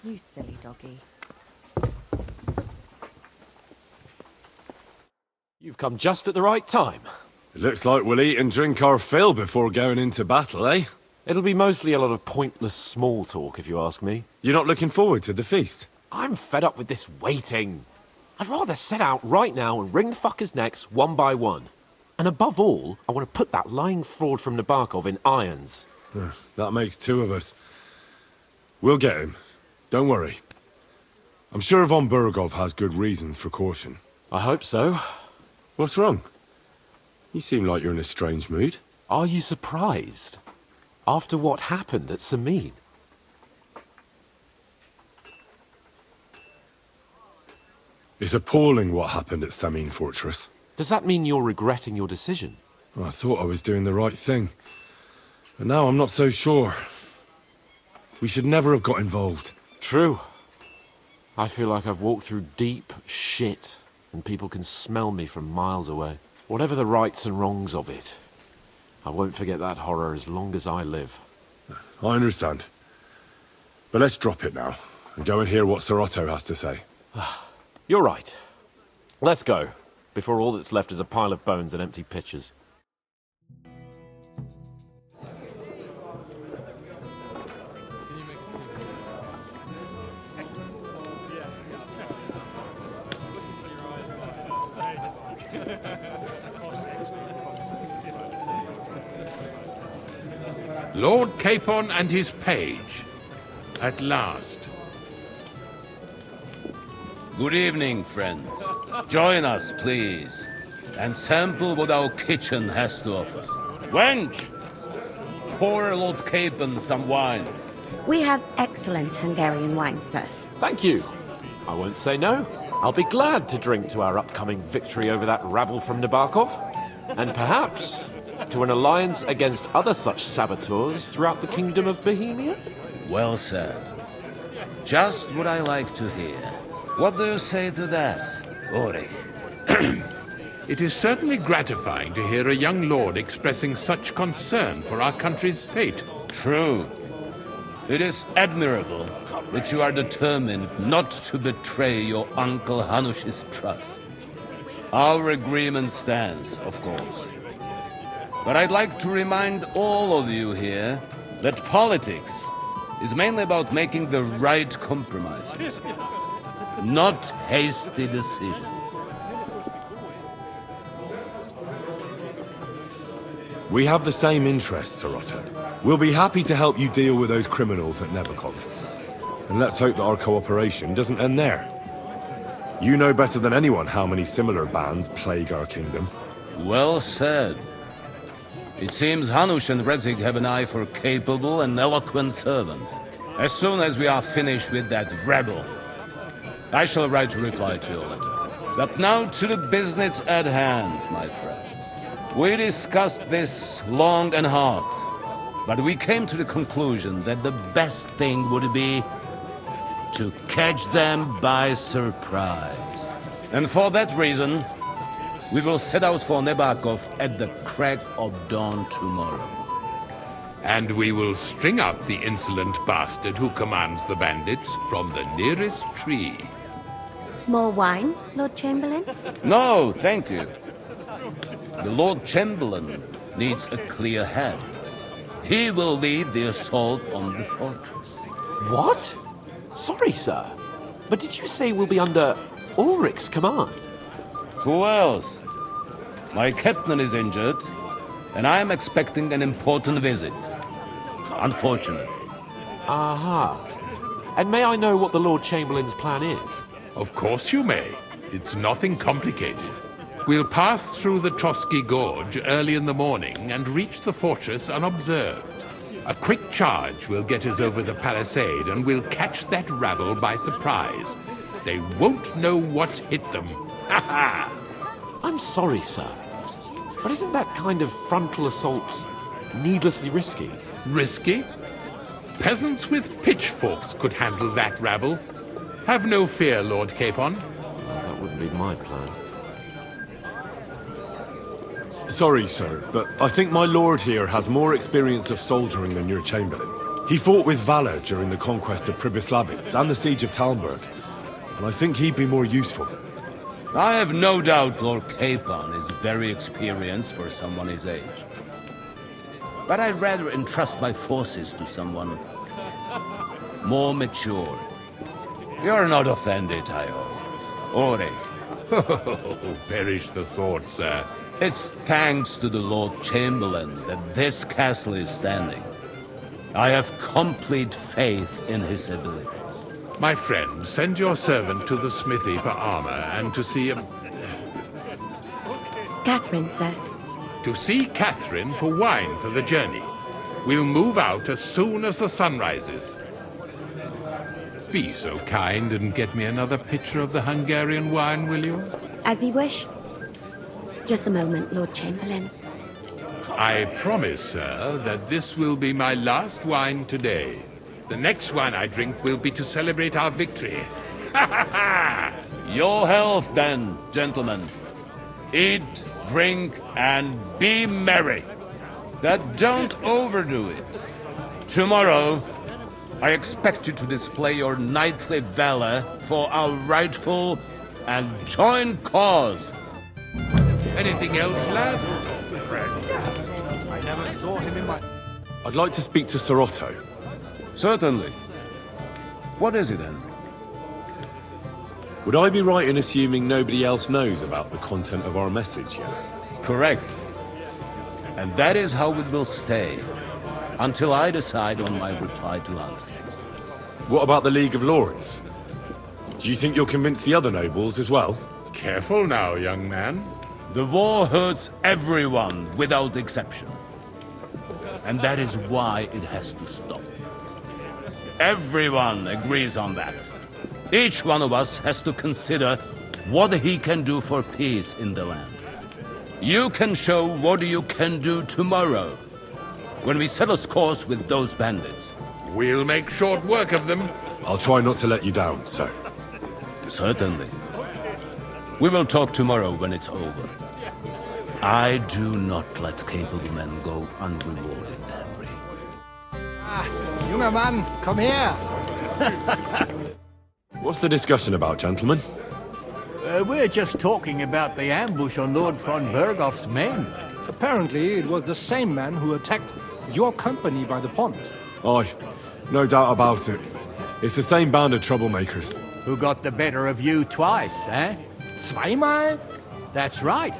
You silly doggy. You've come just at the right time. It looks like we'll eat and drink our fill before going into battle, eh? It'll be mostly a lot of pointless small talk, if you ask me. You're not looking forward to the feast? I'm fed up with this waiting. I'd rather set out right now and wring fuckers' necks one by one. And above all, I want to put that lying fraud from Nabokov in irons. That makes two of us. We'll get him. Don't worry. I'm sure Von Burgov has good reasons for caution. I hope so. What's wrong? You seem like you're in a strange mood. Are you surprised? After what happened at Samin? It's appalling what happened at Samin Fortress. Does that mean you're regretting your decision? I thought I was doing the right thing. But now I'm not so sure. We should never have got involved. True. I feel like I've walked through deep shit, and people can smell me from miles away. Whatever the rights and wrongs of it, I won't forget that horror as long as I live. I understand. But let's drop it now, and go and hear what Sir Otto has to say. You're right. Let's go, before all that's left is a pile of bones and empty pitchers. Lord Capon and his page. At last. Good evening, friends. Join us, please, and sample what our kitchen has to offer. Wench! Pour Lord Capon some wine. We have excellent Hungarian wine, sir. Thank you. I won't say no. I'll be glad to drink to our upcoming victory over that rabble from Nabokov. And perhaps to an alliance against other such saboteurs throughout the Kingdom of Bohemia? Well said. Just what I like to hear. What do you say to that, Ulrich? It is certainly gratifying to hear a young lord expressing such concern for our country's fate. True. It is admirable that you are determined not to betray your Uncle Hanush's trust. Our agreement stands, of course. But I'd like to remind all of you here that politics is mainly about making the right compromises, not hasty decisions. We have the same interests, Sir Otto. We'll be happy to help you deal with those criminals at Nabokov. And let's hope that our cooperation doesn't end there. You know better than anyone how many similar bands plague our kingdom. Well said. It seems Hanush and Rezig have an eye for capable and eloquent servants. As soon as we are finished with that rebel, I shall write a reply to your letter. But now to the business at hand, my friends. We discussed this long and hard, but we came to the conclusion that the best thing would be to catch them by surprise. And for that reason, we will set out for Nabokov at the crack of dawn tomorrow. And we will string up the insolent bastard who commands the bandits from the nearest tree. More wine, Lord Chamberlain? No, thank you. The Lord Chamberlain needs a clear head. He will lead the assault on the fortress. What? Sorry, sir. But did you say we'll be under Ulrich's command? Who else? My captain is injured, and I am expecting an important visit. Unfortunately. Aha. And may I know what the Lord Chamberlain's plan is? Of course you may. It's nothing complicated. We'll pass through the Trotsky Gorge early in the morning and reach the fortress unobserved. A quick charge will get us over the palisade, and we'll catch that rabble by surprise. They won't know what hit them. Ha ha! I'm sorry, sir. But isn't that kind of frontal assault needlessly risky? Risky? Peasants with pitchforks could handle that rabble. Have no fear, Lord Capon. That wouldn't be my plan. Sorry, sir, but I think my lord here has more experience of soldiering than your chamberlain. He fought with valor during the conquest of Pribyslavitz and the siege of Talmberg, and I think he'd be more useful. I have no doubt Lord Capon is very experienced for someone his age. But I'd rather entrust my forces to someone more mature. You're not offended, I hope. Ore. Oh, perish the thought, sir. It's thanks to the Lord Chamberlain that this castle is standing. I have complete faith in his abilities. My friend, send your servant to the smithy for armor and to see Catherine, sir. Catherine for wine for the journey. We'll move out as soon as the sun rises. Be so kind and get me another pitcher of the Hungarian wine, will you? As you wish. Just a moment, Lord Chamberlain. I promise, sir, that this will be my last wine today. The next wine I drink will be to celebrate our victory. Ha ha ha! Your health, then, gentlemen. Eat, drink, and be merry. But don't overdo it. Tomorrow, I expect you to display your knightly valor for our rightful and joint cause. Anything else, lad? I never saw him in my... I'd like to speak to Sir Otto. Certainly. What is it, Henry? Would I be right in assuming nobody else knows about the content of our message yet? Correct. And that is how it will stay, until I decide on my reply to Hunt. What about the League of Lords? Do you think you'll convince the other nobles as well? Careful now, young man. The war hurts everyone, without exception. And that is why it has to stop. Everyone agrees on that. Each one of us has to consider what he can do for peace in the land. You can show what you can do tomorrow, when we settle scores with those bandits. We'll make short work of them. I'll try not to let you down, sir. Certainly. We will talk tomorrow when it's over. I do not let capable men go unrewarded, Henry. Junger Mann, komm her! What's the discussion about, gentlemen? We're just talking about the ambush on Lord von Bergoff's men. Apparently, it was the same man who attacked your company by the pond. Aye, no doubt about it. It's the same band of troublemakers. Who got the better of you twice, eh? Zweimal? That's right.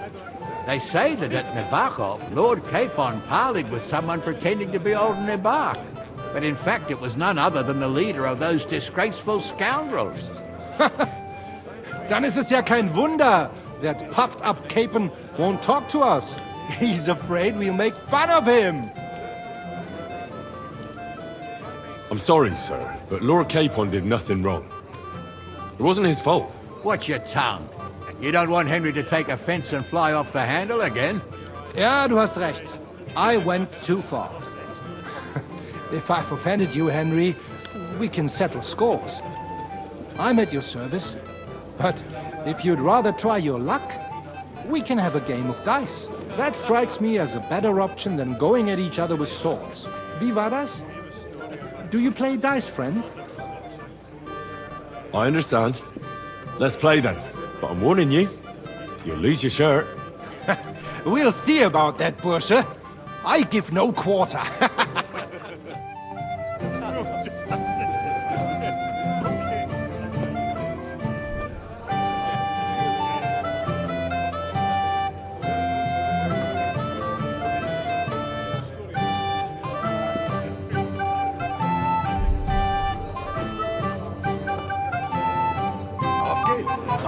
They say that at Nebachov, Lord Capon parleyed with someone pretending to be old Nebach. But in fact, it was none other than the leader of those disgraceful scoundrels. Dann ist es ja kein Wunder that puffed-up Capon won't talk to us. He's afraid we'll make fun of him. I'm sorry, sir, but Lord Capon did nothing wrong. It wasn't his fault. Watch your tongue. You don't want Henry to take offense and fly off the handle again? Ja, du hast recht. I went too far. If I've offended you, Henry, we can settle scores. I'm at your service. But if you'd rather try your luck, we can have a game of dice. That strikes me as a better option than going at each other with swords. Wie war das? Do you play dice, friend? I understand. Let's play then. But I'm warning you, you'll lose your shirt. We'll see about that, Bursche. I give no quarter.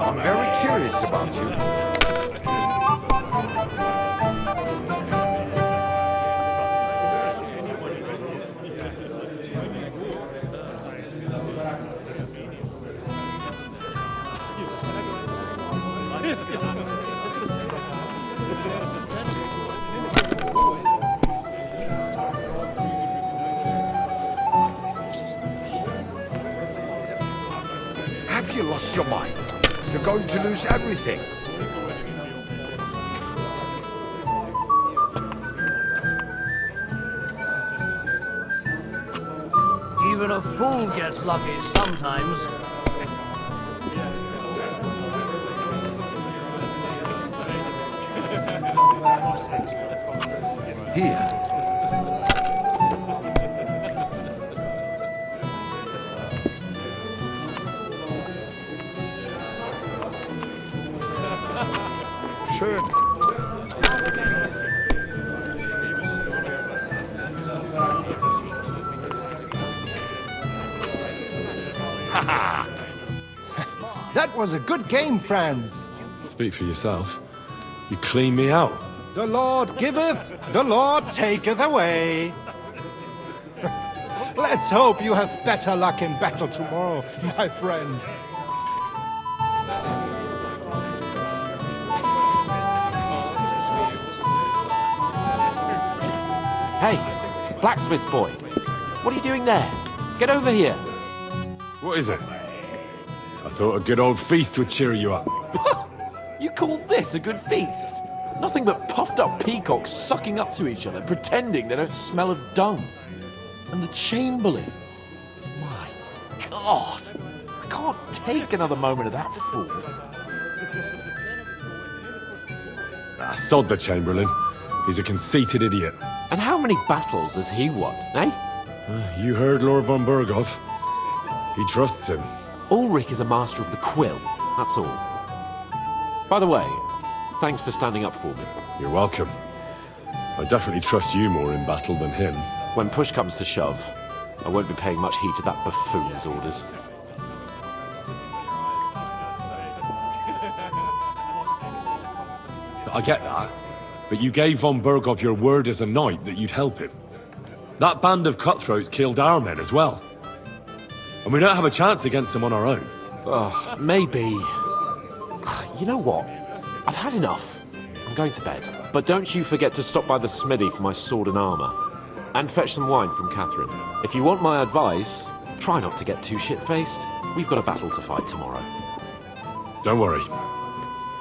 I'm very curious about you. your mind. You're going to lose everything. Even a fool gets lucky sometimes. Here. Schön. That was a good game, friends. Speak for yourself. You cleaned me out. The Lord giveth, the Lord taketh away. Let's hope you have better luck in battle tomorrow, my friend. Hey, blacksmith's boy. What are you doing there? Get over here. What is it? I thought a good old feast would cheer you up. You call this a good feast? Nothing but puffed up peacocks sucking up to each other, pretending they don't smell of dung. And the Chamberlain. My God. I can't take another moment of that fool. Sod the Chamberlain. He's a conceited idiot. And how many battles has he won, eh? You heard Lord von Burghoff. He trusts him. Ulrich is a master of the quill, that's all. By the way, thanks for standing up for me. You're welcome. I definitely trust you more in battle than him. When push comes to shove, I won't be paying much heed to that buffoon's orders. I get that. But you gave von Burghoff your word as a knight that you'd help him. That band of cutthroats killed our men as well. And we don't have a chance against them on our own. Maybe. You know what? I've had enough. I'm going to bed. But don't you forget to stop by the smithy for my sword and armor. And fetch some wine from Catherine. If you want my advice, try not to get too shit-faced. We've got a battle to fight tomorrow. Don't worry.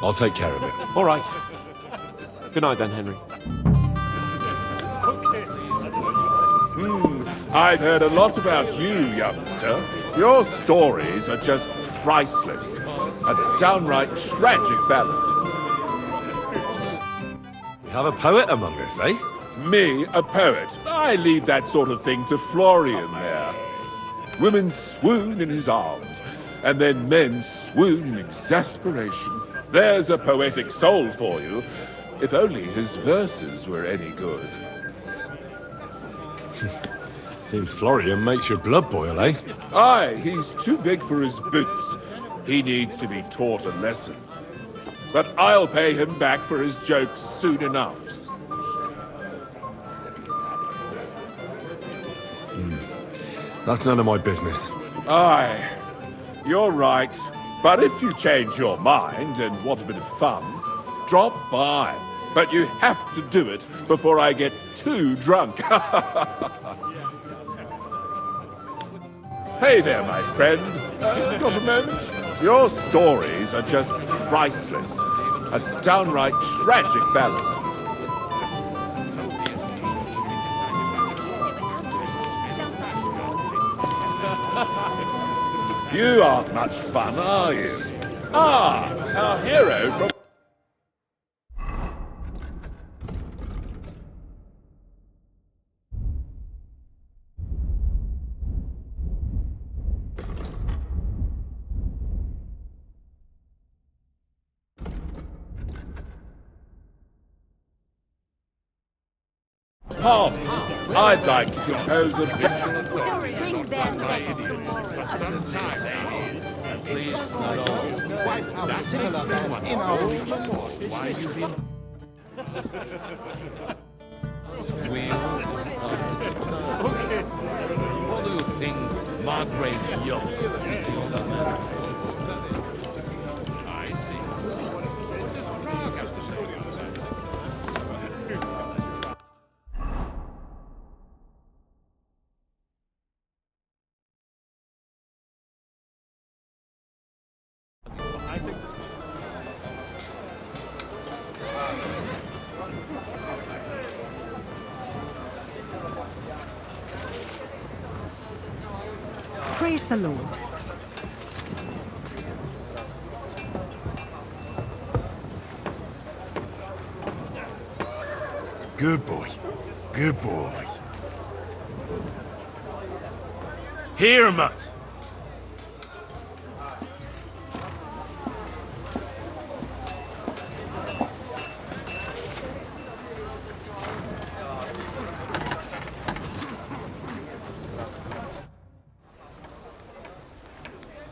I'll take care of it. All right. Good night then, Henry. I've heard a lot about you, youngster. Your stories are just priceless. A downright tragic ballad. We have a poet among us, eh? Me, a poet. I leave that sort of thing to Florian there. Women swoon in his arms, and then men swoon in exasperation. There's a poetic soul for you, if only his verses were any good. Seems Florian makes your blood boil, eh? Aye, he's too big for his boots. He needs to be taught a lesson. But I'll pay him back for his jokes soon enough. That's none of my business. Aye, you're right. But if you change your mind and want a bit of fun, drop by. But you have to do it before I get too drunk. Hey there, my friend. Got a moment? Your stories are just priceless. A downright tragic ballad. You aren't much fun, are you? Ah, our hero from... Tom, I'd like to compose a bit. Bring them back tomorrow. Please, not all. Quite a similar man in our region. What do you think Margrave Yost is the older man? Praise the Lord. Good boy. Good boy. Here, Mutt.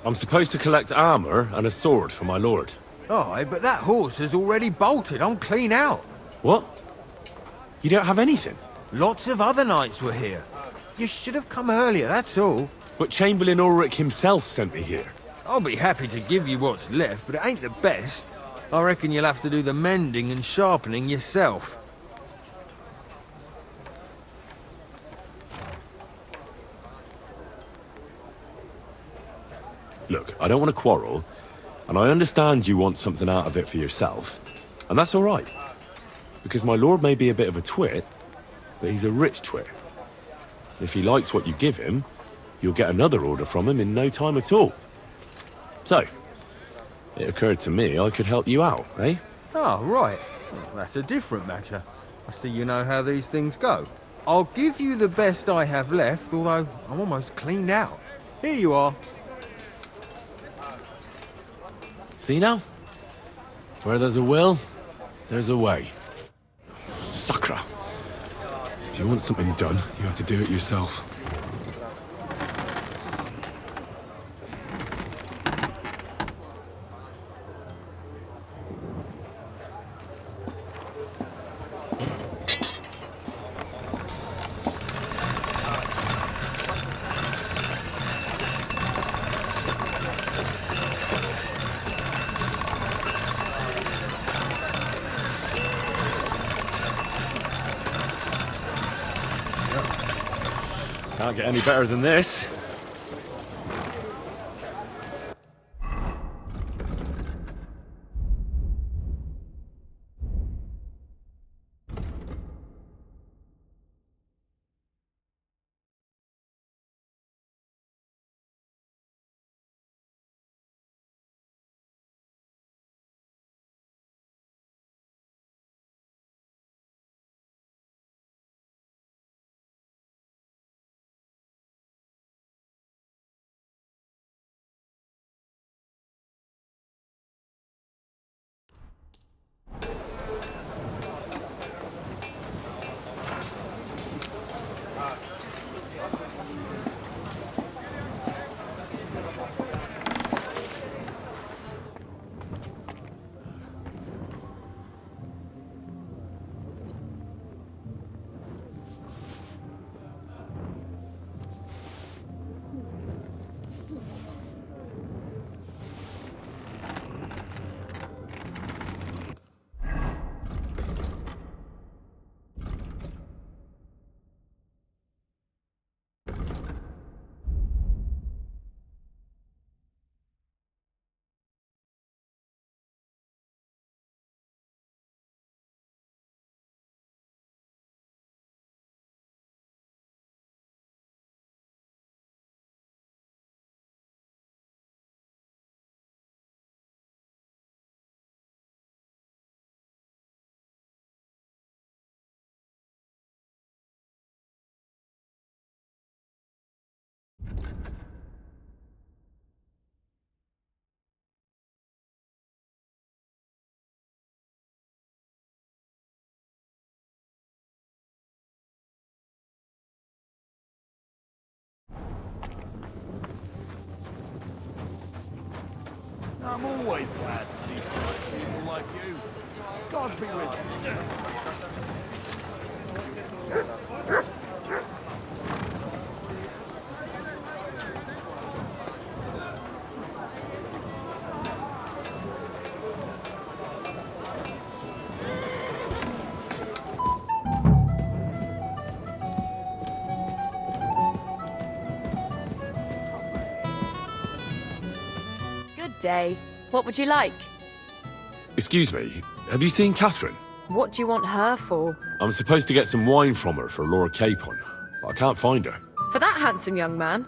I'm supposed to collect armor and a sword for my lord. Oh, but that horse has already bolted. I'm clean out. What? You don't have anything? Lots of other knights were here. You should have come earlier, that's all. But Chamberlain Ulrich himself sent me here. I'll be happy to give you what's left, but it ain't the best. I reckon you'll have to do the mending and sharpening yourself. Look, I don't want to quarrel, and I understand you want something out of it for yourself, and that's all right. Because my lord may be a bit of a twit, but he's a rich twit. And if he likes what you give him, you'll get another order from him in no time at all. So, it occurred to me I could help you out, eh? Oh, right. Well, that's a different matter. I see you know how these things go. I'll give you the best I have left, although I'm almost cleaned out. Here you are. See now? Where there's a will, there's a way. Suckra. If you want something done, you have to do it yourself. Can't get any better than this. I'm always glad to see people like you. God be with you. Good day. What would you like? Excuse me, have you seen Catherine? What do you want her for? I'm supposed to get some wine from her for Lord Capon, but I can't find her. For that handsome young man?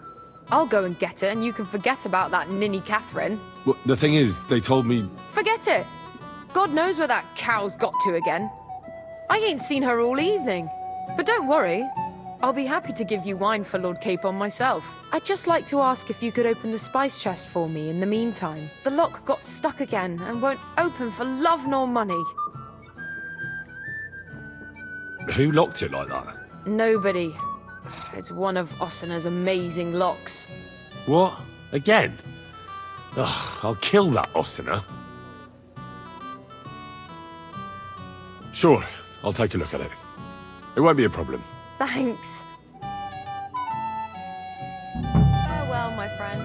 I'll go and get it, and you can forget about that ninny Catherine. Well, the thing is, they told me... Forget it! God knows where that cow's got to again. I ain't seen her all evening. But don't worry, I'll be happy to give you wine for Lord Capon myself. I'd just like to ask if you could open the spice chest for me in the meantime. The lock got stuck again and won't open for love nor money. Who locked it like that? Nobody. It's one of Ossina's amazing locks. What? Again? Ugh, I'll kill that Ossina. Sure, I'll take a look at it. It won't be a problem. Thanks. Farewell, my friend.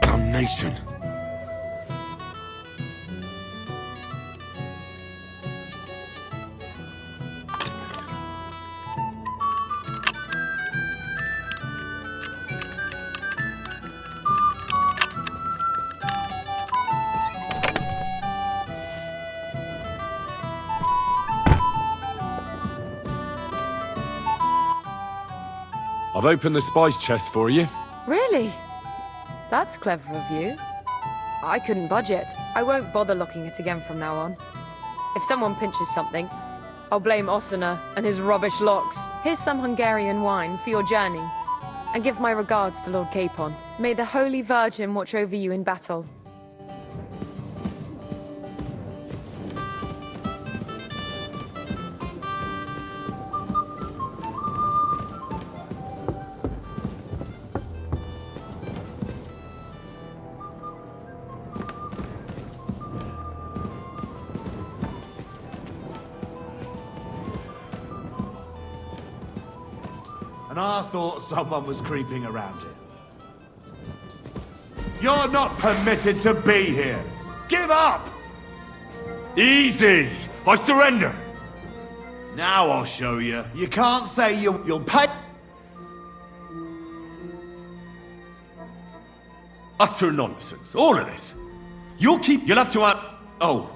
Damnation. I've opened the spice chest for you. Really? That's clever of you. I couldn't budget. I won't bother locking it again from now on. If someone pinches something, I'll blame Ossina and his rubbish locks. Here's some Hungarian wine for your journey. And give my regards to Lord Capon. May the Holy Virgin watch over you in battle. And I thought someone was creeping around it. You're not permitted to be here. Give up! Easy! I surrender! Now I'll show you. You can't say you'll pay... Utter nonsense, all of this. You'll have to... Oh.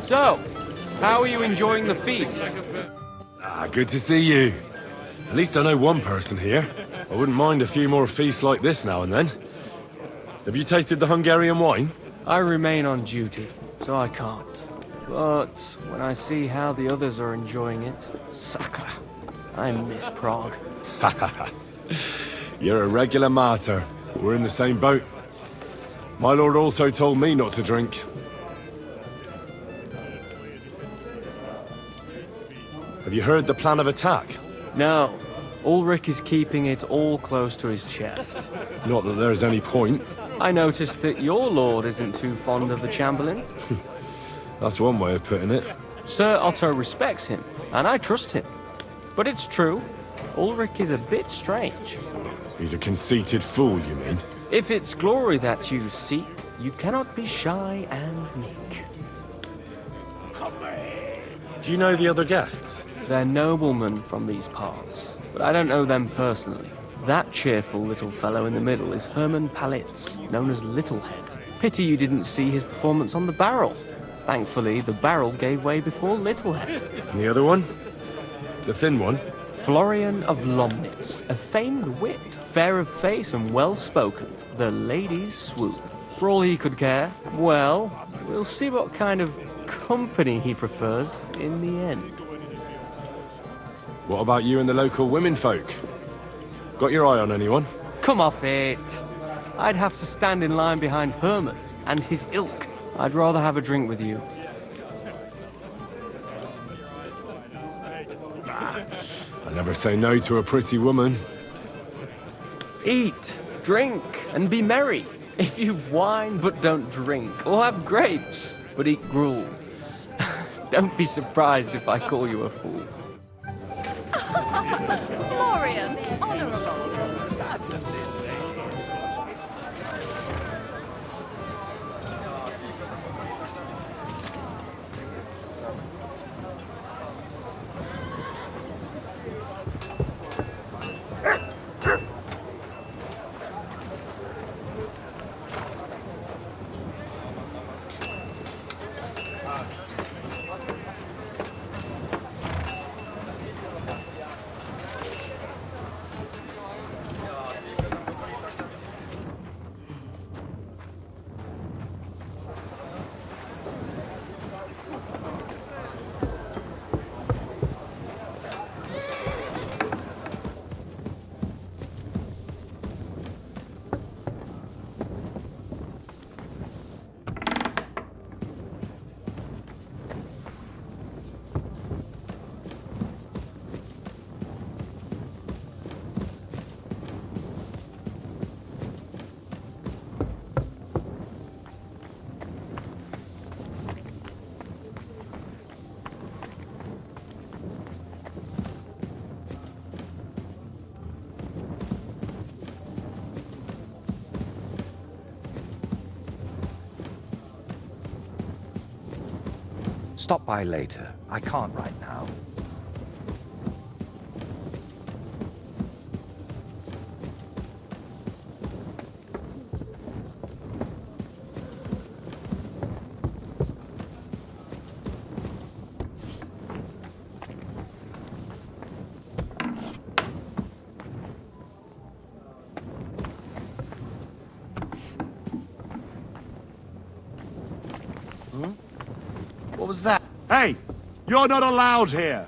So, how are you enjoying the feast? Good to see you. At least I know one person here. I wouldn't mind a few more feasts like this now and then. Have you tasted the Hungarian wine? I remain on duty, so I can't. But when I see how the others are enjoying it, sakra, I miss Prague. You're a regular martyr. We're in the same boat. My lord also told me not to drink. Have you heard the plan of attack? No. Ulrich is keeping it all close to his chest. Not that there's any point. I noticed that your lord isn't too fond of the Chamberlain. That's one way of putting it. Sir Otto respects him, and I trust him. But it's true, Ulrich is a bit strange. He's a conceited fool, you mean? If it's glory that you seek, you cannot be shy and meek. Do you know the other guests? They're noblemen from these parts, but I don't know them personally. That cheerful little fellow in the middle is Herman Palitz, known as Littlehead. Pity you didn't see his performance on the barrel. Thankfully, the barrel gave way before Littlehead. And the other one? The thin one? Florian of Lomnitz, a famed wit, fair of face and well-spoken. The ladies swoon. For all he could care, well, we'll see what kind of company he prefers in the end. What about you and the local womenfolk? Got your eye on anyone? Come off it. I'd have to stand in line behind Herman and his ilk. I'd rather have a drink with you. I never say no to a pretty woman. Eat, drink, and be merry. If you whine but don't drink, or have grapes but eat gruel, don't be surprised if I call you a fool. Florian, honorable. Stop by later. I can't right now. What was that? Hey! You're not allowed here!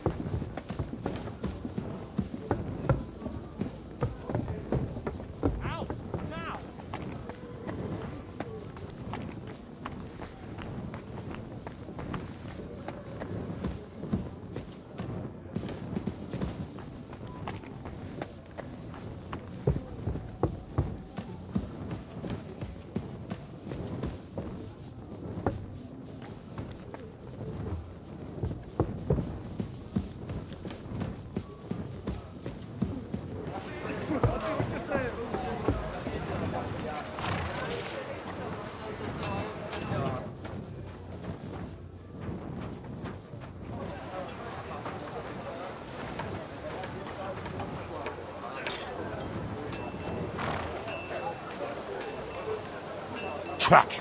Track.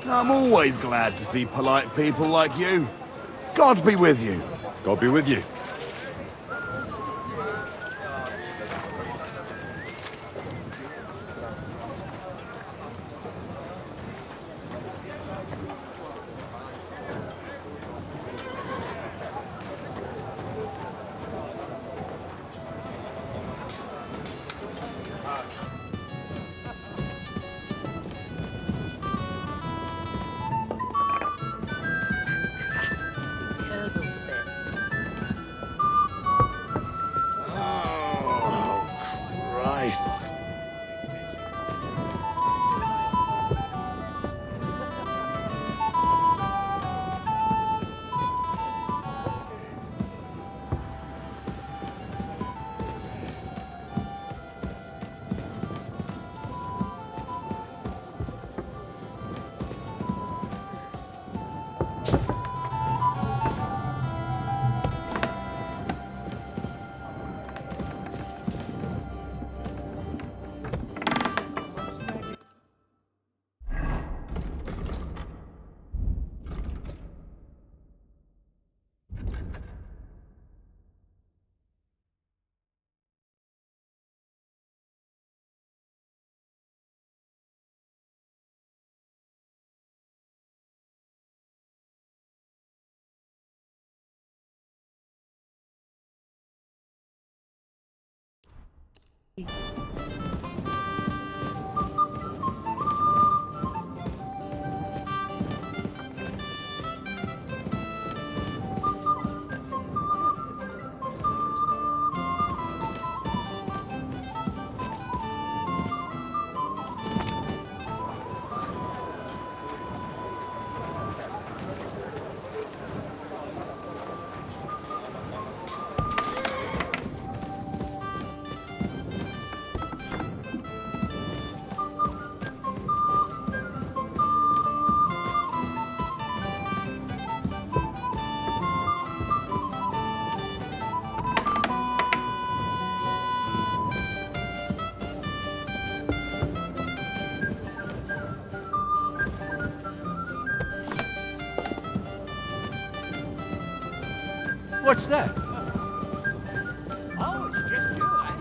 I'm always glad to see polite people like you. God be with you. God be with you. What's that? Oh, it's just you, eh?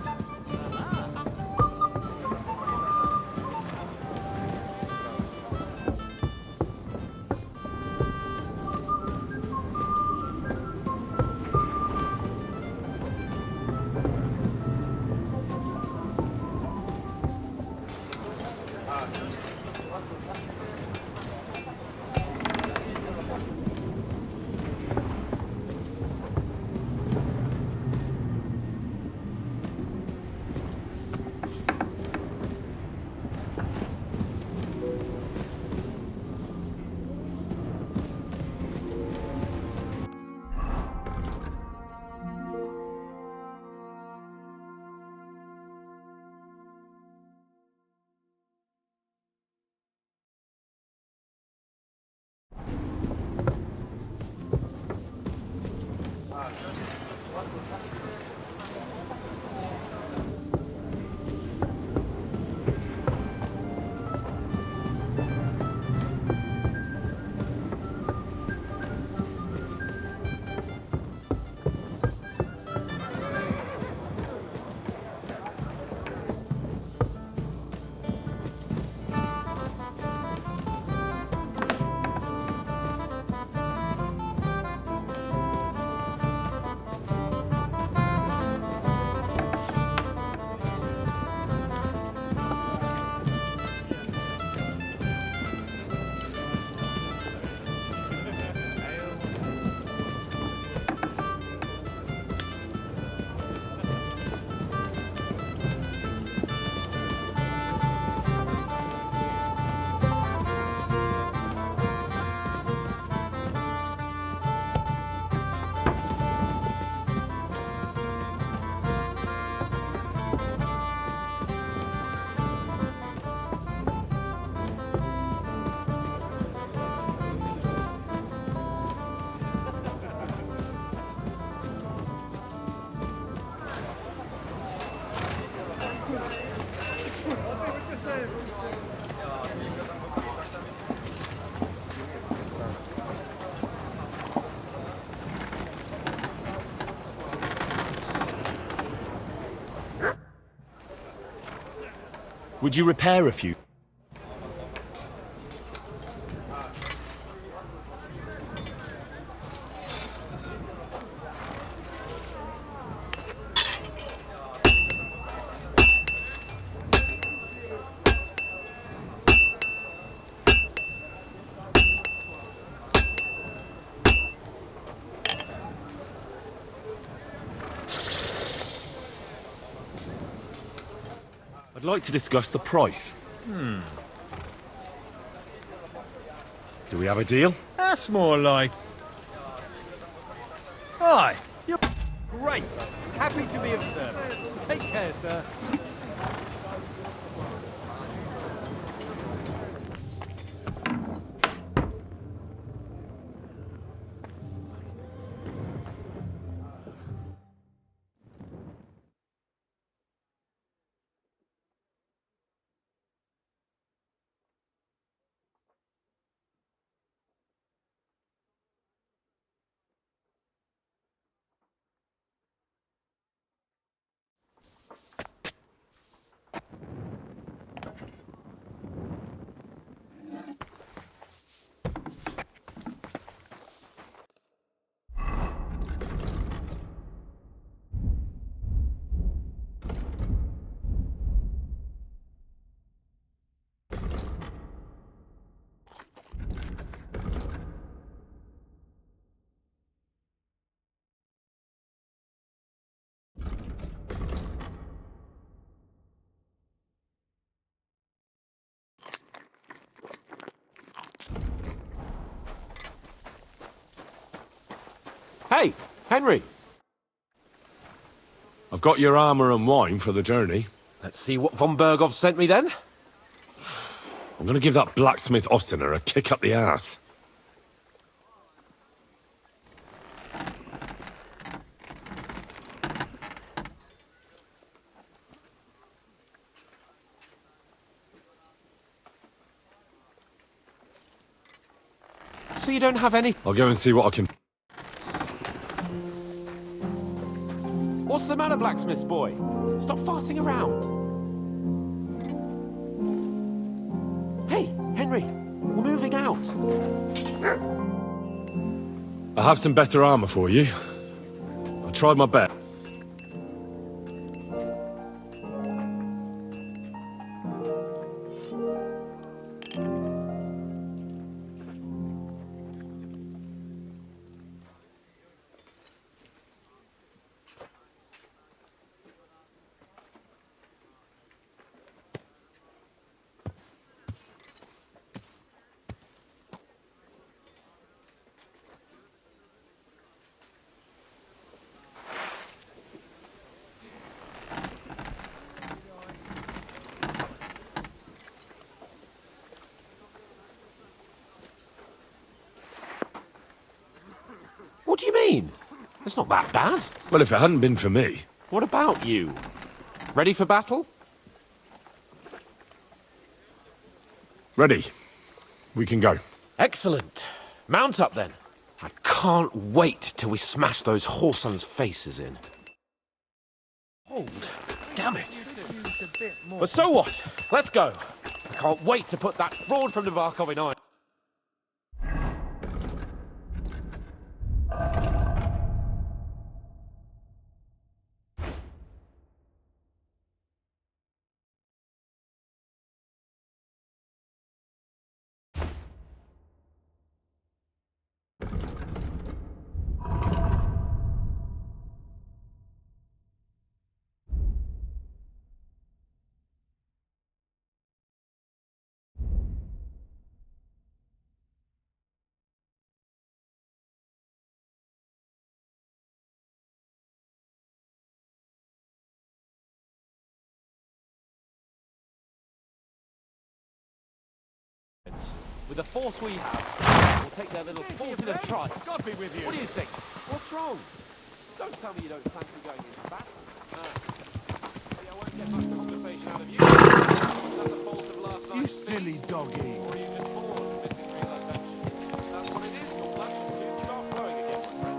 Would you repair a few? I'd like to discuss the price. Do we have a deal? That's more like... Hi, you're... Great. Happy to be of service. Take care, sir. Hey, Henry! I've got your armor and wine for the journey. Let's see what von Berghoff sent me then. I'm gonna give that blacksmith Ossiner a kick up the ass. So you don't have any... I'll go and see what I can... What's the matter, blacksmith's boy? Stop farting around. Hey, Henry, we're moving out. I have some better armor for you. I tried my best. What do you mean? It's not that bad. Well, if it hadn't been for me... What about you? Ready for battle? Ready. We can go. Excellent. Mount up then. I can't wait till we smash those whoresons' faces in. Hold. Damn it. But so what? Let's go. I can't wait to put that fraud from Navarkov in iron. With the force we have, we'll take their little fortune of trice. God be with you. What do you think? What's wrong? Don't tell me you don't fancy going into battle. See, I won't get much conversation out of you. Is that the fault of last night's You silly doggy. Or are you just bored of missing realization? That's what it is. Your blood should soon start flowing again, my friend.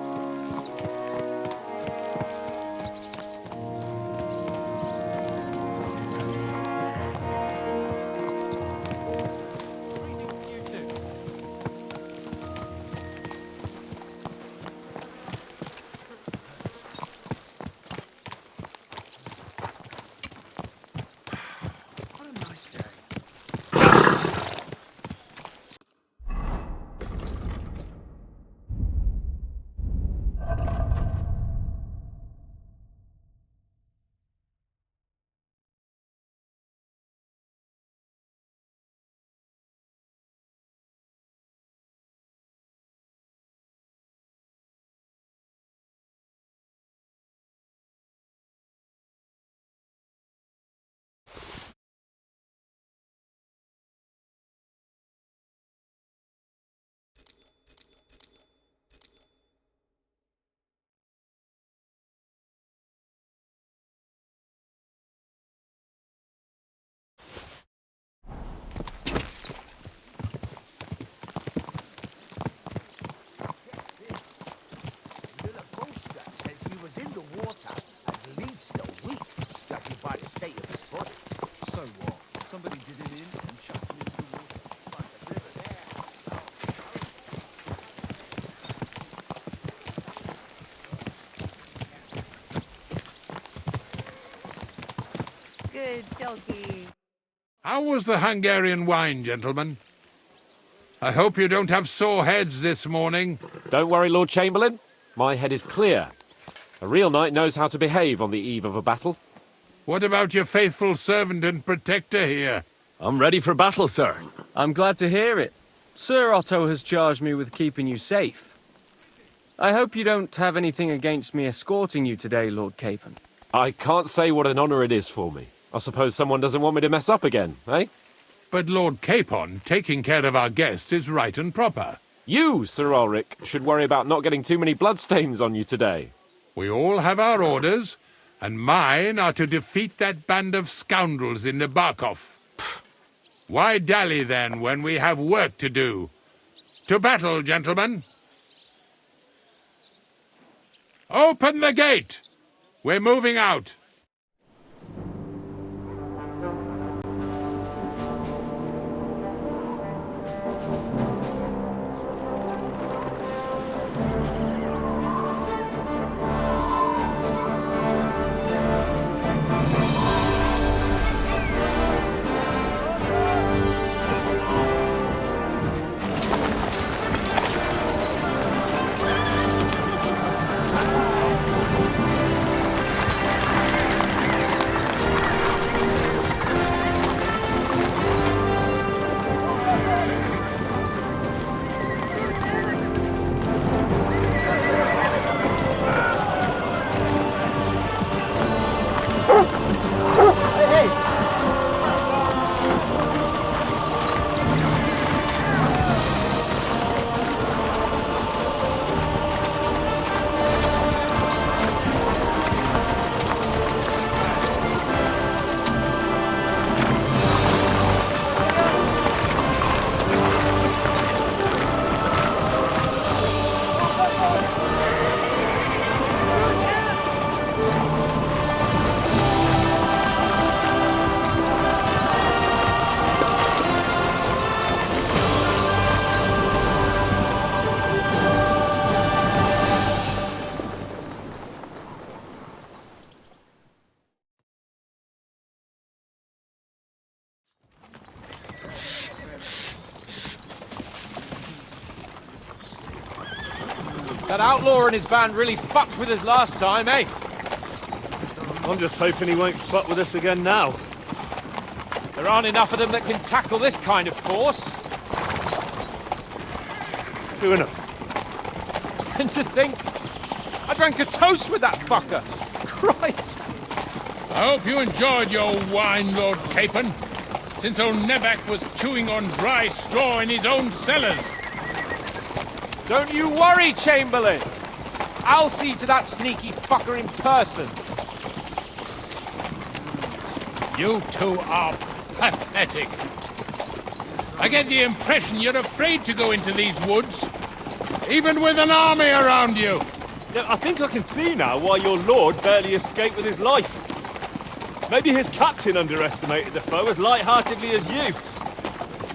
Good doggy. How was the Hungarian wine, gentlemen? I hope you don't have sore heads this morning. Don't worry, Lord Chamberlain. My head is clear. A real knight knows how to behave on the eve of a battle. What about your faithful servant and protector here? I'm ready for battle, sir. I'm glad to hear it. Sir Otto has charged me with keeping you safe. I hope you don't have anything against me escorting you today, Lord Capon. I can't say what an honor it is for me. I suppose someone doesn't want me to mess up again, eh? But Lord Capon taking care of our guests is right and proper. You, Sir Ulrich, should worry about not getting too many bloodstains on you today. We all have our orders, and mine are to defeat that band of scoundrels in Nabokov. Why dally then when we have work to do? To battle, gentlemen! Open the gate! We're moving out. That outlaw and his band really fucked with us last time, eh? I'm just hoping he won't fuck with us again now. There aren't enough of them that can tackle this kind of course. True enough. And to think, I drank a toast with that fucker. Christ! I hope you enjoyed your wine, Lord Capon, since old Nebak was chewing on dry straw in his own cellars. Don't you worry, Chamberlain. I'll see to that sneaky fucker in person. You two are pathetic. I get the impression you're afraid to go into these woods, even with an army around you. Yeah, I think I can see now why your lord barely escaped with his life. Maybe his captain underestimated the foe as light-heartedly as you.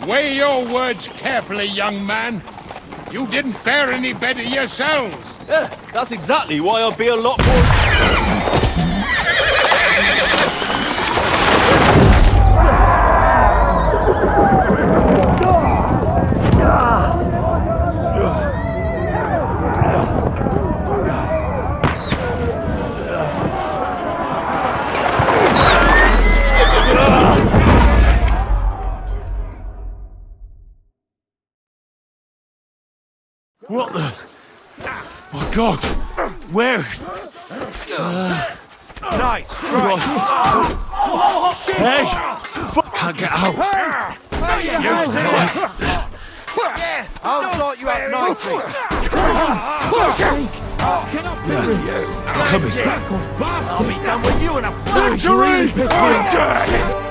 Weigh your words carefully, young man. You didn't fare any better yourselves. Yeah, that's exactly why I'll be a lot more... What the... My God! Where? Nice! Right. Hey! Can't get out! I'll sort you out nicely! Coming! I'll be done with you in a flash! Victory!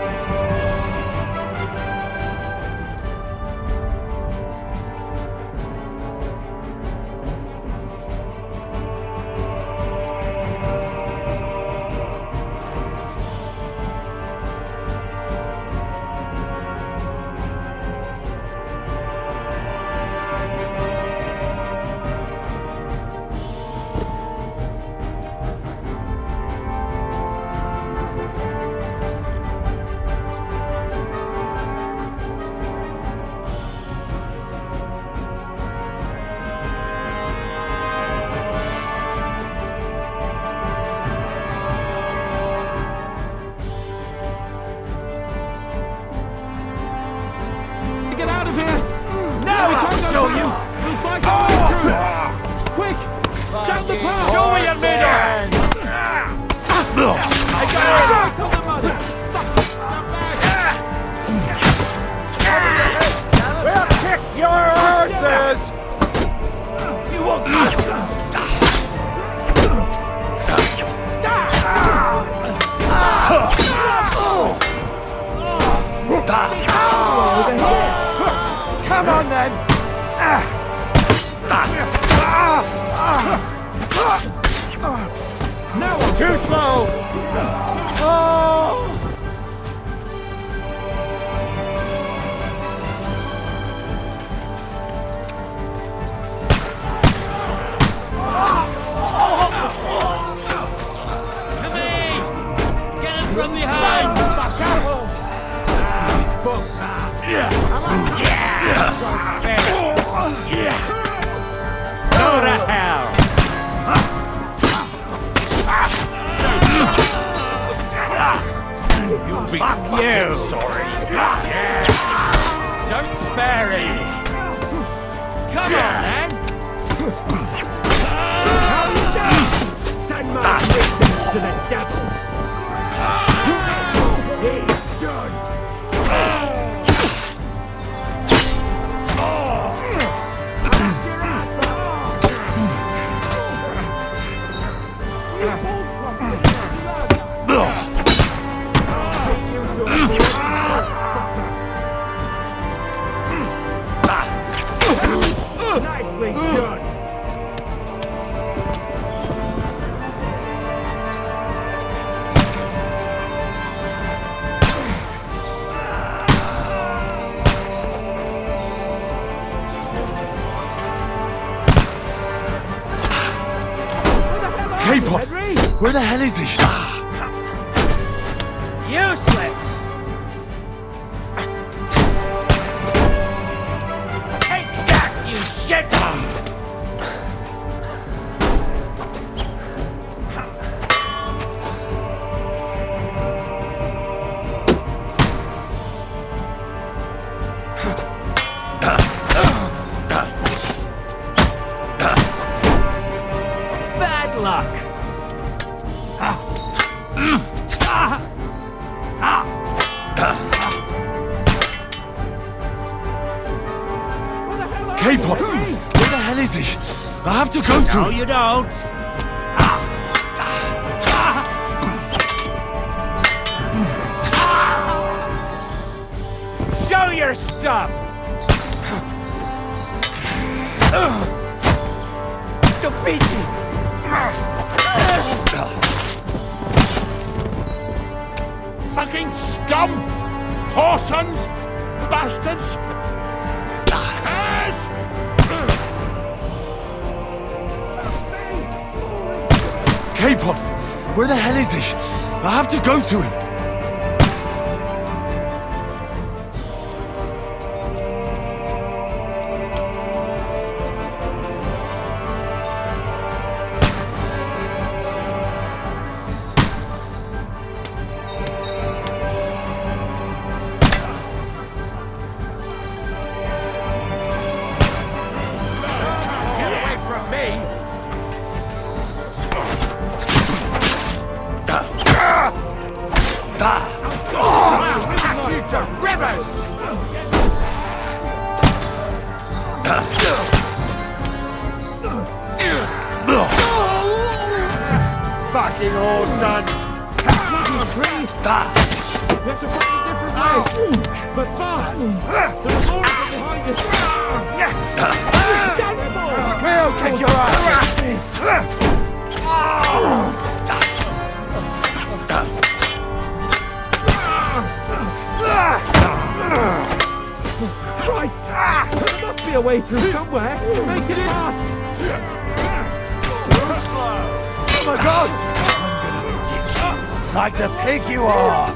fuckers! You want Come on then! Now I'm too slow! From behind! Go to hell! You'll be fucking sorry! Don't spare him! Come on, then! How you doing? Send my victims to the devil! He's done! Nicely done! K-Pod! Where the hell is he? Useless! Take that, you shit! Bad luck! K-Pod! Where the hell is he? I have to go to No, you don't! Show your stuff! Stupidity! Fucking scum! Whoresons! Bastards! K-Pod! Where the hell is he? I have to go to him! Get away from me! Fucking whoresons! There's a fucking different way! But fast! There's more behind us! We'll kick your ass! Right! There must be a way through somewhere! Make it fast! Oh my god! Like the pig you are!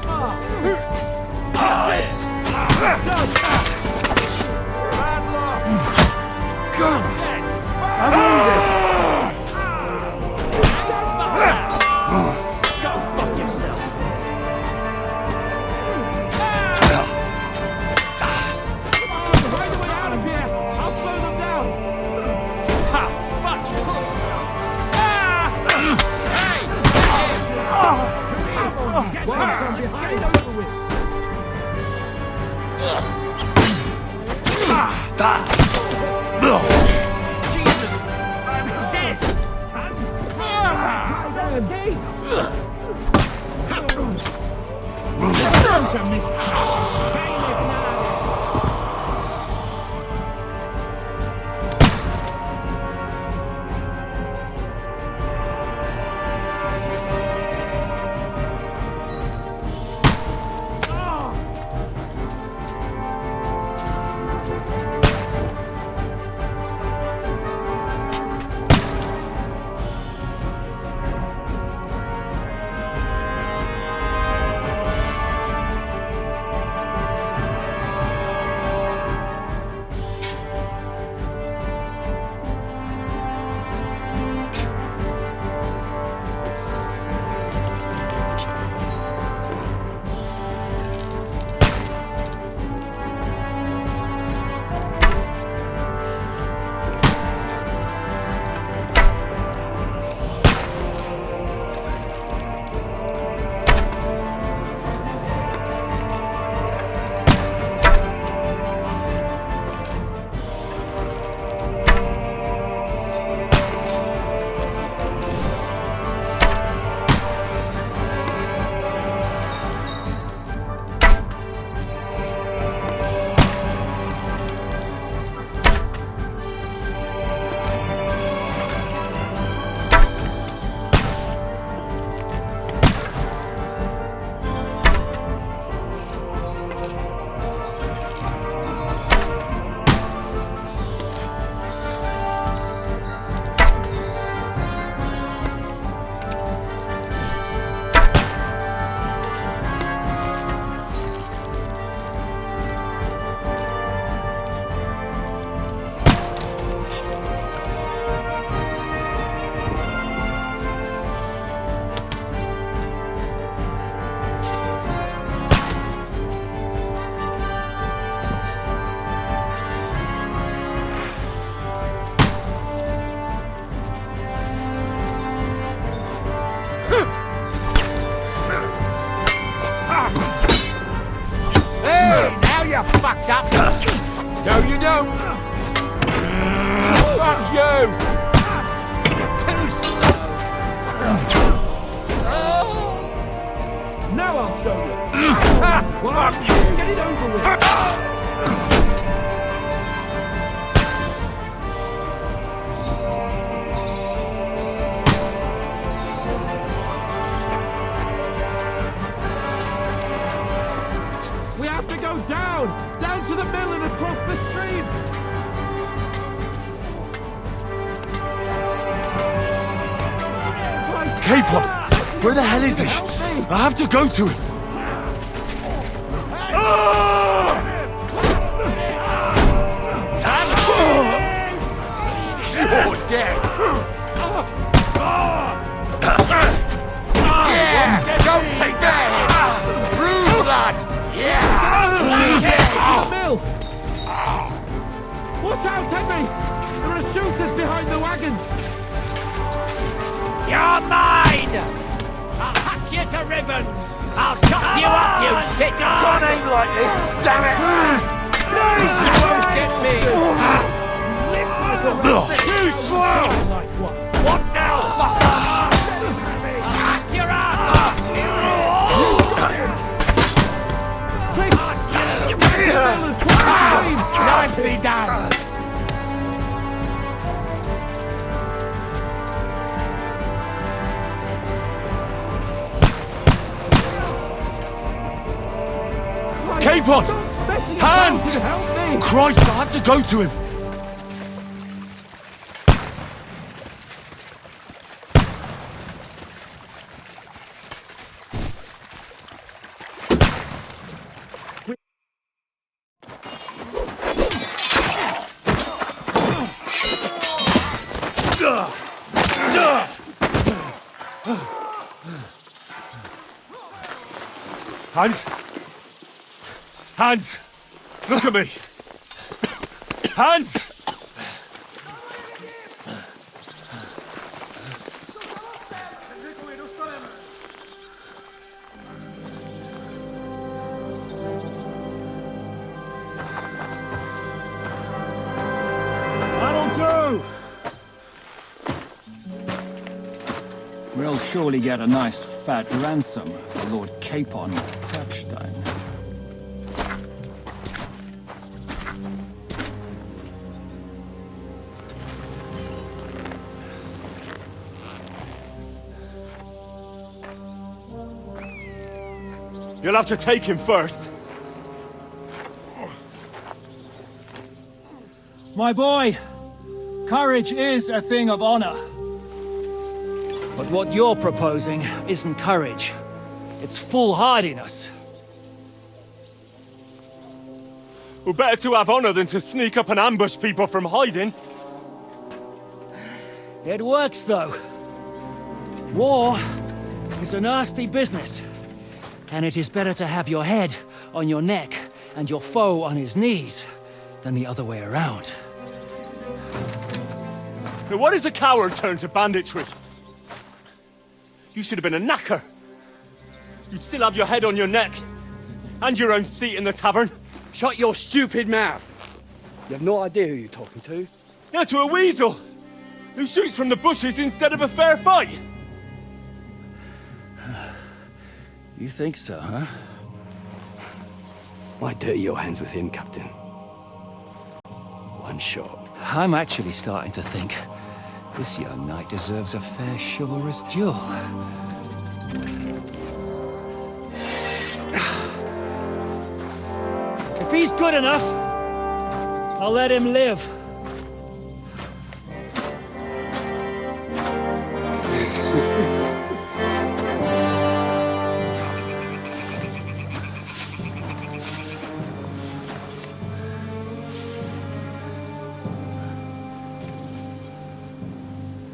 God! I'm wounded! Go fuck yourself! Find a way out of here! I'll slow them down! Ha! Fuck you! Hey! Get them from behind! Get over with! Ah! Fuck you! Now I'll show you. Fuck you! Get it over with. We have to go down to the mill and across the stream. Capon! Where the hell is he? I have to go to him! You're dead! Yeah! Don't take that! True blood! Mill! Watch out, Henry! There are shooters behind the wagon! You're mine! I'll hack you to ribbons! I'll chop you up, you sick! Don't aim like this, damn it! You won't get me! Too slow! What now, fucker? I'll hack your ass! Nicely done! Capon! Hands! Christ, I have to go to him! Hans? Hans! Look at me! Hans! That'll do! We'll surely get a nice fat ransom for Lord Capon Pepstein. You'll have to take him first. My boy, courage is a thing of honor. But what you're proposing isn't courage. It's foolhardiness. Well, better to have honor than to sneak up and ambush people from hiding. It works, though. War is a nasty business. And it is better to have your head on your neck and your foe on his knees than the other way around. Now, what is a coward turn to banditry? You should have been a knacker. You'd still have your head on your neck and your own seat in the tavern. Shut your stupid mouth. You have no idea who you're talking to. Yeah, to a weasel who shoots from the bushes instead of a fair fight. You think so, huh? Why dirty your hands with him, Captain? One shot. I'm actually starting to think this young knight deserves a fair chivalrous duel. If he's good enough, I'll let him live.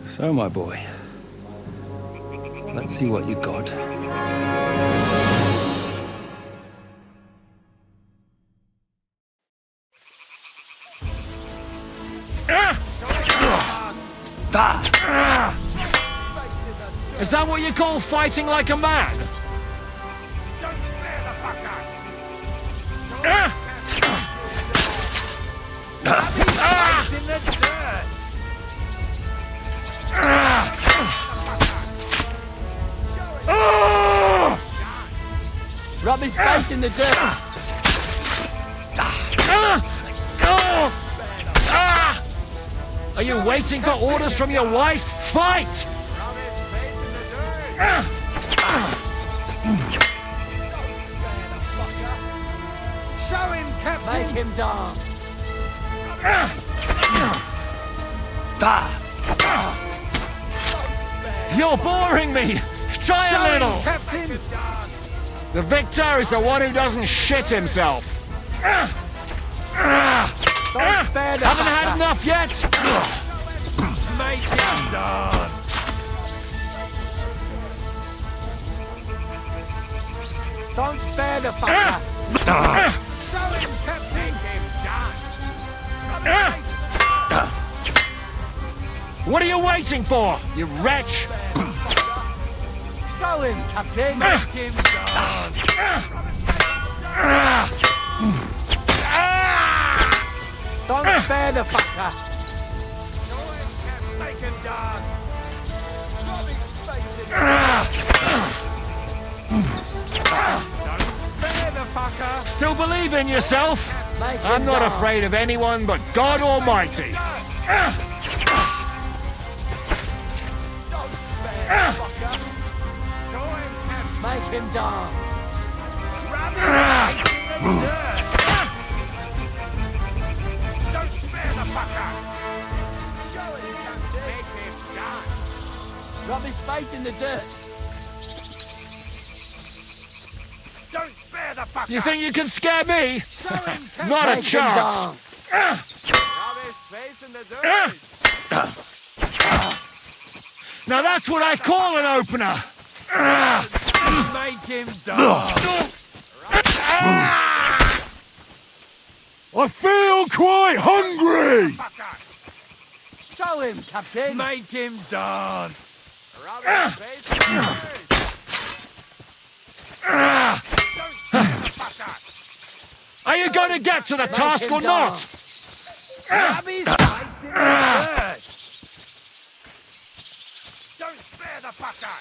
So, my boy, let's see what you got. Is that what you call fighting like a man? Don't scare the fucker! Rub his face in the dirt! Are you waiting for orders from your wife? Fight! Show him, Captain! Make him dance! You're boring me! Try a little! Captain! The victor is the one who doesn't shit himself! Don't spare the Haven't had fucker. enough yet? Make him dance! Don't spare the fucker! Show him, Captain! Make him dance! What are you waiting for, you wretch? Show him, Captain! Make him dance! Don't spare the fucker! Make him dance! Rub his face in the Don't spare the fucker! Still believe in yourself? Make him I'm not dance. afraid of anyone but God Almighty. Don't spare the fucker! Show him, Captain! Make him dance! Rub his face in the dirt! Don't spare the fucker! Show him, Captain! Make him dance! Rub his face in the dirt! Don't spare the fucker! You think you can scare me? Show him, Captain! Not a Make him chance. dance! Rub his face in the dirt! Now that's what I call an opener. Make him dance! I feel quite hungry! Show him, Captain! Make him dance! Rub his face in the dirt! Don't spare the fucker! Are you going to get to the task or not? Rub his face in the dirt! Don't spare the fucker!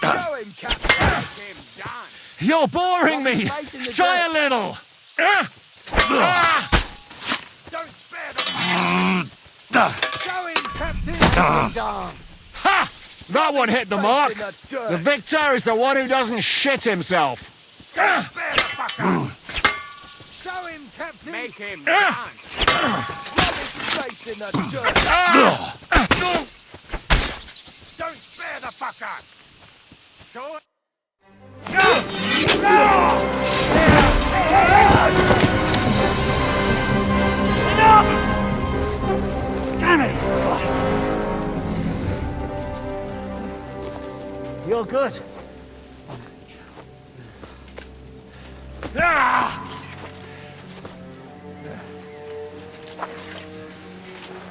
Show him, Captain! Make him dance! You're boring me. Try a little. Don't spare the fucker! Show him, Captain! Make him dance! Ha! That one hit the mark. in the dirt. The victor is the one who doesn't shit himself. Don't spare the fucker! Show him, Captain! Make him dance! Rub his face in the dirt! Don't spare the fucker! Show him... Enough! Damn it! You're good.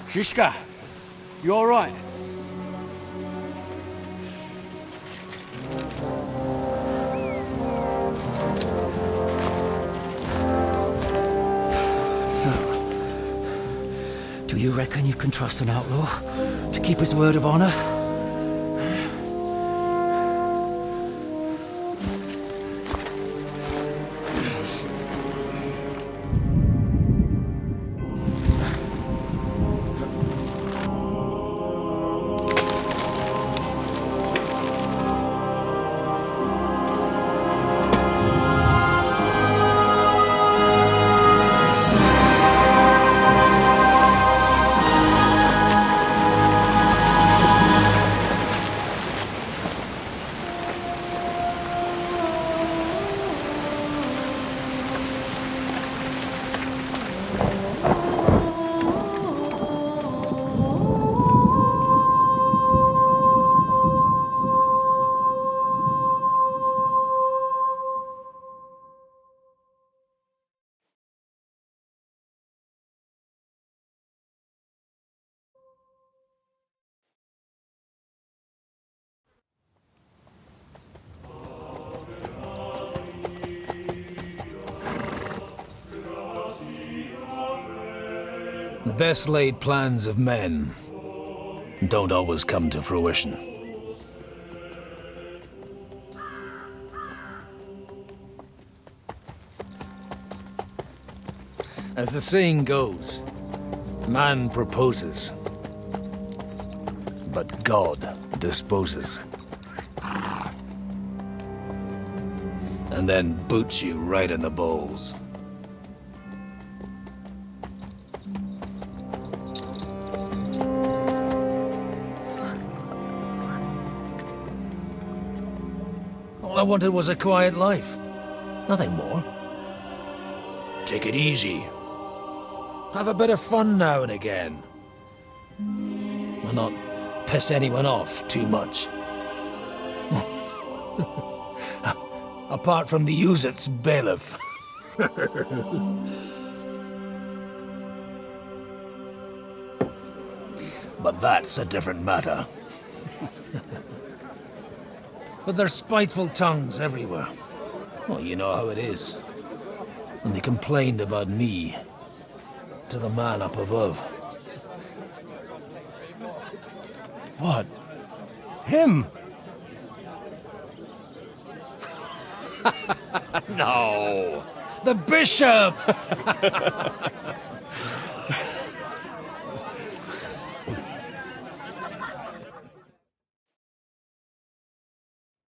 Shishka, you all right? Do you reckon you can trust an outlaw to keep his word of honor? The best laid plans of men don't always come to fruition. As the saying goes, man proposes, but God disposes. And then boots you right in the balls. All I wanted was a quiet life. Nothing more. Take it easy. Have a bit of fun now and again. And not piss anyone off too much. Apart from the Uzit's bailiff. But that's a different matter. But there's spiteful tongues everywhere. Well, you know how it is. And they complained about me to the man up above. What? Him? No! The bishop!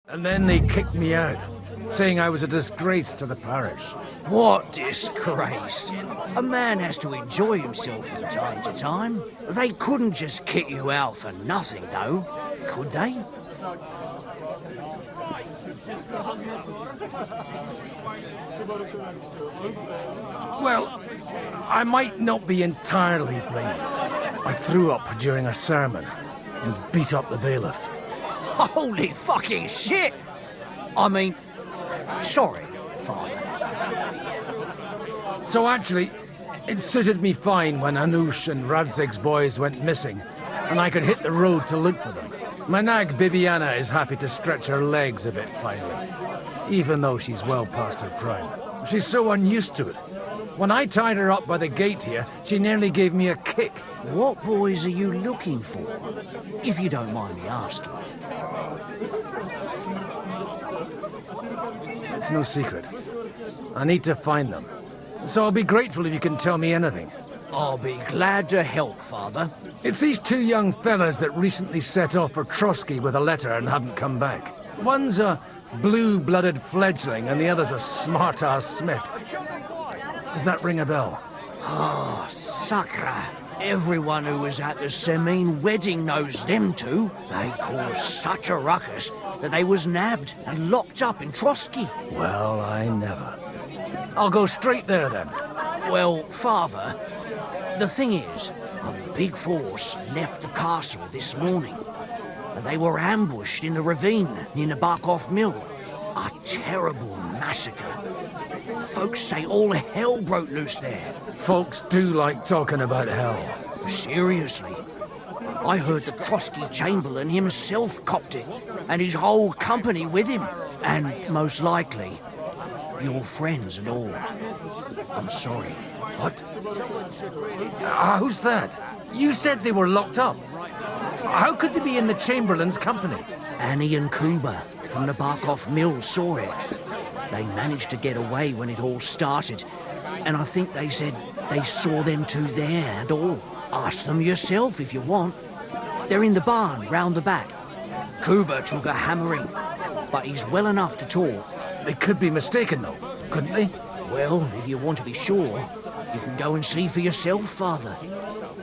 And then they kicked me out, saying I was a disgrace to the parish. What disgrace? A man has to enjoy himself from time to time. They couldn't just kick you out for nothing, though, could they? Well, I might not be entirely blameless. I threw up during a sermon and beat up the bailiff. Holy fucking shit! I mean, sorry, Father. So actually, it suited me fine when Anush and Radzig's boys went missing, and I could hit the road to look for them. My nag Bibiana is happy to stretch her legs a bit finally, even though she's well past her prime. She's so unused to it. When I tied her up by the gate here, she nearly gave me a kick. What boys are you looking for, if you don't mind me asking? It's no secret. I need to find them. So I'll be grateful if you can tell me anything. I'll be glad to help, Father. It's these two young fellas that recently set off for Trotsky with a letter and haven't come back. One's a blue-blooded fledgling and the other's a smart-ass smith. Does that ring a bell? Ah, Sakra. Everyone who was at the Semine wedding knows them two. They caused such a ruckus that they was nabbed and locked up in Trotsky. Well, I never. I'll go straight there then. Well, Father, the thing is, a big force left the castle this morning. And they were ambushed in the ravine near Nabarkov Mill. A terrible massacre. Folks say all hell broke loose there. Folks do like talking about hell. Seriously. I heard the Trotsky Chamberlain himself copped it, and his whole company with him. And most likely, your friends and all. I'm sorry. What? Who's that? You said they were locked up. How could they be in the Chamberlain's company? Annie and Kuba from the Barkov Mill saw it. They managed to get away when it all started, and I think they said they saw them two there and all. Ask them yourself if you want. They're in the barn round the back. Kuba took a hammering, but he's well enough to talk. They could be mistaken, though, couldn't they? Well, if you want to be sure, you can go and see for yourself, Father.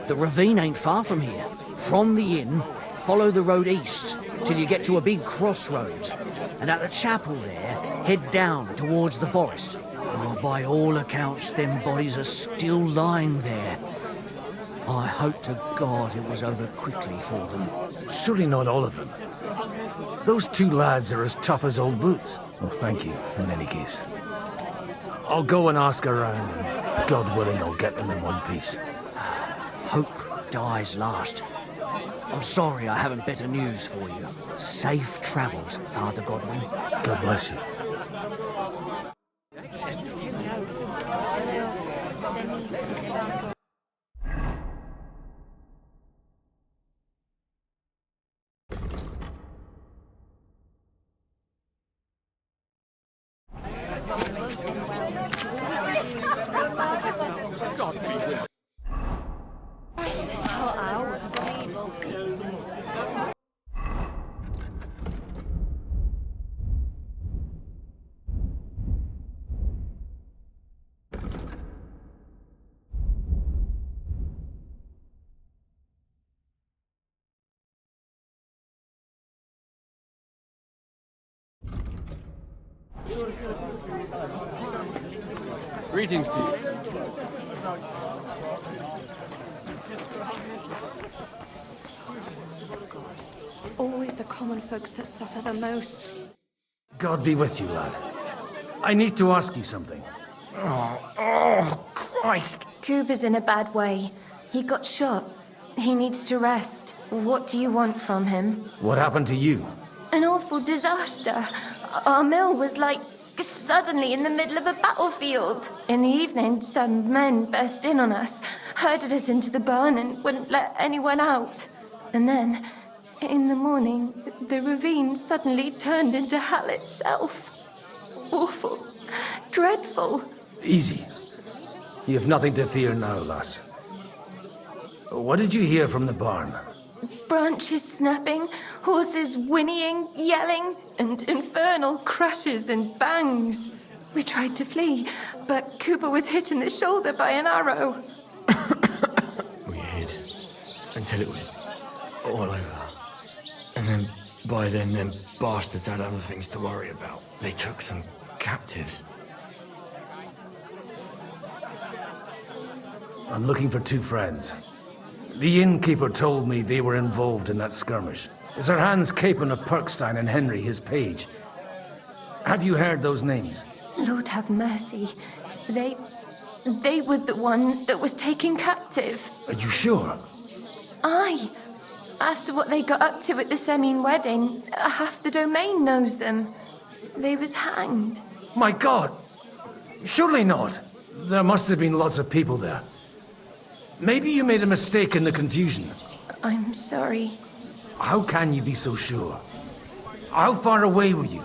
The ravine ain't far from here. From the inn, follow the road east till you get to a big crossroads, and at the chapel there, head down towards the forest. Oh, by all accounts, them bodies are still lying there. I hope to God it was over quickly for them. Surely not all of them. Those two lads are as tough as old boots. Well, thank you, in any case. I'll go and ask around, and God willing, I'll get them in one piece. Hope dies last. I'm sorry I haven't better news for you. Safe travels, Father Godwin. God bless you. Greetings to you. Always the common folks that suffer the most. God be with you, lad. I need to ask you something. Oh, Christ! Cooper's in a bad way. He got shot. He needs to rest. What do you want from him? What happened to you? An awful disaster. Our mill was like suddenly in the middle of a battlefield. In the evening, some men burst in on us, herded us into the barn and wouldn't let anyone out. And then, in the morning, the ravine suddenly turned into hell itself. Awful. Dreadful. Easy. You have nothing to fear now, lass. What did you hear from the barn? Branches snapping, horses whinnying, yelling, and infernal crashes and bangs. We tried to flee, but Cooper was hit in the shoulder by an arrow. We hid until it was all over. And then, by then, them bastards had other things to worry about. They took some captives. I'm looking for two friends. The innkeeper told me they were involved in that skirmish. Sir Hans Capon of Perkstein and Henry, his page. Have you heard those names? Lord have mercy. They were the ones that was taken captive. Are you sure? Aye. After what they got up to at the Semine wedding, half the domain knows them. They was hanged. My God! Surely not. There must have been lots of people there. Maybe you made a mistake in the confusion. I'm sorry. How can you be so sure? How far away were you?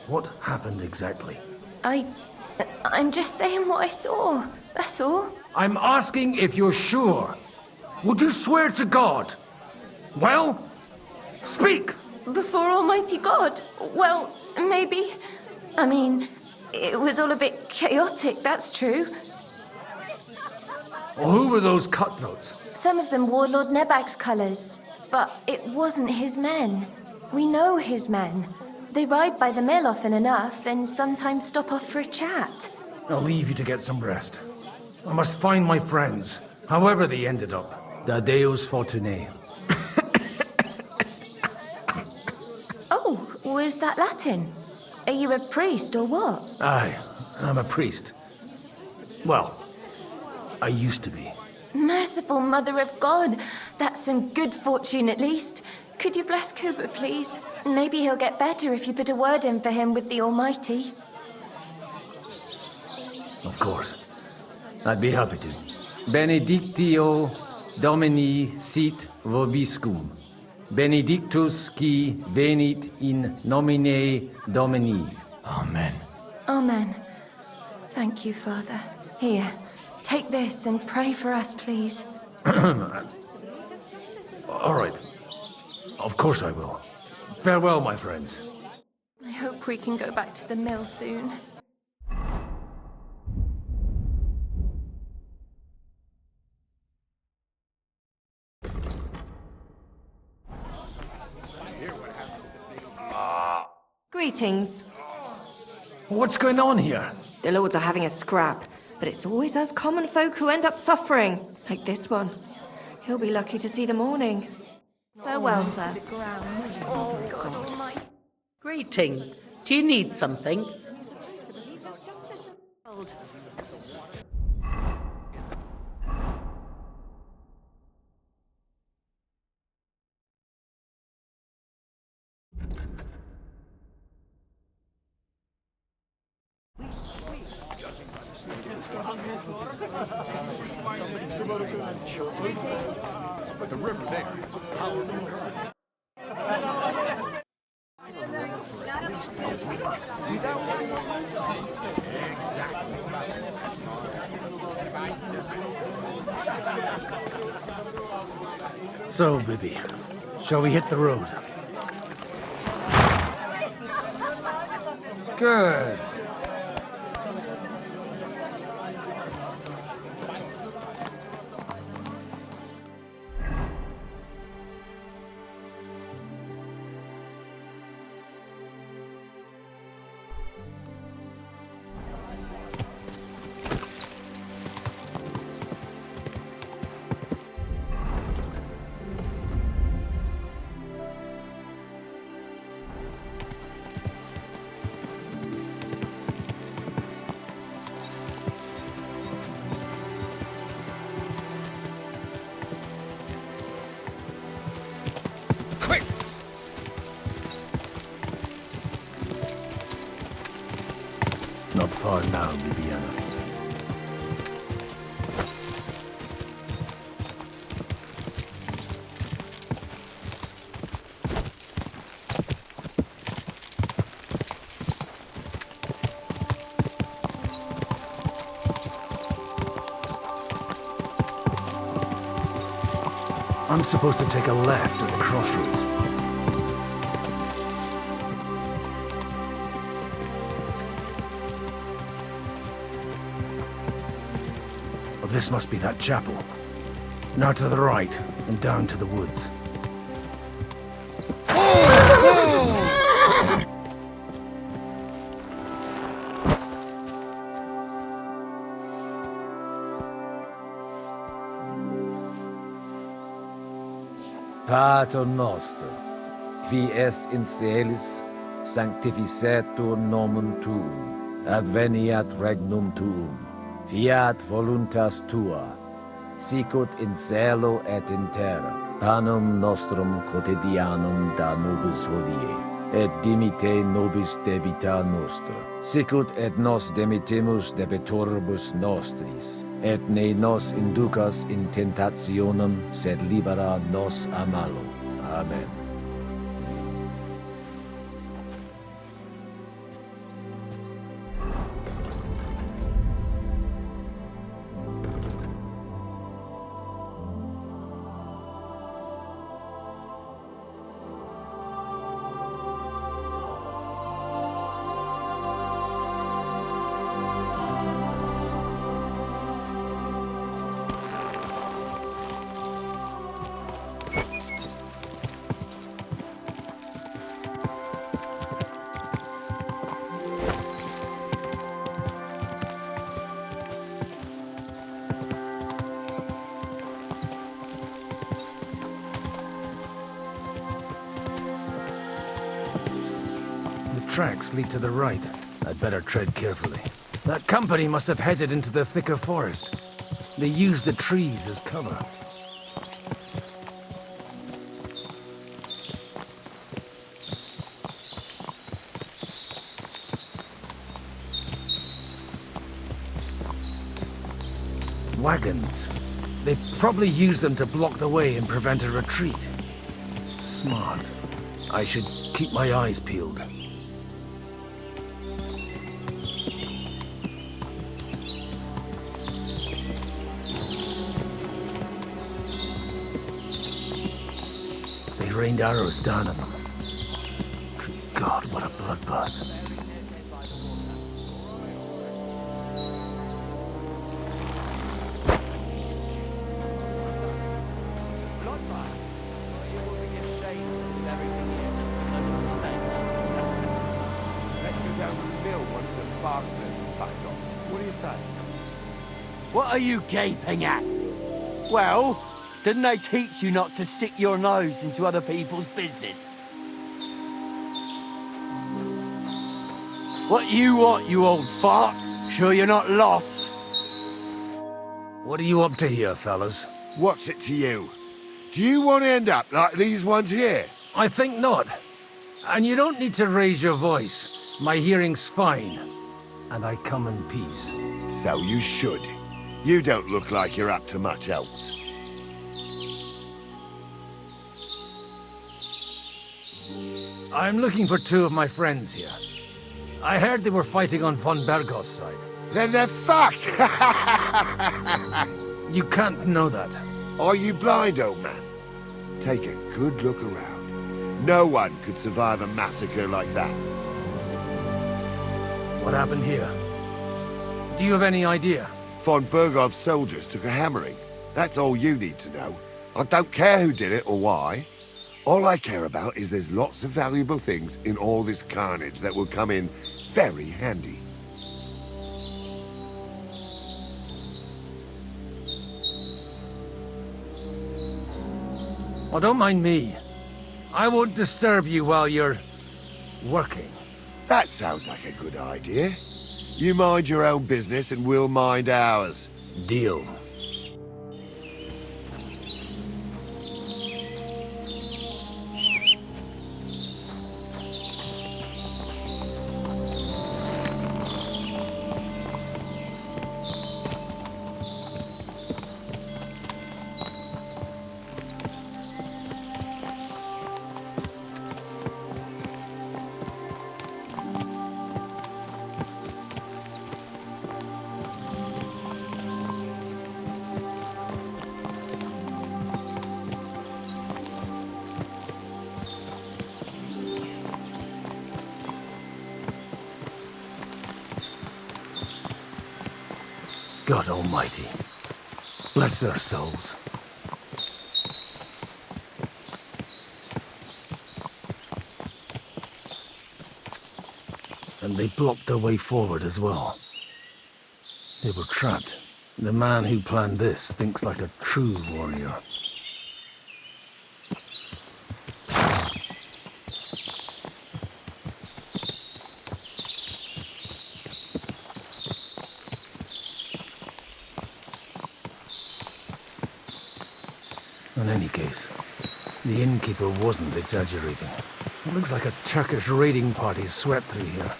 What happened exactly? I'm just saying what I saw. That's all. I'm asking if you're sure. Would you swear to God? Well, speak! Before Almighty God? Well, maybe. I mean, it was all a bit chaotic, that's true. Well, who were those cutthroats? Some of them wore Lord Nebag's colours, but it wasn't his men. We know his men. They ride by the mill often enough and sometimes stop off for a chat. I'll leave you to get some rest. I must find my friends, however they ended up. Da Deus Fortunae. Oh, was that Latin? Are you a priest or what? Aye, I'm a priest. Well, I used to be. Merciful Mother of God, that's some good fortune at least. Could you bless Cooper, please? Maybe he'll get better if you put a word in for him with the Almighty. Of course. I'd be happy to. Benedictio Domini sit vobiscum. Benedictus qui venit in nomine Domini. Amen. Amen. Thank you, Father. Here, take this and pray for us, please. All right. Of course I will. Farewell, my friends. I hope we can go back to the mill soon. Greetings. What's going on here? The lords are having a scrap, but it's always us common folk who end up suffering, like this one. He'll be lucky to see the morning. Farewell, sir. Greetings. Do you need something? The river there is a powerful current. So, Bibby, shall we hit the road? Good. far now, Bibiana? I'm supposed to take a left at the crossroads. Well, this must be that chapel. Now to the right, and down to the woods. Pater noster, qui es in celis, sanctificetur nomen tuum, adveniat regnum tuum, fiat voluntas tua, sicut in cielo et in terra. Panem nostrum quotidianum da nobis hodie, et dimite nobis debita nostra, sicut et nos demitemus debitoribus nostris, et ne nos inducas in tentationem, sed libera nos a malo. Amen. Tracks lead to the right. I'd better tread carefully. That company must have headed into the thicker forest. They used the trees as cover. Wagons. They probably used them to block the way and prevent a retreat. Smart. I should keep my eyes peeled. Rained arrows down on them. Good God, what a bloodbath. Let's go down to the mill once the bastards are back on. What do you say? What are you gaping at? Well, didn't they teach you not to stick your nose into other people's business? What you want, you old fart? Sure you're not lost? What are you up to here, fellas? What's it to you? Do you want to end up like these ones here? I think not. And you don't need to raise your voice. My hearing's fine. And I come in peace. So you should. You don't look like you're up to much else. I'm looking for two of my friends here. I heard they were fighting on von Bergov's side. Then they're fucked! You can't know that. Are you blind, old man? Take a good look around. No one could survive a massacre like that. What happened here? Do you have any idea? Von Bergov's soldiers took a hammering. That's all you need to know. I don't care who did it or why. All I care about is there's lots of valuable things in all this carnage that will come in very handy. Well, don't mind me. I won't disturb you while you're working. That sounds like a good idea. You mind your own business and we'll mind ours. Deal. God Almighty. Bless their souls. And they blocked their way forward as well. They were trapped. The man who planned this thinks like a true warrior. In any case, the innkeeper wasn't exaggerating. It looks like a Turkish raiding party swept through here.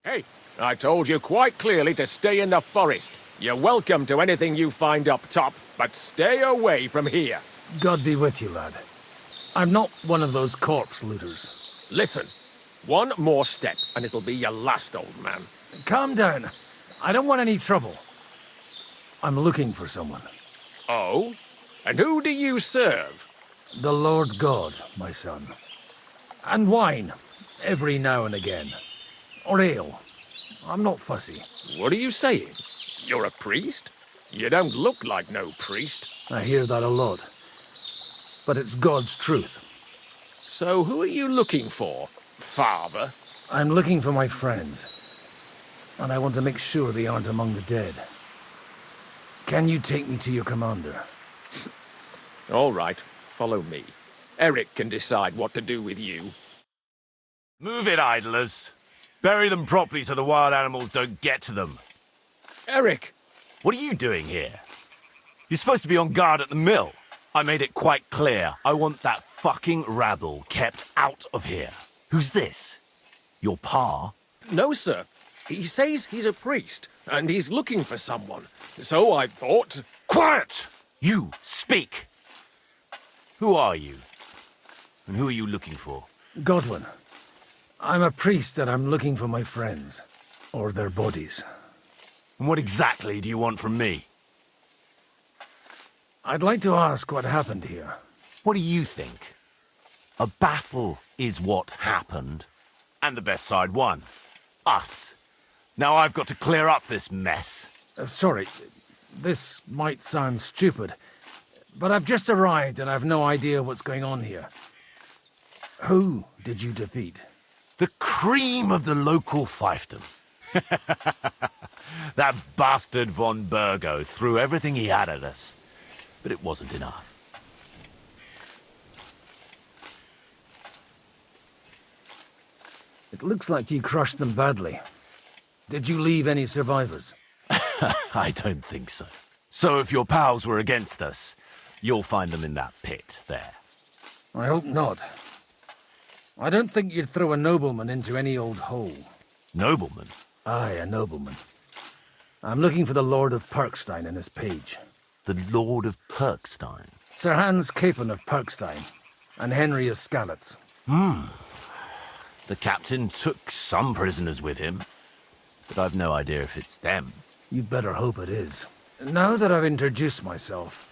Hey, I told you quite clearly to stay in the forest. You're welcome to anything you find up top, but stay away from here. God be with you, lad. I'm not one of those corpse looters. Listen, one more step and it'll be your last, old man. Calm down. I don't want any trouble. I'm looking for someone. Oh? And who do you serve? The Lord God, my son. And wine, every now and again. Or ale. I'm not fussy. What are you saying? You're a priest? You don't look like no priest. I hear that a lot. But it's God's truth. So who are you looking for, Father? I'm looking for my friends. And I want to make sure they aren't among the dead. Can you take me to your commander? All right, follow me. Eric can decide what to do with you. Move it, idlers. Bury them properly so the wild animals don't get to them. Eric! What are you doing here? You're supposed to be on guard at the mill. I made it quite clear. I want that fucking rabble kept out of here. Who's this? Your pa? No, sir. He says he's a priest, and he's looking for someone. So I thought... Quiet! You, speak! Who are you? And who are you looking for? Godwin. I'm a priest and I'm looking for my friends. Or their bodies. And what exactly do you want from me? I'd like to ask what happened here. What do you think? A battle is what happened. And the best side won. Us. Now I've got to clear up this mess. Sorry, this might sound stupid, but I've just arrived and I've no idea what's going on here. Who did you defeat? The cream of the local fiefdom. That bastard von Burgo threw everything he had at us, but it wasn't enough. It looks like you crushed them badly. Did you leave any survivors? I don't think so. So if your pals were against us, you'll find them in that pit there. I hope not. I don't think you'd throw a nobleman into any old hole. Nobleman? Aye, a nobleman. I'm looking for the Lord of Perkstein and his page. The Lord of Perkstein? Sir Hans Capon of Perkstein, and Henry of Skalitz. The captain took some prisoners with him, but I've no idea if it's them. You'd better hope it is. Now that I've introduced myself,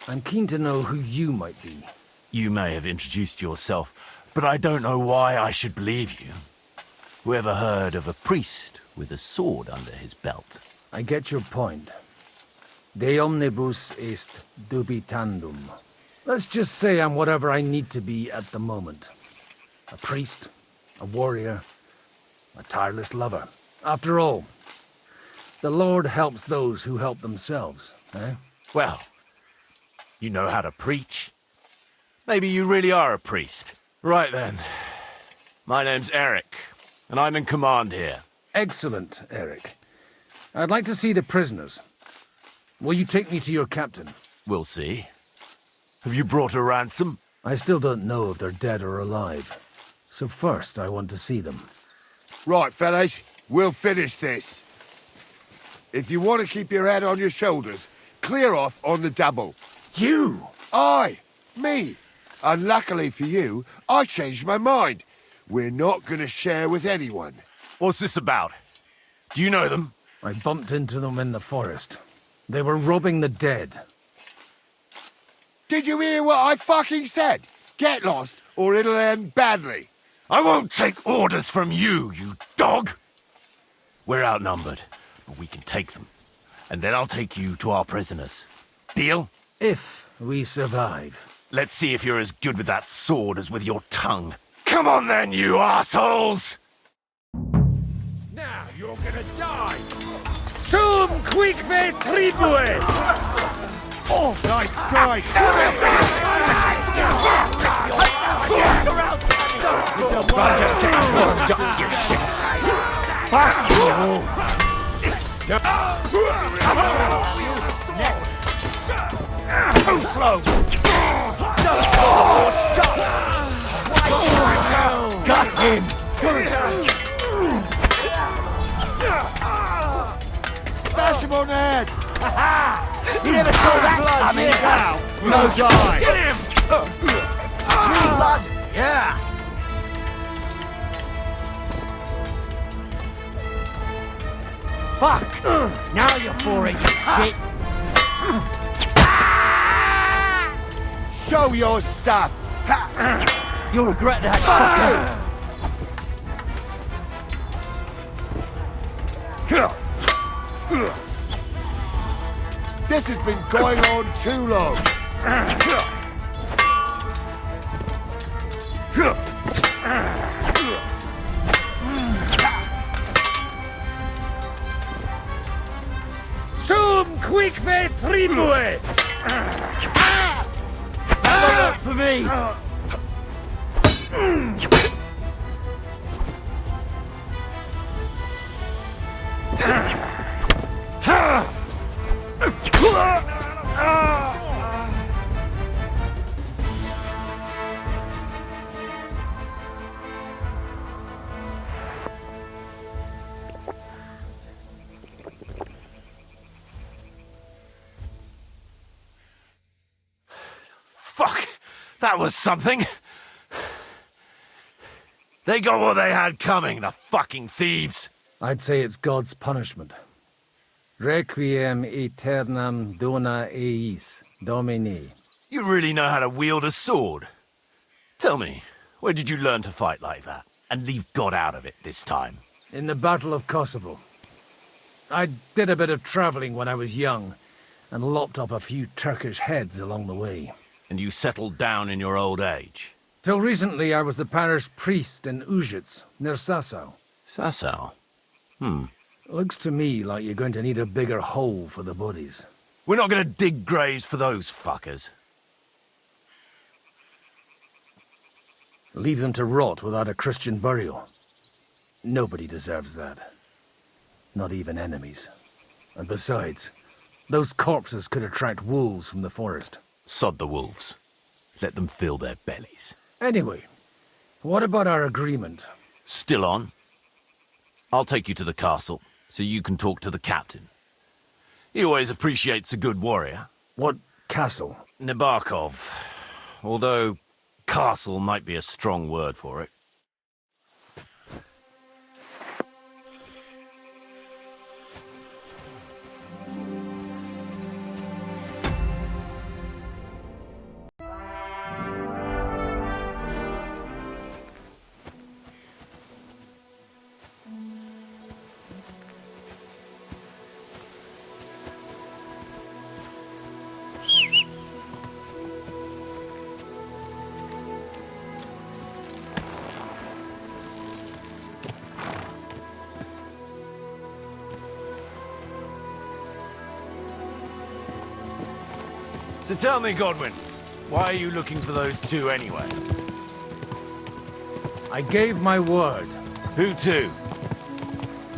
I'm keen to know who you might be. You may have introduced yourself, but I don't know why I should believe you. Whoever heard of a priest with a sword under his belt? I get your point. De omnibus est dubitandum. Let's just say I'm whatever I need to be at the moment. A priest, a warrior, a tireless lover. After all, the Lord helps those who help themselves, eh? Well, you know how to preach. Maybe you really are a priest. Right then. My name's Eric, and I'm in command here. Excellent, Eric. I'd like to see the prisoners. Will you take me to your captain? We'll see. Have you brought a ransom? I still don't know if they're dead or alive. So first, I want to see them. Right, fellas. We'll finish this. If you want to keep your head on your shoulders, clear off on the double. You? Aye, me. And luckily for you, I changed my mind. We're not going to share with anyone. What's this about? Do you know them? I bumped into them in the forest. They were robbing the dead. Did you hear what I fucking said? Get lost, or it'll end badly. I won't take orders from you, you dog! We're outnumbered, but we can take them. And then I'll take you to our prisoners. Deal? If we survive. Let's see if you're as good with that sword as with your tongue. Come on then, you assholes! Now you're gonna die! Sum quicque tribue! Oh, nice strike! Just getting warmed up, you shit. Fuck you! Too slow! Got him! Smash him on the head! You never saw that coming now! No die! Get him! Blood! Yeah! Fuck! Now you're for it, you shit! Show your stuff! You'll regret that, fucker! This has been going on too long! Sum quicque tribue! That'll work for me! Fuck! That was something! They got what they had coming, the fucking thieves! I'd say it's God's punishment. Requiem aeternam dona eis, Domini. You really know how to wield a sword? Tell me, where did you learn to fight like that? And leave God out of it this time? In the Battle of Kosovo. I did a bit of traveling when I was young, and lopped up a few Turkish heads along the way. And you settled down in your old age? Till recently I was the parish priest in Ujits, near Sasau. Sasau? Looks to me like you're going to need a bigger hole for the bodies. We're not going to dig graves for those fuckers. Leave them to rot without a Christian burial. Nobody deserves that. Not even enemies. And besides, those corpses could attract wolves from the forest. Sod the wolves. Let them fill their bellies. Anyway, what about our agreement? Still on. I'll take you to the castle, so you can talk to the captain. He always appreciates a good warrior. What castle? Nabokov. Although, castle might be a strong word for it. So tell me, Godwin, why are you looking for those two anyway? I gave my word. Who to?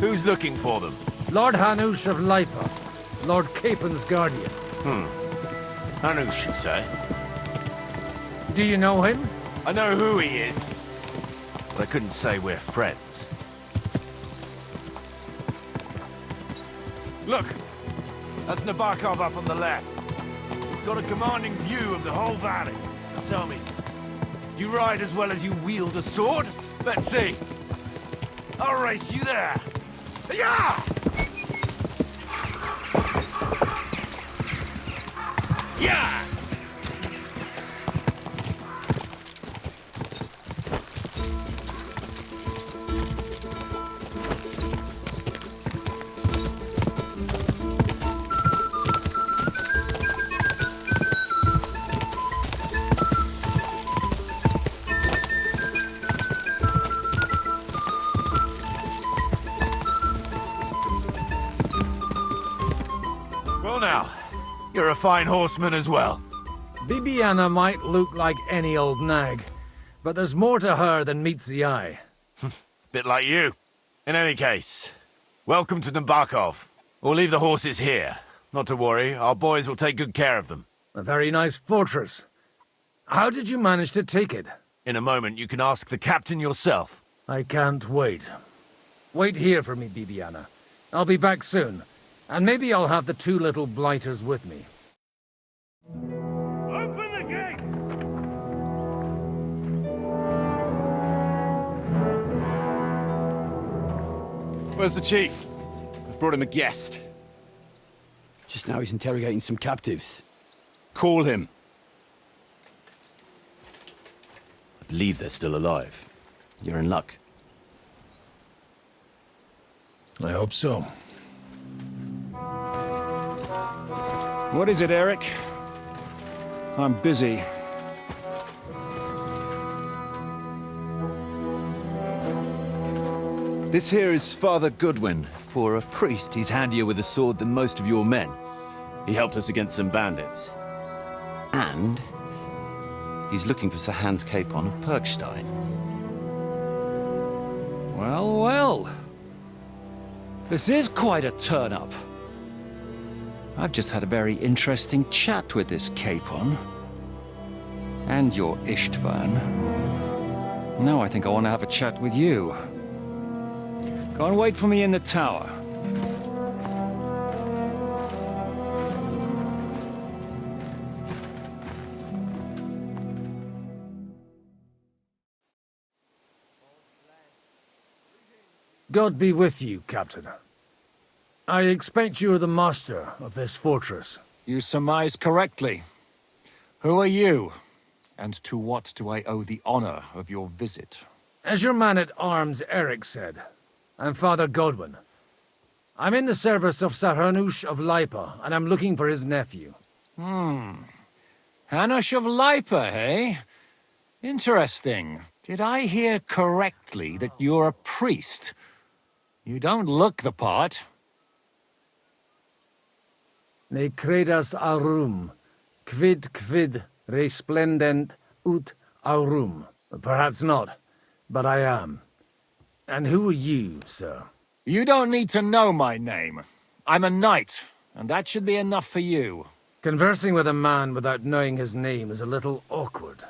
Who's looking for them? Lord Hanush of Lipa, Lord Capen's guardian. Hanush, you say? Do you know him? I know who he is, but I couldn't say we're friends. Look, that's Nabokov up on the left. Got a commanding view of the whole valley. Now tell me, you ride as well as you wield a sword? Let's see. I'll race you there. Yeah! Yeah! now? You're a fine horseman as well. Bibiana might look like any old nag, but there's more to her than meets the eye. Bit like you. In any case, welcome to Nabokov. We'll leave the horses here. Not to worry, our boys will take good care of them. A very nice fortress. How did you manage to take it? In a moment, you can ask the captain yourself. I can't wait. Wait here for me, Bibiana. I'll be back soon, and maybe I'll have the two little blighters with me. Open the gate! Where's the chief? I've brought him a guest. Just now he's interrogating some captives. Call him. I believe they're still alive. You're in luck. I hope so. What is it, Eric? I'm busy. This here is Father Goodwin. For a priest, he's handier with a sword than most of your men. He helped us against some bandits. And he's looking for Sir Hans Capon of Perkstein. Well, well. This is quite a turn-up. I've just had a very interesting chat with this Capon. And your Ishtvan. Now I think I want to have a chat with you. Go and wait for me in the tower. God be with you, Captain. I expect you're the master of this fortress. You surmise correctly. Who are you? And to what do I owe the honor of your visit? As your man-at-arms Eric said, I'm Father Godwin. I'm in the service of Sir Hanush of Lipa, and I'm looking for his nephew. Hanush of Lipa, eh? Interesting. Did I hear correctly that you're a priest? You don't look the part. Ne credas aurum, quid resplendent ut aurum. Perhaps not, but I am. And who are you, sir? You don't need to know my name. I'm a knight, and that should be enough for you. Conversing with a man without knowing his name is a little awkward.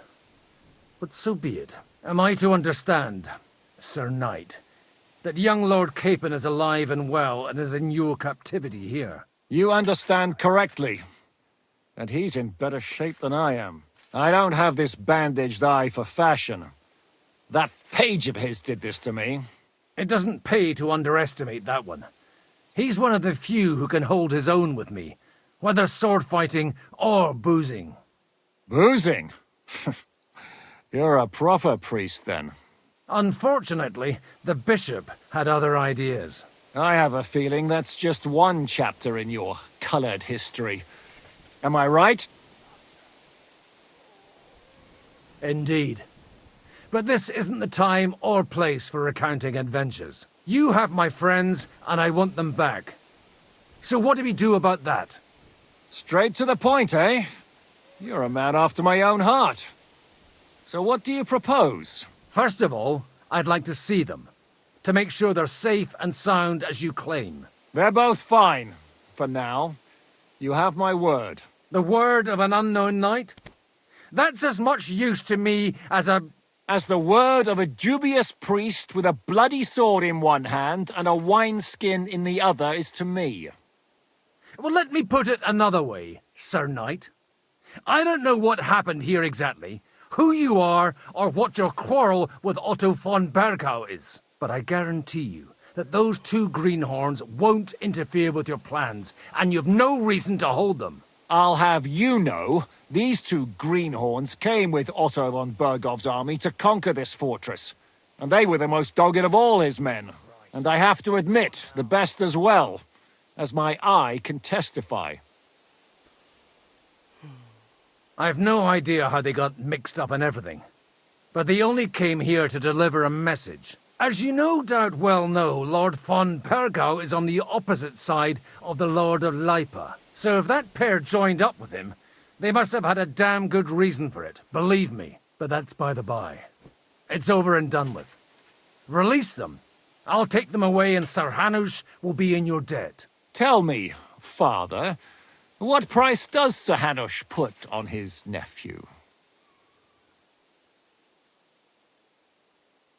But so be it. Am I to understand, Sir Knight, that young Lord Capon is alive and well and is in your captivity here? You understand correctly. And he's in better shape than I am. I don't have this bandaged eye for fashion. That page of his did this to me. It doesn't pay to underestimate that one. He's one of the few who can hold his own with me, whether sword fighting or boozing. Boozing? You're a proper priest, then. Unfortunately, the bishop had other ideas. I have a feeling that's just one chapter in your colored history. Am I right? Indeed. But this isn't the time or place for recounting adventures. You have my friends, and I want them back. So what do we do about that? Straight to the point, eh? You're a man after my own heart. So what do you propose? First of all, I'd like to see them, to make sure they're safe and sound as you claim. They're both fine, for now. You have my word. The word of an unknown knight? That's as much use to me as the word of a dubious priest with a bloody sword in one hand and a wineskin in the other is to me. Well, let me put it another way, Sir Knight. I don't know what happened here exactly, who you are, or what your quarrel with Otto von Bergau is. But I guarantee you that those two greenhorns won't interfere with your plans, and you've no reason to hold them. I'll have you know, these two greenhorns came with Otto von Bergov's army to conquer this fortress. And they were the most dogged of all his men. And I have to admit, the best as well, as my eye can testify. I've no idea how they got mixed up in everything. But they only came here to deliver a message. As you no doubt well know, Lord von Bergau is on the opposite side of the Lord of Lipa. So if that pair joined up with him, they must have had a damn good reason for it, believe me. But that's by the by. It's over and done with. Release them. I'll take them away and Sir Hanush will be in your debt. Tell me, father, what price does Sir Hanush put on his nephew?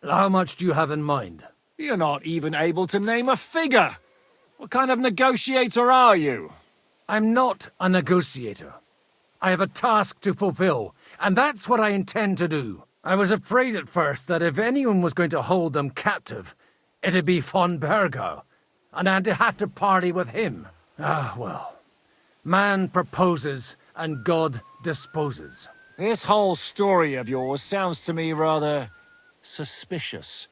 How much do you have in mind? You're not even able to name a figure. What kind of negotiator are you? I'm not a negotiator. I have a task to fulfill, and that's what I intend to do. I was afraid at first that if anyone was going to hold them captive, it'd be von Bergau, and I'd have to party with him. Ah, well. Man proposes, and God disposes. This whole story of yours sounds to me rather suspicious.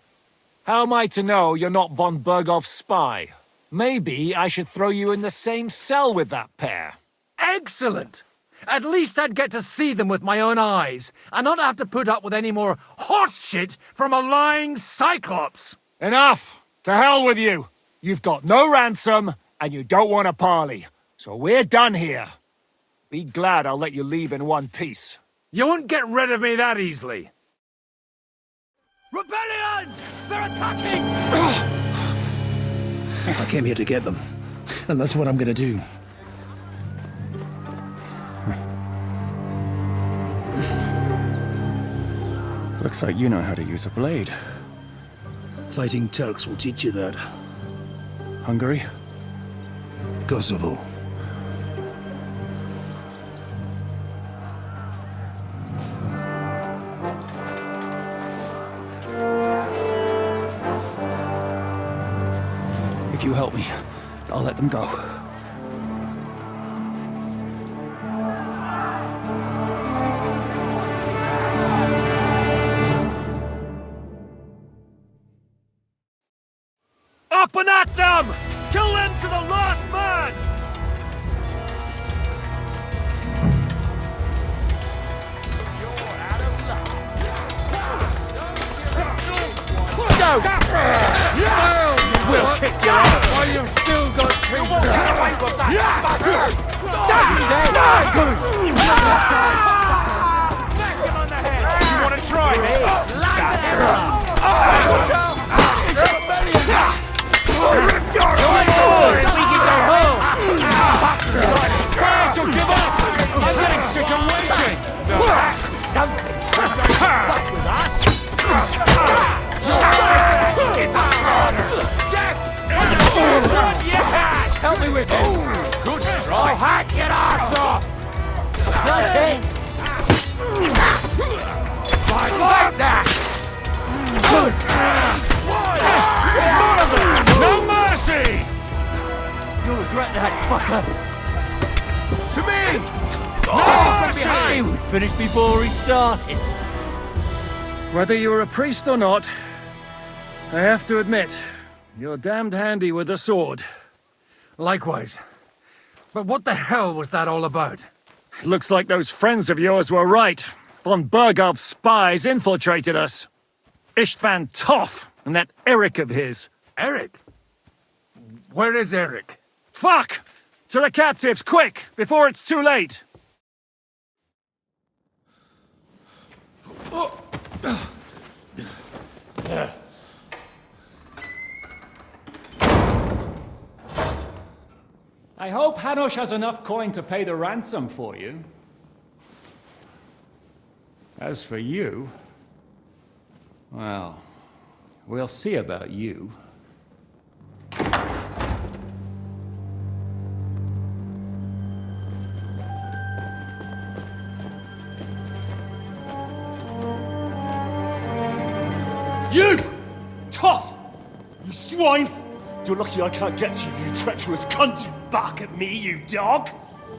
How am I to know you're not von Bergau's spy? Maybe I should throw you in the same cell with that pair. Excellent! At least I'd get to see them with my own eyes, and not have to put up with any more horse shit from a lying cyclops! Enough! To hell with you! You've got no ransom, and you don't want a parley. So we're done here. Be glad I'll let you leave in one piece. You won't get rid of me that easily. Rebellion! They're attacking! I came here to get them, and that's what I'm gonna do. Looks like you know how to use a blade. Fighting Turks will teach you that. Hungary? Kosovo. If you help me, I'll let them go. Up and at them! Kill them to the last man! Go! We'll kick you out while you've still got two. You won't get away with that! Smack him on the head! You want to try me? Don't give up! I'm getting sick of waiting! Something! Fuck with us! It's a slaughter! Death! Help me with this! Good strike! Oh, hack your arse off! Nothing! Like that! No mercy! You'll regret that, fucker! To me! Oh, from behind! He was finished before he started. Whether you're a priest or not, I have to admit, you're damned handy with a sword. Likewise. But what the hell was that all about? It looks like those friends of yours were right. Von Bergau's spies infiltrated us. Istvan Toff and that Eric of his. Eric? Where is Eric? Fuck! To the captives, quick, before it's too late! I hope Hanush has enough coin to pay the ransom for you. As for you, well, we'll see about you. You! Tough! You swine! You're lucky I can't get to you, you treacherous cunt! You bark at me, you dog!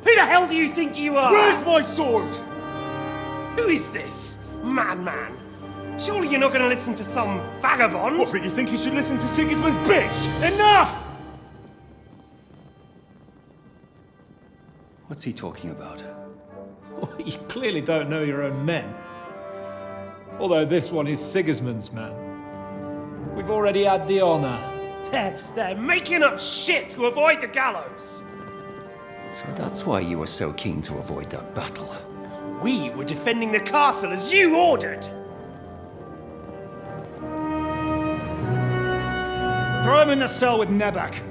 Who the hell do you think you are? Where's my sword? Who is this? Man. Surely you're not gonna listen to some vagabond? What, but you think you should listen to Sigismund's bitch? Enough! What's he talking about? You clearly don't know your own men. Although this one is Sigismund's man. We've already had the honor. They're making up shit to avoid the gallows! So that's why you were so keen to avoid that battle. We were defending the castle as you ordered! Throw him in the cell with Nebak.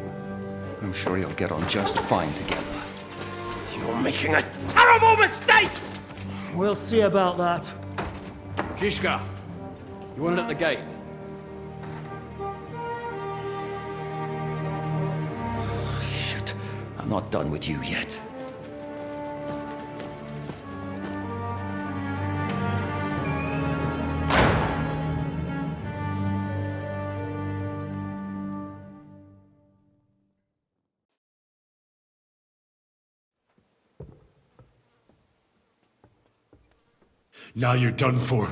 I'm sure you'll get on just fine together. You're making a terrible mistake! We'll see about that. Zizka, you want it at the gate? Shit, I'm not done with you yet. Now you're done for.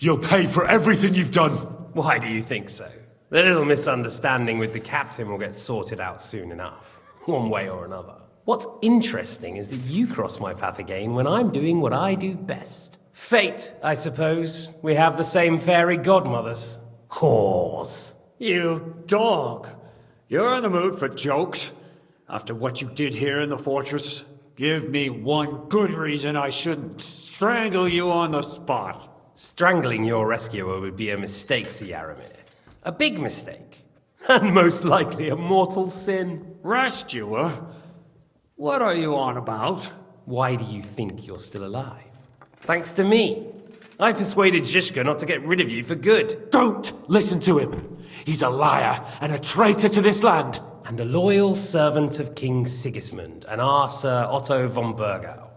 You'll pay for everything you've done. Why do you think so? The little misunderstanding with the captain will get sorted out soon enough, one way or another. What's interesting is that you cross my path again when I'm doing what I do best. Fate, I suppose. We have the same fairy godmothers. Whores. You dog. You're in the mood for jokes? After what you did here in the fortress? Give me one good reason I shouldn't strangle you on the spot. Strangling your rescuer would be a mistake, Yaramir. A big mistake. And most likely a mortal sin. Rescuer? What are you on about? Why do you think you're still alive? Thanks to me. I persuaded Zizka not to get rid of you for good. Don't listen to him. He's a liar and a traitor to this land. And a loyal servant of King Sigismund and our Sir Otto von Burgau.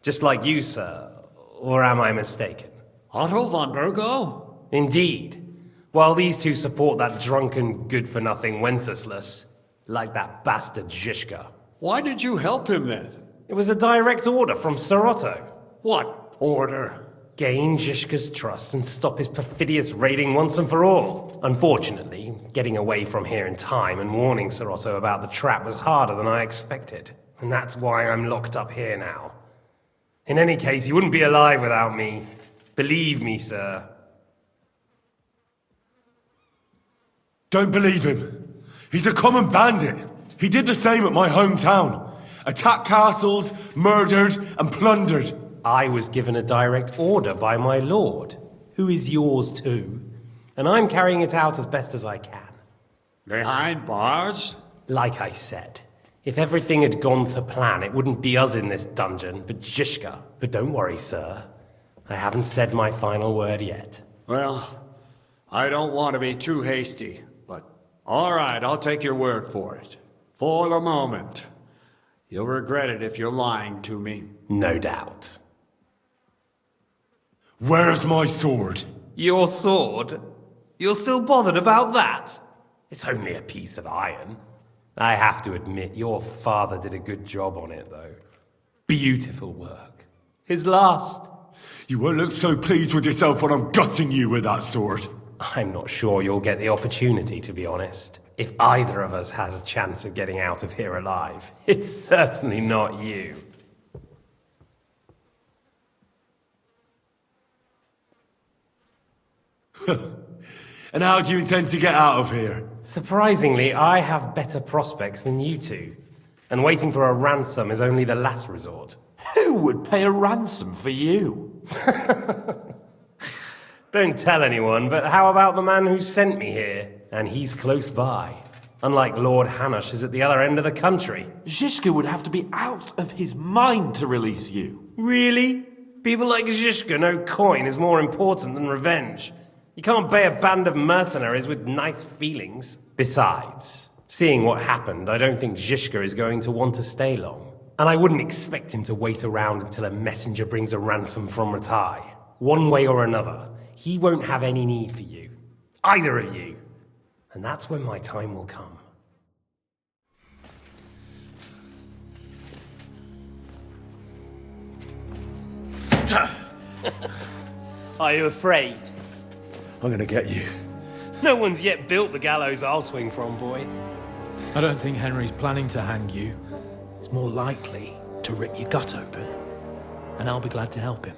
Just like you, sir. Or am I mistaken? Otto von Burgau? Indeed. While these two support that drunken, good-for-nothing Wenceslas, like that bastard Zizka. Why did you help him then? It was a direct order from Sir Otto. What order? Gain Zizka's trust and stop his perfidious raiding once and for all. Unfortunately, getting away from here in time and warning Sir Otto about the trap was harder than I expected. And that's why I'm locked up here now. In any case, you wouldn't be alive without me. Believe me, sir. Don't believe him. He's a common bandit. He did the same at my hometown. Attacked castles, murdered, and plundered. I was given a direct order by my lord, who is yours too. And I'm carrying it out as best as I can. Behind bars? Like I said, if everything had gone to plan, it wouldn't be us in this dungeon, but Zizka. But don't worry, sir. I haven't said my final word yet. Well, I don't want to be too hasty, but all right, I'll take your word for it. For the moment. You'll regret it if you're lying to me. No doubt. Where's my sword? Your sword? You're still bothered about that? It's only a piece of iron. I have to admit, your father did a good job on it, though. Beautiful work. His last. You won't look so pleased with yourself when I'm gutting you with that sword. I'm not sure you'll get the opportunity, to be honest. If either of us has a chance of getting out of here alive, it's certainly not you. And how do you intend to get out of here? Surprisingly, I have better prospects than you two. And waiting for a ransom is only the last resort. Who would pay a ransom for you? Don't tell anyone, but how about the man who sent me here? And he's close by. Unlike Lord Hanush is at the other end of the country. Zizka would have to be out of his mind to release you. Really? People like Zizka know coin is more important than revenge. You can't pay a band of mercenaries with nice feelings. Besides, seeing what happened, I don't think Zizka is going to want to stay long. And I wouldn't expect him to wait around until a messenger brings a ransom from Ratai. One way or another, he won't have any need for you. Either of you. And that's when my time will come. Are you afraid? I'm gonna get you. No one's yet built the gallows I'll swing from, boy. I don't think Henry's planning to hang you. He's more likely to rip your gut open. And I'll be glad to help him.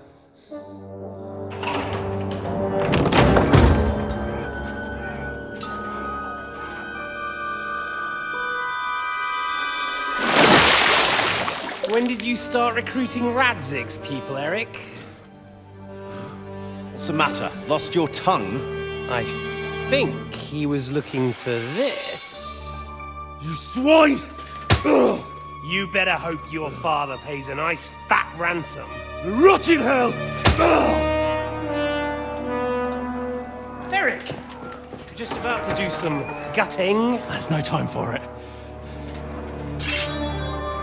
did you start recruiting Radzig's people, Eric? What's the matter? Lost your tongue? I think he was looking for this. You swine! Ugh. You better hope your father pays a nice fat ransom. Rot in hell! Ugh. Eric! Just about to do some gutting. There's no time for it.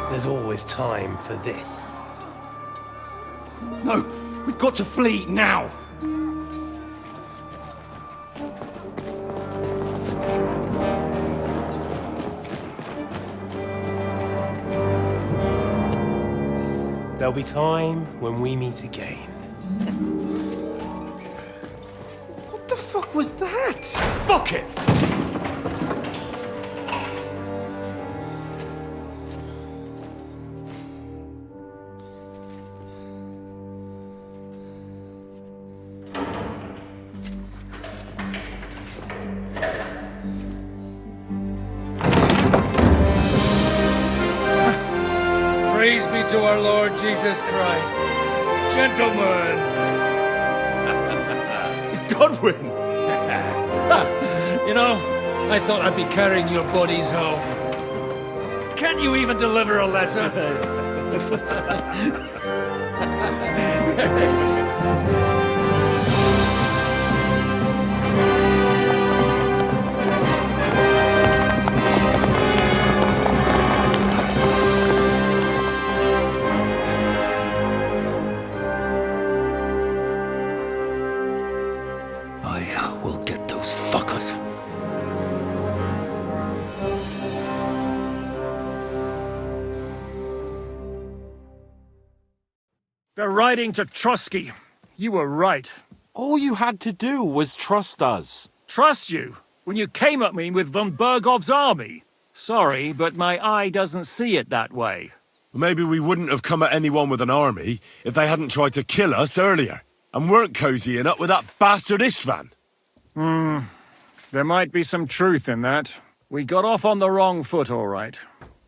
There's always time for this. No, we've got to flee now. There'll be time when we meet again. What the fuck was that? Fuck it! Praise be to our Lord Jesus Christ. Gentlemen! It's Godwin! You know, I thought I'd be carrying your bodies home. Can't you even deliver a letter? I will get those fuckers. They're riding to Trusky. You were right. All you had to do was trust us. Trust you? When you came at me with von Bergov's army? Sorry, but my eye doesn't see it that way. Maybe we wouldn't have come at anyone with an army if they hadn't tried to kill us earlier, and weren't cozying up with that bastard Istvan. There might be some truth in that. We got off on the wrong foot, all right.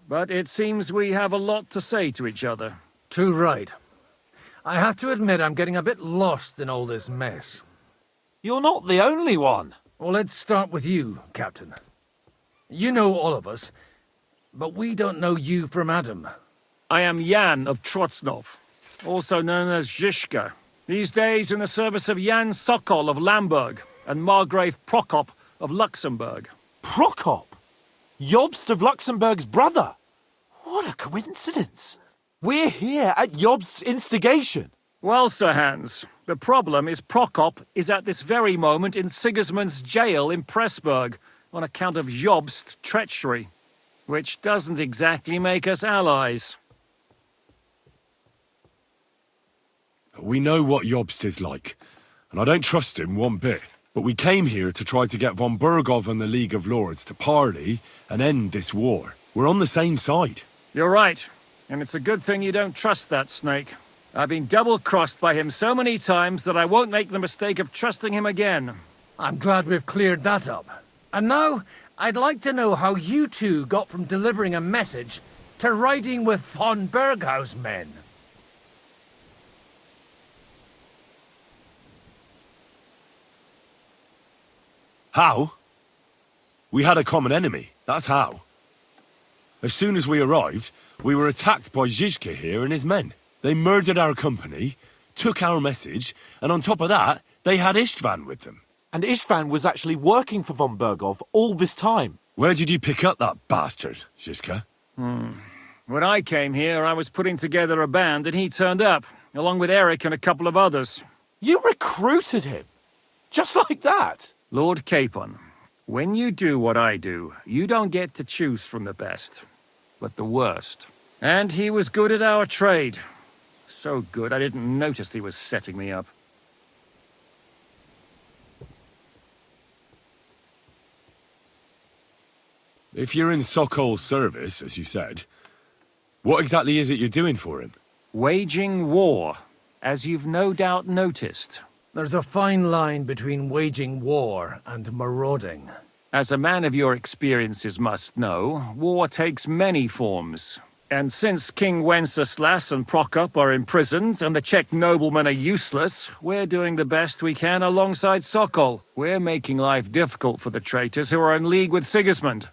But it seems we have a lot to say to each other. Too right. I have to admit I'm getting a bit lost in all this mess. You're not the only one. Well, let's start with you, Captain. You know all of us, but we don't know you from Adam. I am Jan of Trotsnov, also known as Zhishka. These days in the service of Jan Sokol of Lamberg and Margrave Prokop of Luxembourg. Prokop? Jobst of Luxembourg's brother? What a coincidence. We're here at Jobst's instigation. Well, Sir Hans, the problem is Prokop is at this very moment in Sigismund's jail in Pressburg on account of Jobst's treachery, which doesn't exactly make us allies. We know what Jobst is like, and I don't trust him one bit. But we came here to try to get von Bergov and the League of Lords to parley and end this war. We're on the same side. You're right, and it's a good thing you don't trust that snake. I've been double-crossed by him so many times that I won't make the mistake of trusting him again. I'm glad we've cleared that up. And now, I'd like to know how you two got from delivering a message to riding with von Berghaus men. How? We had a common enemy, that's how. As soon as we arrived, we were attacked by Zhizka here and his men. They murdered our company, took our message, and on top of that, they had Istvan with them. And Istvan was actually working for von Bergov all this time. Where did you pick up that bastard, Zhizka? When I came here, I was putting together a band and he turned up, along with Eric and a couple of others. You recruited him? Just like that? Lord Capon, when you do what I do, you don't get to choose from the best, but the worst. And he was good at our trade. So good, I didn't notice he was setting me up. If you're in Sokol's service, as you said, what exactly is it you're doing for him? Waging war, as you've no doubt noticed. There's a fine line between waging war and marauding. As a man of your experiences must know, war takes many forms. And since King Wenceslas and Prokop are imprisoned and the Czech noblemen are useless, we're doing the best we can alongside Sokol. We're making life difficult for the traitors who are in league with Sigismund.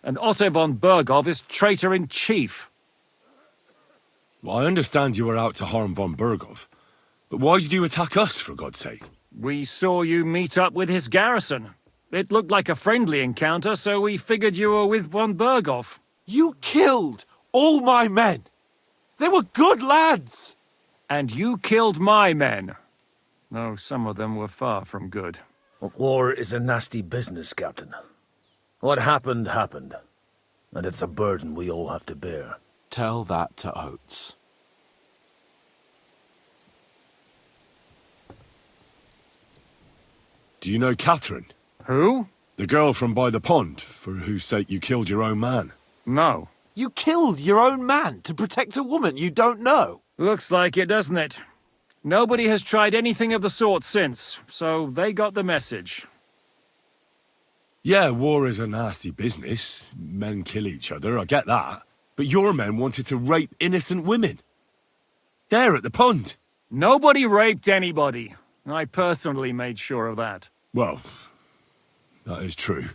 And Otto von Bergov is traitor-in-chief. Well, I understand you were out to harm von Bergov, but why did you attack us, for God's sake? We saw you meet up with his garrison. It looked like a friendly encounter, so we figured you were with von Bergov. You killed all my men! They were good lads! And you killed my men. Though some of them were far from good. War is a nasty business, Captain. What happened, happened. And it's a burden we all have to bear. Tell that to Oates. Do you know Catherine? Who? The girl from by the pond, for whose sake you killed your own man. No. You killed your own man to protect a woman you don't know? Looks like it, doesn't it? Nobody has tried anything of the sort since, so they got the message. Yeah, war is a nasty business. Men kill each other, I get that. But your men wanted to rape innocent women. There at the pond. Nobody raped anybody. I personally made sure of that. Well, that is true.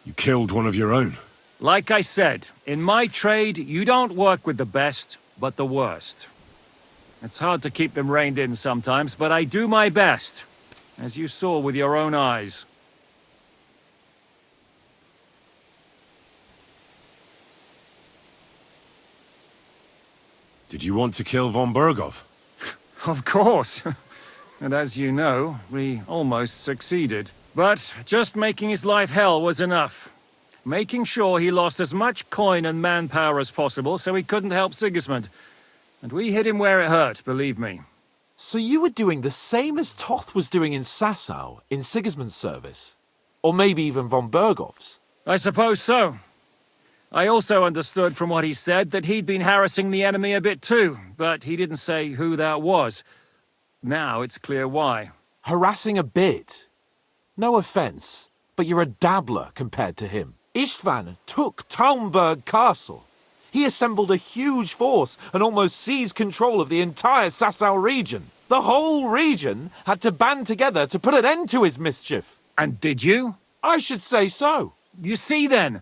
You killed one of your own. Like I said, in my trade, you don't work with the best, but the worst. It's hard to keep them reined in sometimes, but I do my best, as you saw with your own eyes. Did you want to kill von Bergov? Of course. And as you know, we almost succeeded. But just making his life hell was enough. Making sure he lost as much coin and manpower as possible so he couldn't help Sigismund. And we hit him where it hurt, believe me. So you were doing the same as Toth was doing in Sasau, in Sigismund's service? Or maybe even von Bergov's? I suppose so. I also understood from what he said that he'd been harassing the enemy a bit too, but he didn't say who that was. Now it's clear why. Harassing a bit? No offense, but you're a dabbler compared to him. Istvan took Talmberg Castle. He assembled a huge force and almost seized control of the entire Sasau region. The whole region had to band together to put an end to his mischief. And did you? I should say so. You see then,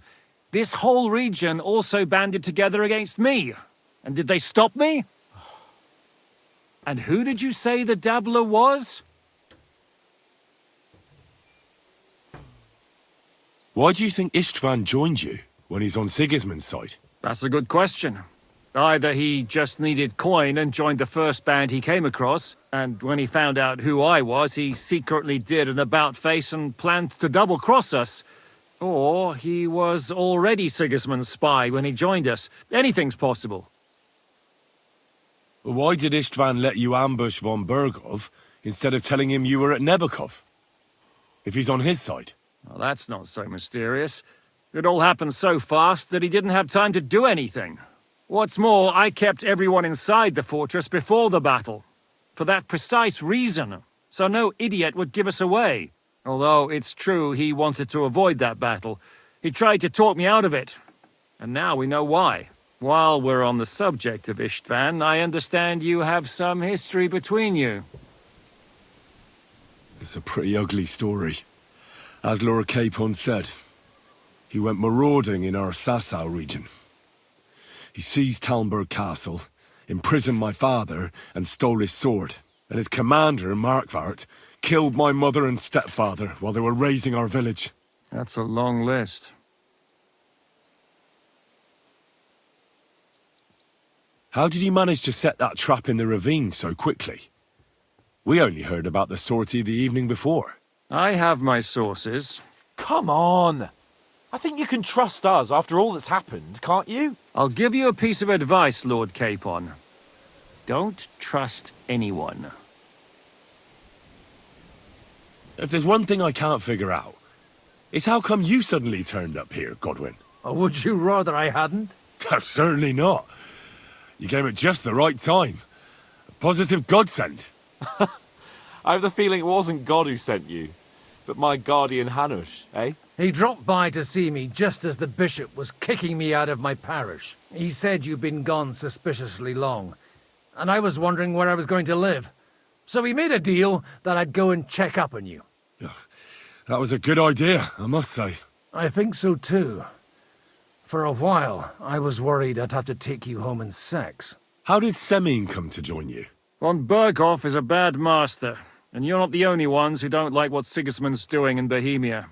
this whole region also banded together against me. And did they stop me? And who did you say the dabbler was? Why do you think Istvan joined you when he's on Sigismund's side? That's a good question. Either he just needed coin and joined the first band he came across, and when he found out who I was, he secretly did an about-face and planned to double-cross us. Or he was already Sigismund's spy when he joined us. Anything's possible. Well, why did Istvan let you ambush von Bergov instead of telling him you were at Nebukov? If he's on his side. Well, that's not so mysterious. It all happened so fast that he didn't have time to do anything. What's more, I kept everyone inside the fortress before the battle. For that precise reason, so no idiot would give us away. Although it's true he wanted to avoid that battle. He tried to talk me out of it. And now we know why. While we're on the subject of Istvan, I understand you have some history between you. It's a pretty ugly story. As Lord Capon said, he went marauding in our Sasau region. He seized Talmberg Castle, imprisoned my father, and stole his sword. And his commander, Markvart, killed my mother and stepfather while they were razing our village. That's a long list. How did he manage to set that trap in the ravine so quickly? We only heard about the sortie the evening before. I have my sources. Come on! I think you can trust us after all that's happened, can't you? I'll give you a piece of advice, Lord Capon. Don't trust anyone. If there's one thing I can't figure out, it's how come you suddenly turned up here, Godwin? Or would you rather I hadn't? Certainly not. You came at just the right time. A positive godsend. I have the feeling it wasn't God who sent you. But my guardian Hanush, eh? He dropped by to see me just as the bishop was kicking me out of my parish. He said you'd been gone suspiciously long, and I was wondering where I was going to live. So he made a deal that I'd go and check up on you. That was a good idea, I must say. I think so too. For a while, I was worried I'd have to take you home in sex. How did Semine come to join you? Von Berghoff is a bad master, and you're not the only ones who don't like what Sigismund's doing in Bohemia.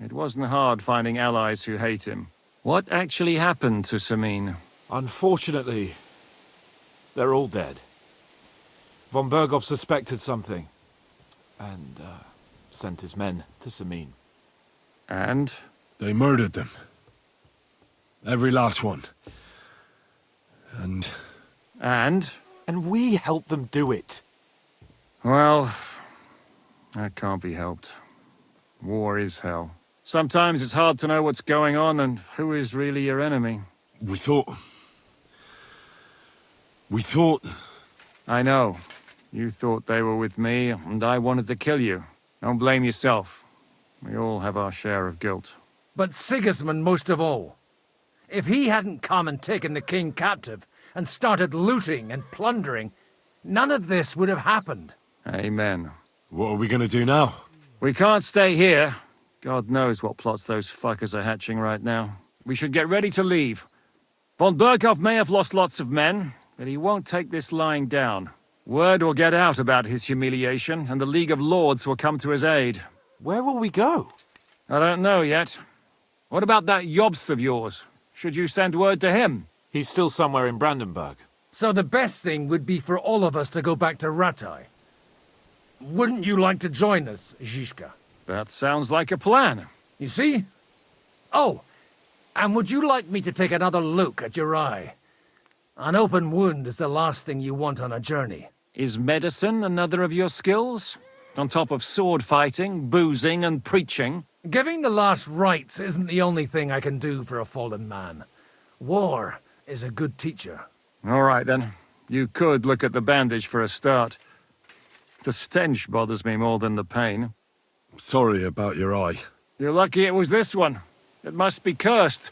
It wasn't hard finding allies who hate him. What actually happened to Semine? Unfortunately, they're all dead. Von Berghoff suspected something, and sent his men to Semine. And? They murdered them. Every last one. And? And we helped them do it. Well, that can't be helped. War is hell. Sometimes it's hard to know what's going on and who is really your enemy. We thought... I know. You thought they were with me, and I wanted to kill you. Don't blame yourself. We all have our share of guilt. But Sigismund most of all. If he hadn't come and taken the king captive, and started looting and plundering, none of this would have happened. Amen. What are we gonna do now? We can't stay here. God knows what plots those fuckers are hatching right now. We should get ready to leave. Von Berghoff may have lost lots of men, but he won't take this lying down. Word will get out about his humiliation, and the League of Lords will come to his aid. Where will we go? I don't know yet. What about that Jobst of yours? Should you send word to him? He's still somewhere in Brandenburg. So the best thing would be for all of us to go back to Ratai. Wouldn't you like to join us, Zizka? That sounds like a plan. You see? Oh, and would you like me to take another look at your eye? An open wound is the last thing you want on a journey. Is medicine another of your skills? On top of sword fighting, boozing, and preaching? Giving the last rites isn't the only thing I can do for a fallen man. War is a good teacher. All right, then. You could look at the bandage for a start. The stench bothers me more than the pain. Sorry about your eye. You're lucky it was this one. It must be cursed.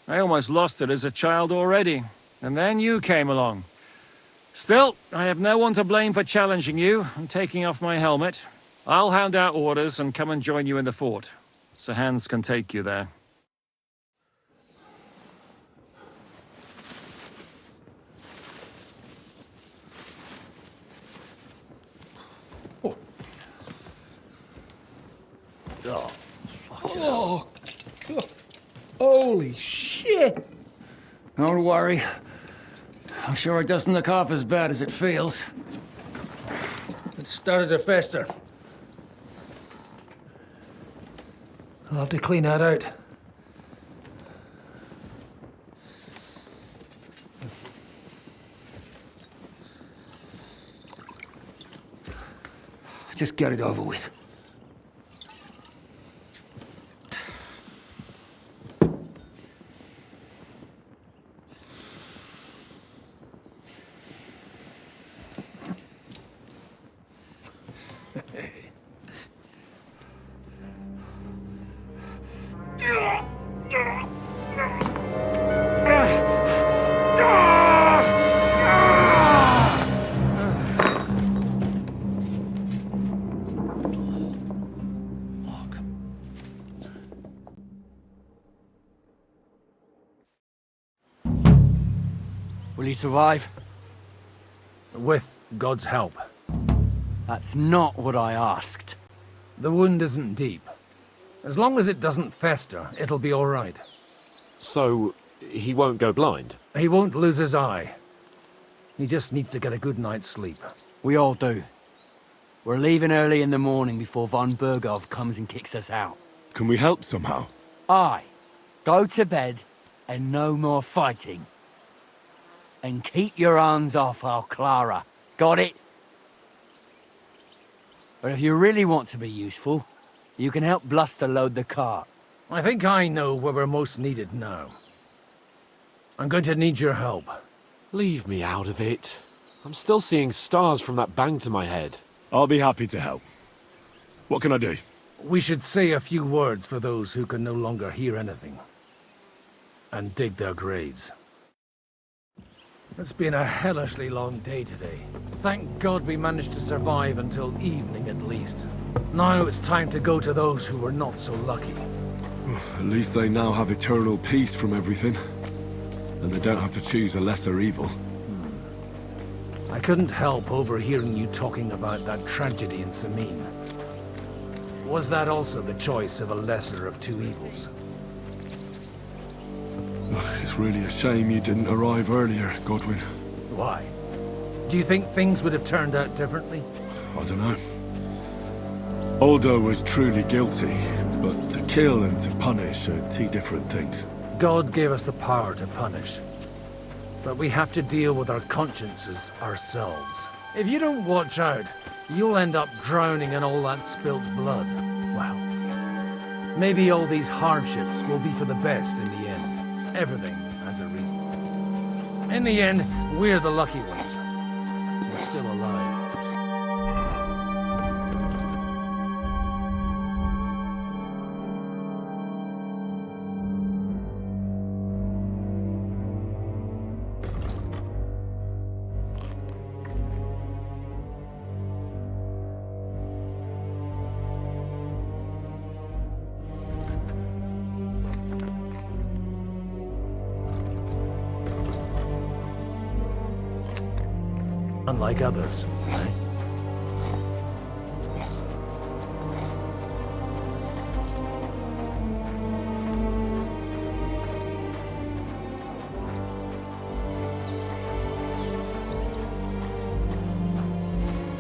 I almost lost it as a child already. And then you came along. Still, I have no one to blame for challenging you and taking off my helmet. I'll hand out orders and come and join you in the fort. Sir Hans can take you there. Oh, God. Holy shit! Don't worry. I'm sure it doesn't look half as bad as it feels. It started to fester. I'll have to clean that out. Just get it over with. Will he survive? With God's help. That's not what I asked. The wound isn't deep. As long as it doesn't fester, it'll be all right. So, he won't go blind? He won't lose his eye. He just needs to get a good night's sleep. We all do. We're leaving early in the morning before von Berghoff comes and kicks us out. Can we help somehow? Aye. Go to bed and no more fighting. And keep your hands off our Clara. Got it? But if you really want to be useful, you can help Bluster load the cart. I think I know where we're most needed now. I'm going to need your help. Leave me out of it. I'm still seeing stars from that bang to my head. I'll be happy to help. What can I do? We should say a few words for those who can no longer hear anything. And dig their graves. It's been a hellishly long day today. Thank God we managed to survive until evening at least. Now it's time to go to those who were not so lucky. At least they now have eternal peace from everything. And they don't have to choose a lesser evil. I couldn't help overhearing you talking about that tragedy in Samin. Was that also the choice of a lesser of two evils? It's really a shame you didn't arrive earlier, Godwin. Why? Do you think things would have turned out differently? I don't know. Aldo was truly guilty, but to kill and to punish are two different things. God gave us the power to punish. But we have to deal with our consciences ourselves. If you don't watch out, you'll end up drowning in all that spilt blood. Well, maybe all these hardships will be for the best in the end. Everything has a reason. In the end, we're the lucky ones. We're still alive. Unlike others, right?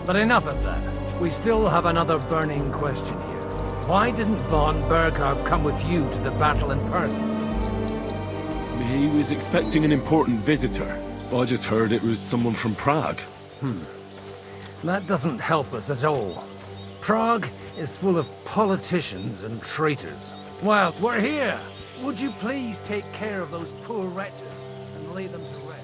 But enough of that. We still have another burning question here. Why didn't von Berghoff come with you to the battle in person? He was expecting an important visitor. I just heard it was someone from Prague. That doesn't help us at all. Prague is full of politicians and traitors. Well, we're here! Would you please take care of those poor wretches and lay them to rest?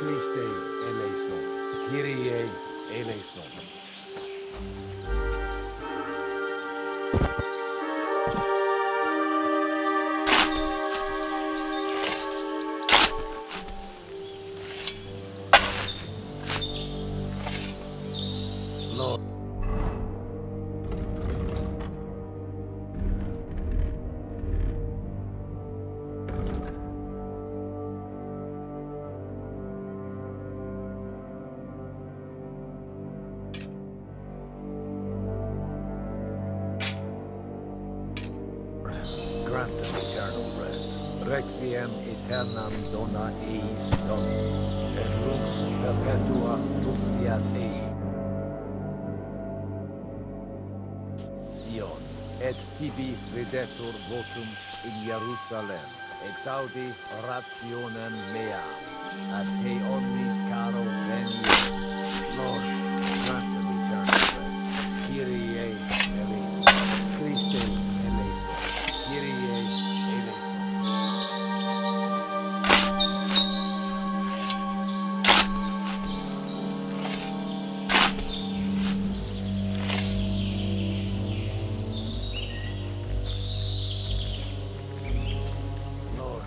Christe eleison, Kyrie eleison. Lord. Grant them eternal rest. Requiem aeternam dona eis Domini, et lux perpetua luxiat ei. Sion, et tibi videtur votum in Jerusalem, exaudi rationem meam, ad te omnis caro veni. Lord, grant them eternal rest. Kyrie eleison, Christe eleison, Kyrie eleison. Lord,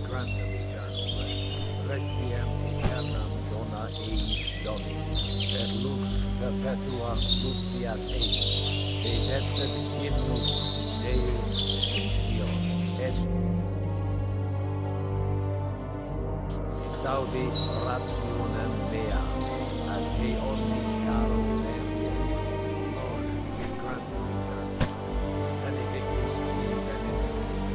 grant them eternal rest. Requiem aeternam dona eis Domini, et lux perpetua luxiat eis. Te decet hymnus Deum in Sion, et exaudi rationem meam, ad te omnis caro veni. Lord, grant them eternal rest. Benedictus vivens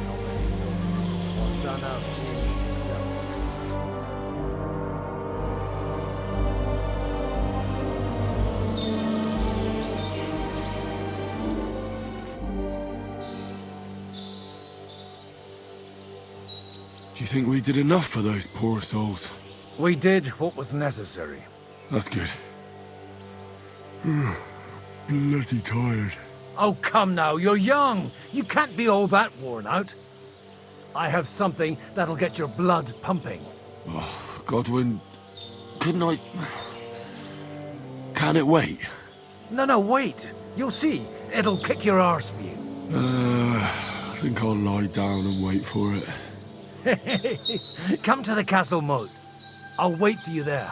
Domini Domini, Hosanna in excelsis. Do you think we did enough for those poor souls? We did what was necessary. That's good. Bloody tired. Oh, come now, you're young. You can't be all that worn out. I have something that'll get your blood pumping. Oh, Godwin, couldn't I... Can it wait? No, wait. You'll see. It'll kick your arse for you. I think I'll lie down and wait for it. Come to the castle moat. I'll wait for you there.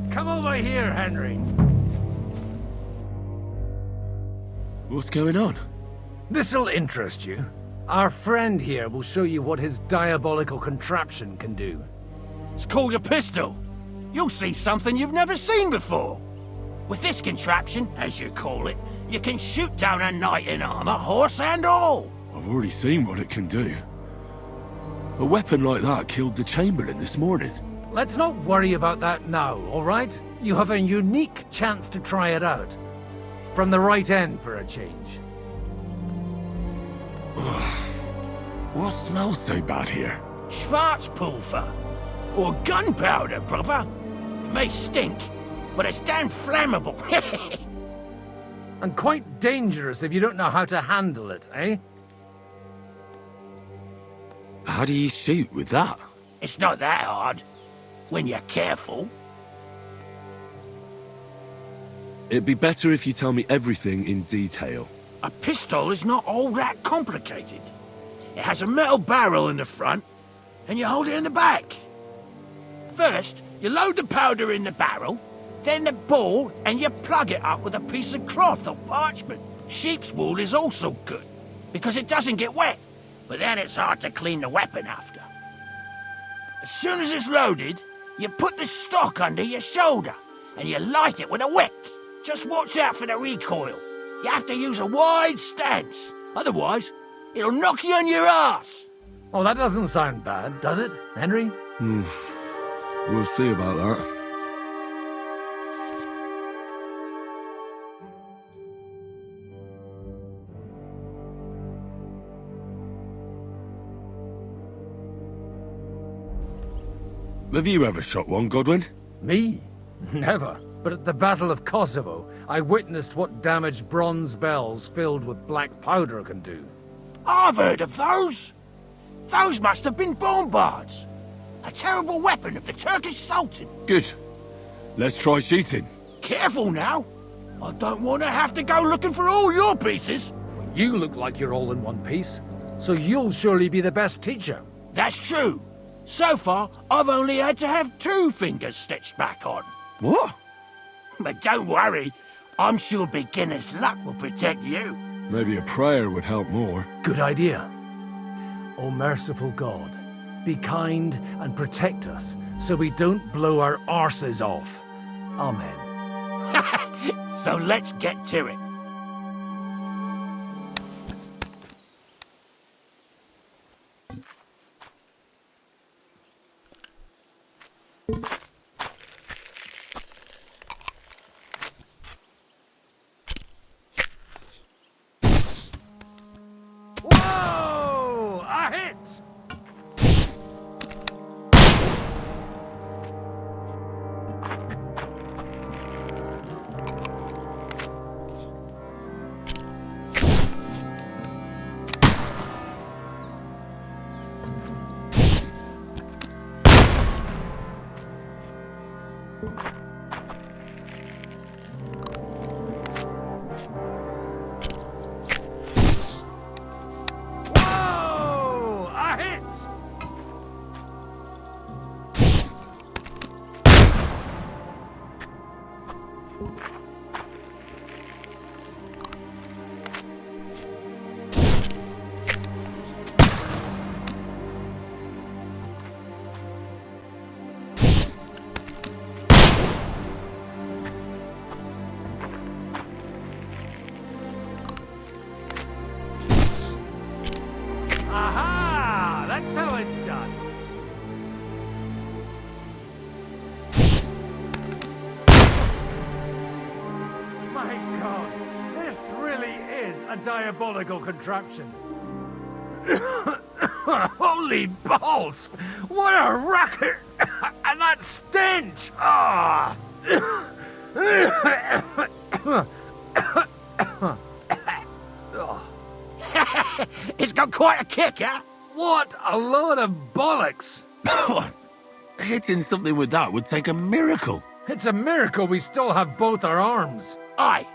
Come over here, Henry. What's going on? This'll interest you. Our friend here will show you what his diabolical contraption can do. It's called a pistol. You'll see something you've never seen before. With this contraption, as you call it, you can shoot down a knight in armor, horse and all. I've already seen what it can do. A weapon like that killed the Chamberlain this morning. Let's not worry about that now, all right? You have a unique chance to try it out. From the right end for a change. What smells so bad here? Schwarzpulver. Or gunpowder, brother. It may stink, but it's damn flammable. And quite dangerous if you don't know how to handle it, eh? How do you shoot with that? It's not that hard, when you're careful. It'd be better if you tell me everything in detail. A pistol is not all that complicated. It has a metal barrel in the front, and you hold it in the back. First, you load the powder in the barrel, then the ball, and you plug it up with a piece of cloth or parchment. Sheep's wool is also good, because it doesn't get wet, but then it's hard to clean the weapon after. As soon as it's loaded, you put the stock under your shoulder, and you light it with a wick. Just watch out for the recoil. You have to use a wide stance, otherwise it'll knock you on your ass. Oh, that doesn't sound bad, does it, Henry? We'll see about that. Have you ever shot one, Godwin? Me? Never. But at the Battle of Kosovo, I witnessed what damage bronze bells filled with black powder can do. I've heard of those. Those must have been bombards. A terrible weapon of the Turkish Sultan. Good. Let's try shooting. Careful now. I don't want to have to go looking for all your pieces. You look like you're all in one piece, so you'll surely be the best teacher. That's true. So far, I've only had to have 2 fingers stitched back on. What? But don't worry, I'm sure beginner's luck will protect you. Maybe a prayer would help more. Good idea. O merciful God, be kind and protect us so we don't blow our arses off. Amen. So let's get to it. Whoa! A hit! Whoa! A hit! Aha! That's how it's done. My God, this really is a diabolical contraption. Holy balls! What a racket! And that stench! Ah! It's got quite a kick, huh? What a load of bollocks! Hitting something with that would take a miracle. It's a miracle we still have both our arms. Aye.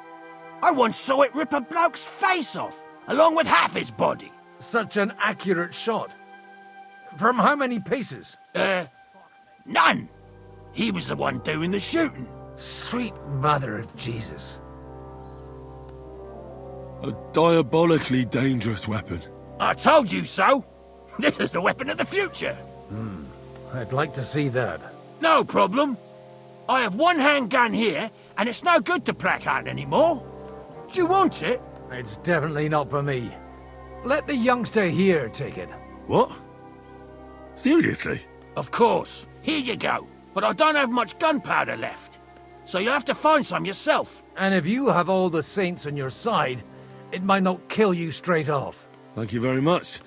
I once saw it rip a bloke's face off, along with half his body. Such an accurate shot. From how many paces? None. He was the one doing the shooting. Sweet mother of Jesus. A diabolically dangerous weapon. I told you so. This is the weapon of the future. I'd like to see that. No problem. I have one handgun here, and it's no good to placard anymore. Do you want it? It's definitely not for me. Let the youngster here take it. What? Seriously? Of course. Here you go. But I don't have much gunpowder left. So you'll have to find some yourself. And if you have all the saints on your side, it might not kill you straight off. Thank you very much.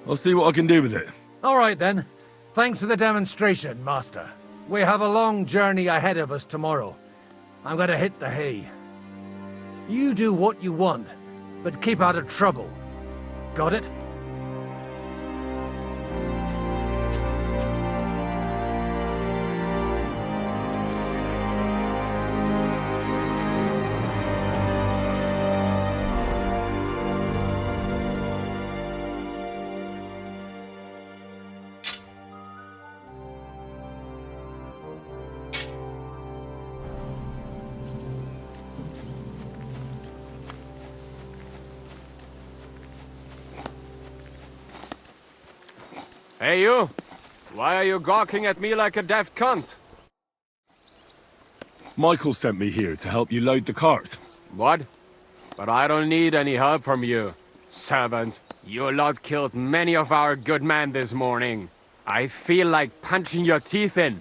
I'll see what I can do with it. All right then. Thanks for the demonstration, Master. We have a long journey ahead of us tomorrow, I'm gonna hit the hay. You do what you want, but keep out of trouble. Got it? Hey, you! Why are you gawking at me like a daft cunt? Michael sent me here to help you load the cart. What? But I don't need any help from you, servant. You lot killed many of our good men this morning. I feel like punching your teeth in.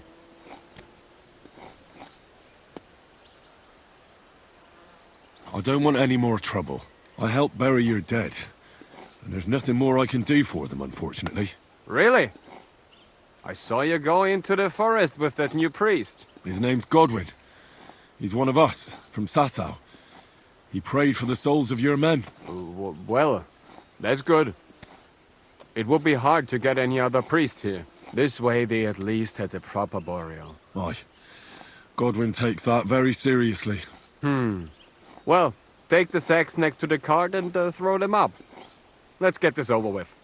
I don't want any more trouble. I helped bury your dead. And there's nothing more I can do for them, unfortunately. Really? I saw you go into the forest with that new priest. His name's Godwin. He's one of us, from Sasau. He prayed for the souls of your men. Well, that's good. It would be hard to get any other priest here. This way they at least had a proper burial. Aye. Godwin takes that very seriously. Well, take the sacks next to the cart and throw them up. Let's get this over with.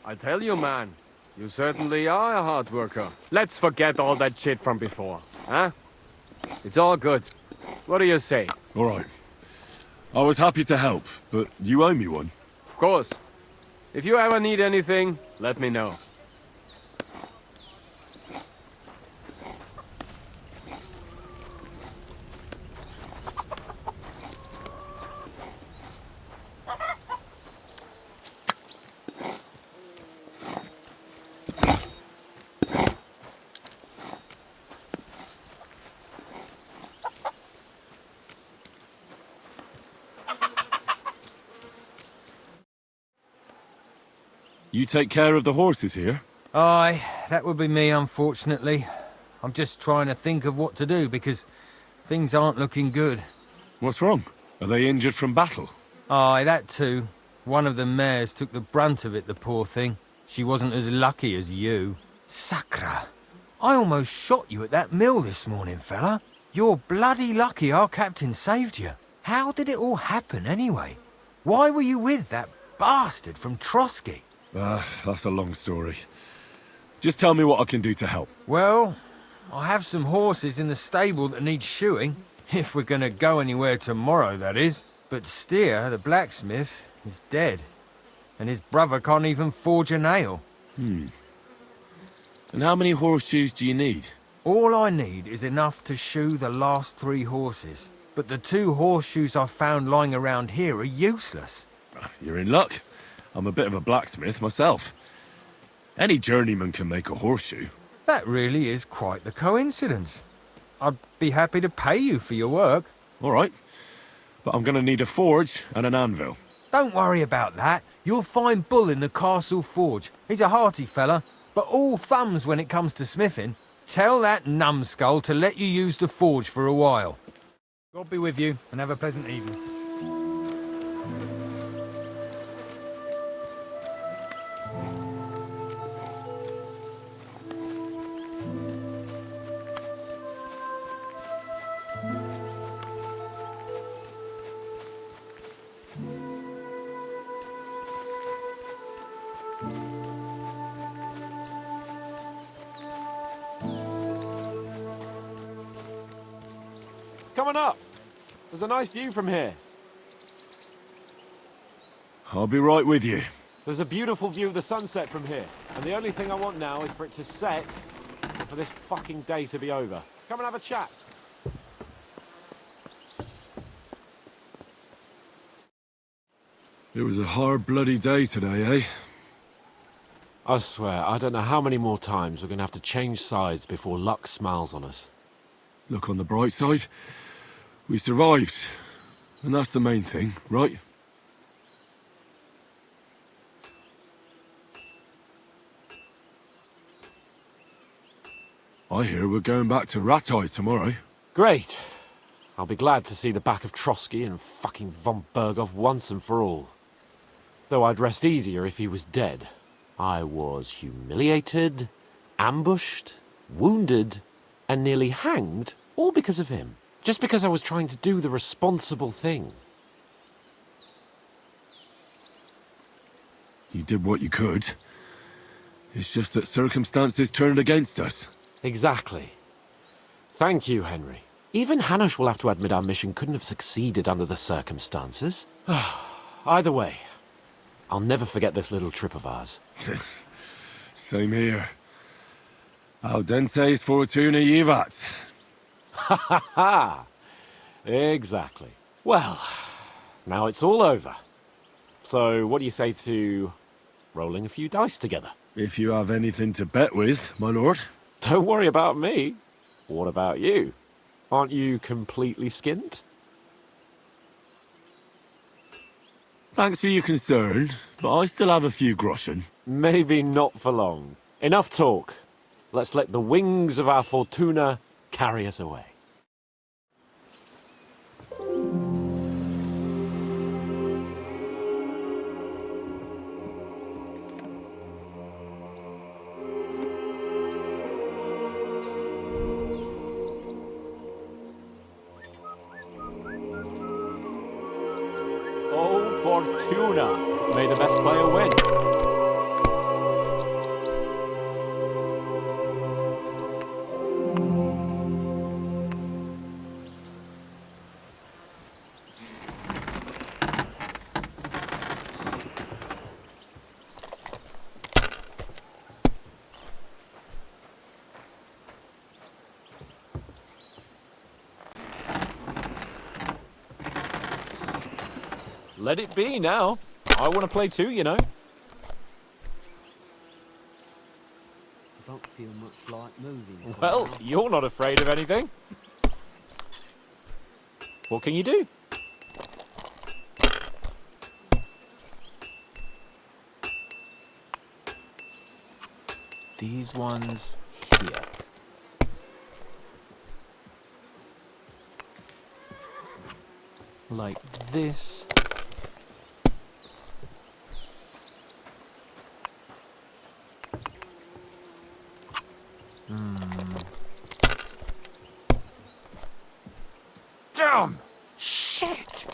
I tell you, man, you certainly are a hard worker. Let's forget all that shit from before, huh? It's all good. What do you say? All right. I was happy to help, but you owe me one. Of course. If you ever need anything, let me know. You take care of the horses here? Aye, that would be me, unfortunately. I'm just trying to think of what to do, because things aren't looking good. What's wrong? Are they injured from battle? Aye, that too. One of the mares took the brunt of it, the poor thing. She wasn't as lucky as you. Sacra! I almost shot you at that mill this morning, fella. You're bloody lucky our captain saved you. How did it all happen, anyway? Why were you with that bastard from Trotsky? That's a long story. Just tell me what I can do to help. Well, I have some horses in the stable that need shoeing. If we're gonna go anywhere tomorrow, that is. But Steer, the blacksmith, is dead. And his brother can't even forge a nail. And how many horseshoes do you need? All I need is enough to shoe the last 3 horses. But the 2 horseshoes I found lying around here are useless. You're in luck. I'm a bit of a blacksmith myself. Any journeyman can make a horseshoe. That really is quite the coincidence. I'd be happy to pay you for your work. All right. But I'm going to need a forge and an anvil. Don't worry about that. You'll find Bull in the castle forge. He's a hearty fella, but all thumbs when it comes to smithing. Tell that numbskull to let you use the forge for a while. God be with you, and have a pleasant evening. Come on up. There's a nice view from here. I'll be right with you. There's a beautiful view of the sunset from here. And the only thing I want now is for it to set and for this fucking day to be over. Come and have a chat. It was a hard bloody day today, eh? I swear, I don't know how many more times we're going to have to change sides before luck smiles on us. Look on the bright side. We survived. And that's the main thing, right? I hear we're going back to Rattay tomorrow. Great. I'll be glad to see the back of Trotsky and fucking von Berghoff once and for all. Though I'd rest easier if he was dead. I was humiliated, ambushed, wounded, and nearly hanged, all because of him. Just because I was trying to do the responsible thing. You did what you could. It's just that circumstances turned against us. Exactly. Thank you, Henry. Even Hanush will have to admit our mission couldn't have succeeded under the circumstances. Either way, I'll never forget this little trip of ours. Same here. Al dente fortuna jivat. Ha ha ha! Exactly. Well, now it's all over. So what do you say to rolling a few dice together? If you have anything to bet with, my lord. Don't worry about me. What about you? Aren't you completely skinned? Thanks for your concern, but I still have a few groschen. Maybe not for long. Enough talk. Let's let the wings of our fortuna carry us away. Oh, Fortuna! May the best player win. Let it be now. I want to play too, you know. Don't feel much like moving. Well, you're not afraid of anything. What can you do? These ones here. Like this. Damn! Shit!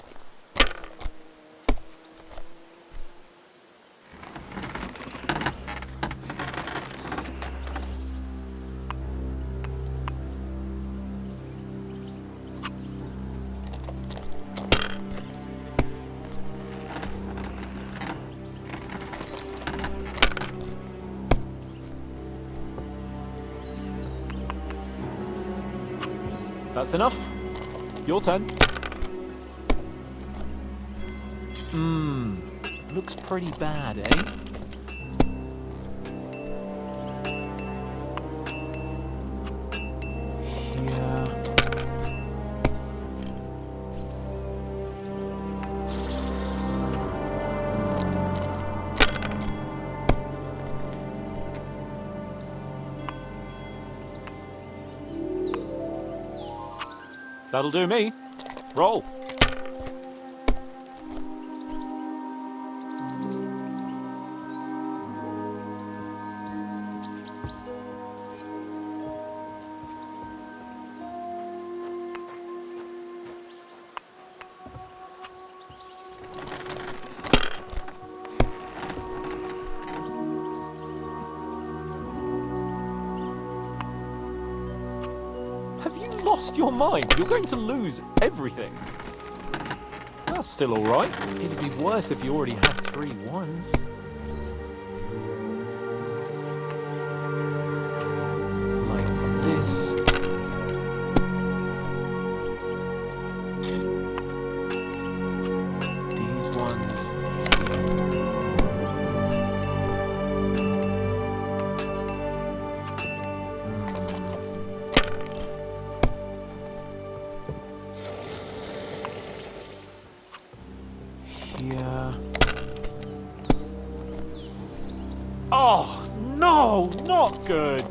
That's enough. Your turn. Looks pretty bad, eh? Yeah. That'll do me. Roll. Have you lost your mind? You're going to lose everything. That's still alright. It'd be worse if you already had 3 ones. Like this. These ones. Here. Oh, no, not good.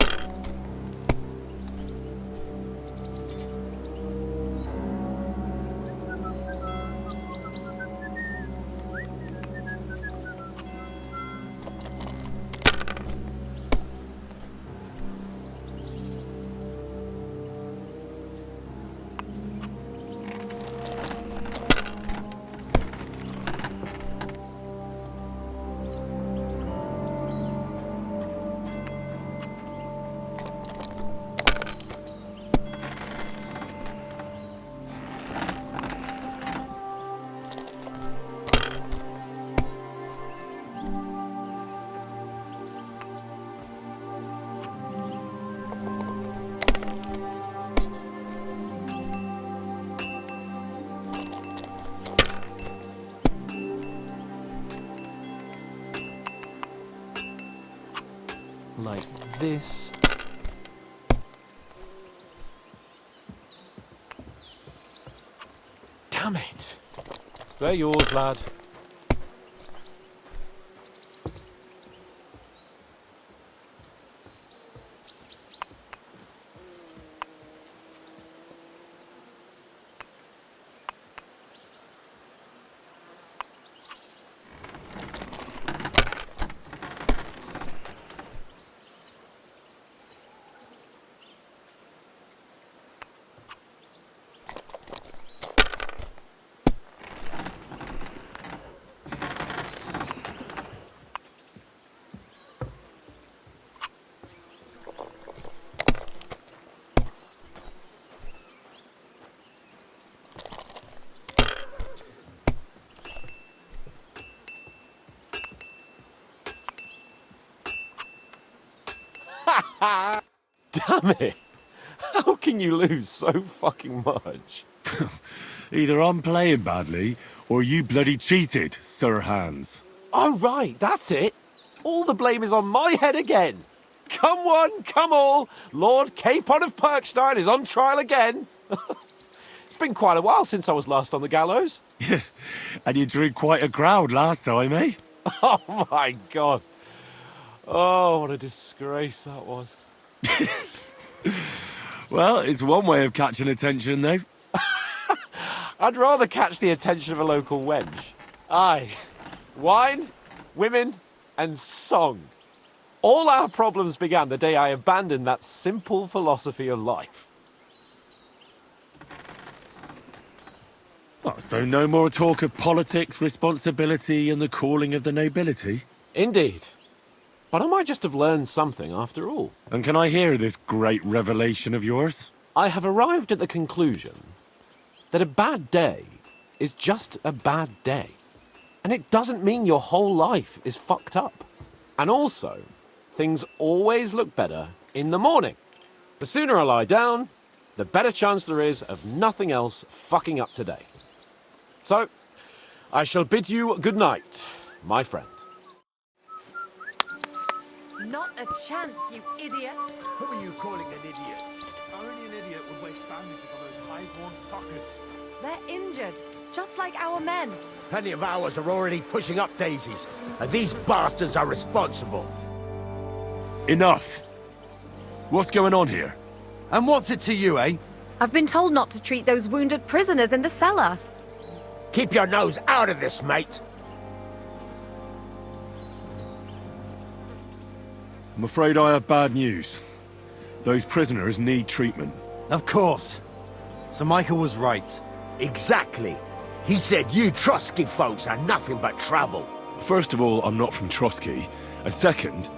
Like this. Damn it. They're yours, lad. Damn it! How can you lose so fucking much? Either I'm playing badly, or you bloody cheated, Sir Hans. Oh, right, that's it. All the blame is on my head again. Come one, come all. Lord Capon of Perkstein is on trial again. It's been quite a while since I was last on the gallows. And you drew quite a crowd last time, eh? Oh, my God. Oh, what a disgrace that was. Well, it's one way of catching attention, though. I'd rather catch the attention of a local wench. Aye. Wine, women, and song. All our problems began the day I abandoned that simple philosophy of life. Oh, so no more talk of politics, responsibility, and the calling of the nobility? Indeed. But I might just have learned something after all. And can I hear this great revelation of yours? I have arrived at the conclusion that a bad day is just a bad day. And it doesn't mean your whole life is fucked up. And also, things always look better in the morning. The sooner I lie down, the better chance there is of nothing else fucking up today. So, I shall bid you good night, my friend. Not a chance, you idiot. Who are you calling an idiot? Only an idiot would waste bandages on those high-born fuckers. They're injured, just like our men. Plenty of ours are already pushing up daisies, and these bastards are responsible. Enough! What's going on here? And what's it to you, eh? I've been told not to treat those wounded prisoners in the cellar. Keep your nose out of this, mate. I'm afraid I have bad news. Those prisoners need treatment. Of course. Sir Michael was right. Exactly. He said you Trotsky folks are nothing but trouble. First of all, I'm not from Trotsky. And second...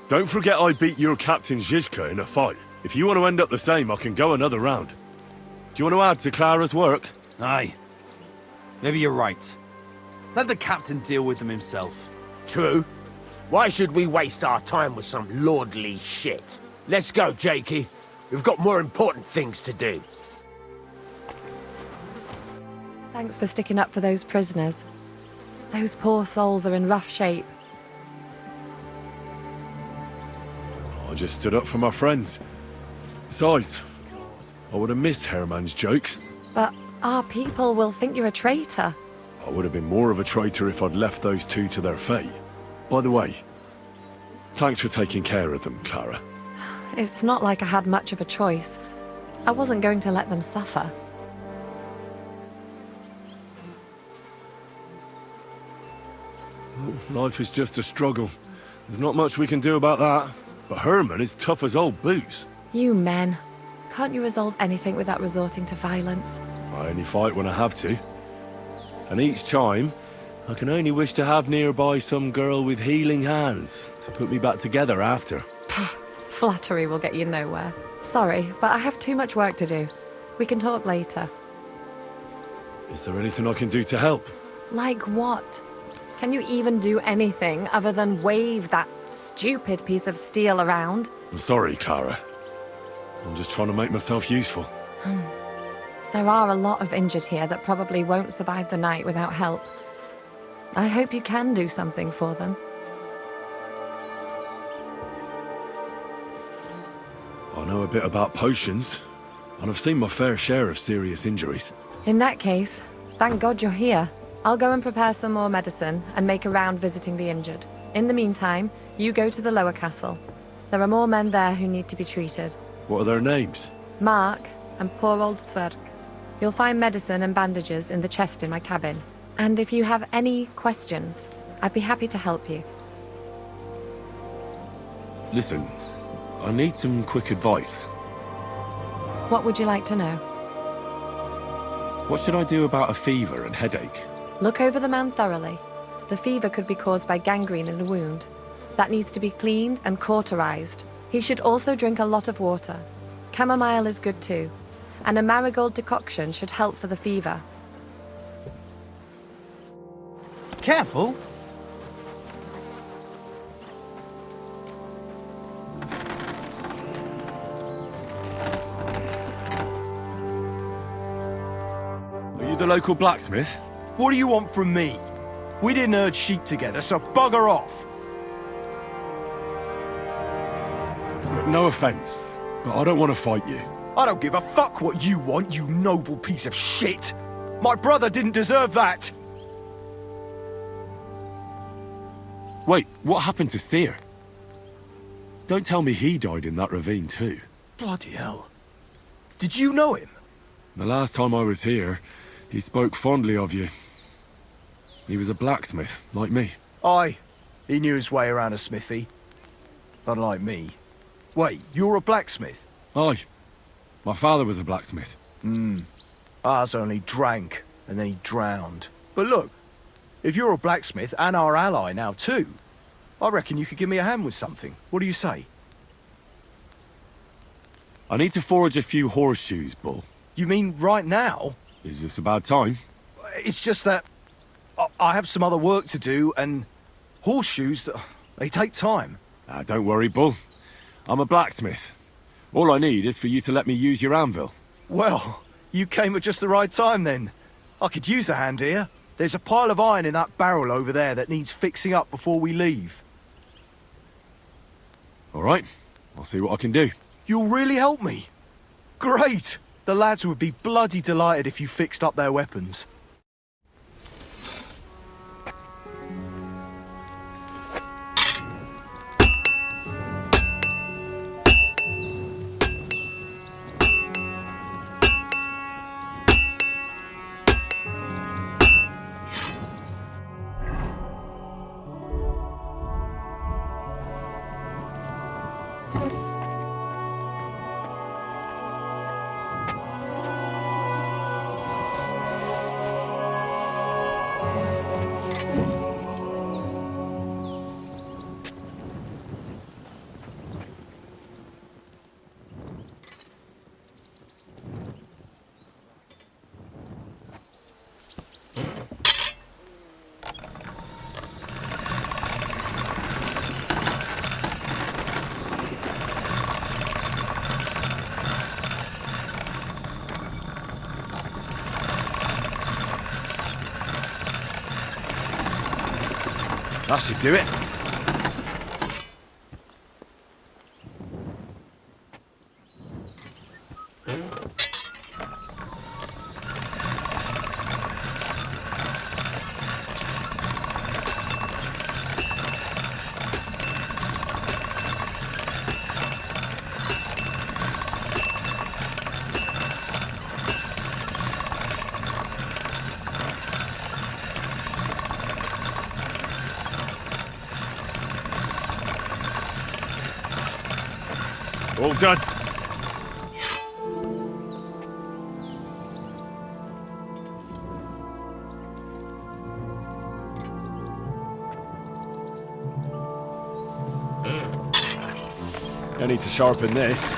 Don't forget I beat your Captain Zizka in a fight. If you want to end up the same, I can go another round. Do you want to add to Clara's work? Aye. Maybe you're right. Let the captain deal with them himself. True. Why should we waste our time with some lordly shit? Let's go, Jakey. We've got more important things to do. Thanks for sticking up for those prisoners. Those poor souls are in rough shape. I just stood up for my friends. Besides, I would have missed Herman's jokes. But our people will think you're a traitor. I would have been more of a traitor if I'd left those two to their fate. By the way, thanks for taking care of them, Clara. It's not like I had much of a choice. I wasn't going to let them suffer. Life is just a struggle. There's not much we can do about that. But Herman is tough as old boots. You men. Can't you resolve anything without resorting to violence? I only fight when I have to. And each time, I can only wish to have nearby some girl with healing hands to put me back together after. Flattery will get you nowhere. Sorry, but I have too much work to do. We can talk later. Is there anything I can do to help? Like what? Can you even do anything other than wave that stupid piece of steel around? I'm sorry, Clara. I'm just trying to make myself useful. There are a lot of injured here that probably won't survive the night without help. I hope you can do something for them. I know a bit about potions, and I've seen my fair share of serious injuries. In that case, thank God you're here. I'll go and prepare some more medicine and make a round visiting the injured. In the meantime, you go to the lower castle. There are more men there who need to be treated. What are their names? Mark and poor old Sverk. You'll find medicine and bandages in the chest in my cabin. And if you have any questions, I'd be happy to help you. Listen, I need some quick advice. What would you like to know? What should I do about a fever and headache? Look over the man thoroughly. The fever could be caused by gangrene in a wound. That needs to be cleaned and cauterized. He should also drink a lot of water. Chamomile is good too. And a marigold decoction should help for the fever. Careful! Are you the local blacksmith? What do you want from me? We didn't herd sheep together, so bugger off! No offense, but I don't want to fight you. I don't give a fuck what you want, you noble piece of shit! My brother didn't deserve that! Wait, what happened to Steer? Don't tell me he died in that ravine too. Bloody hell. Did you know him? The last time I was here, he spoke fondly of you. He was a blacksmith, like me. Aye. He knew his way around a smithy. Unlike me. Wait, you're a blacksmith? Aye. My father was a blacksmith. Ours only drank, and then he drowned. But look, if you're a blacksmith and our ally now too, I reckon you could give me a hand with something. What do you say? I need to forge a few horseshoes, Bull. You mean right now? Is this a bad time? It's just that I have some other work to do, and horseshoes, they take time. Don't worry, Bull. I'm a blacksmith. All I need is for you to let me use your anvil. Well, you came at just the right time then. I could use a hand here. There's a pile of iron in that barrel over there that needs fixing up before we leave. All right, I'll see what I can do. You'll really help me? Great! The lads would be bloody delighted if you fixed up their weapons. That should do it. All done. I need to sharpen this.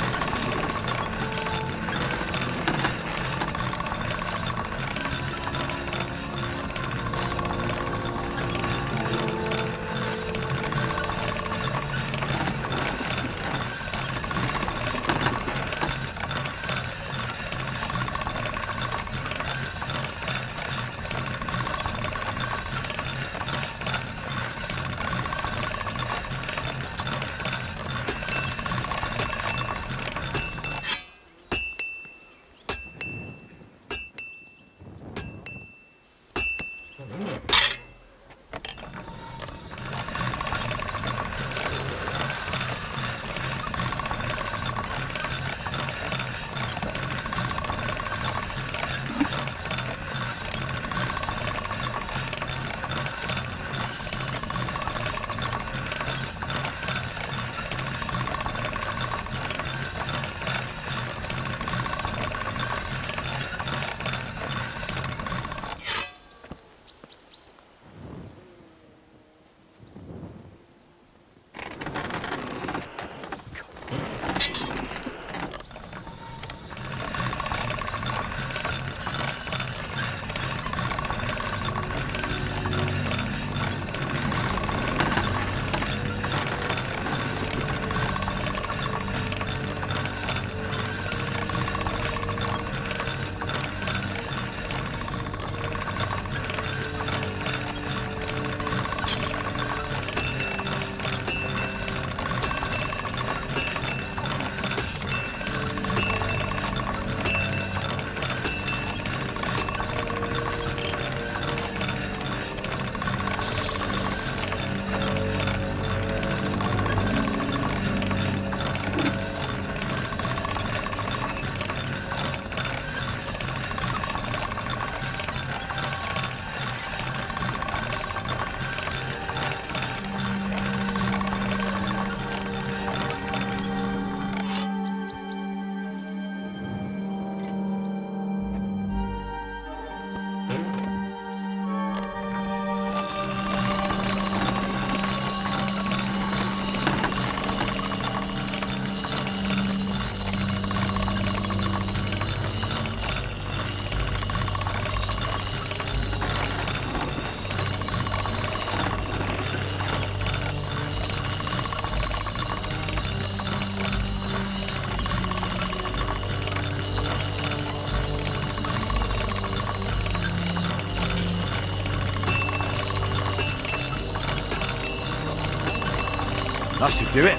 That should do it.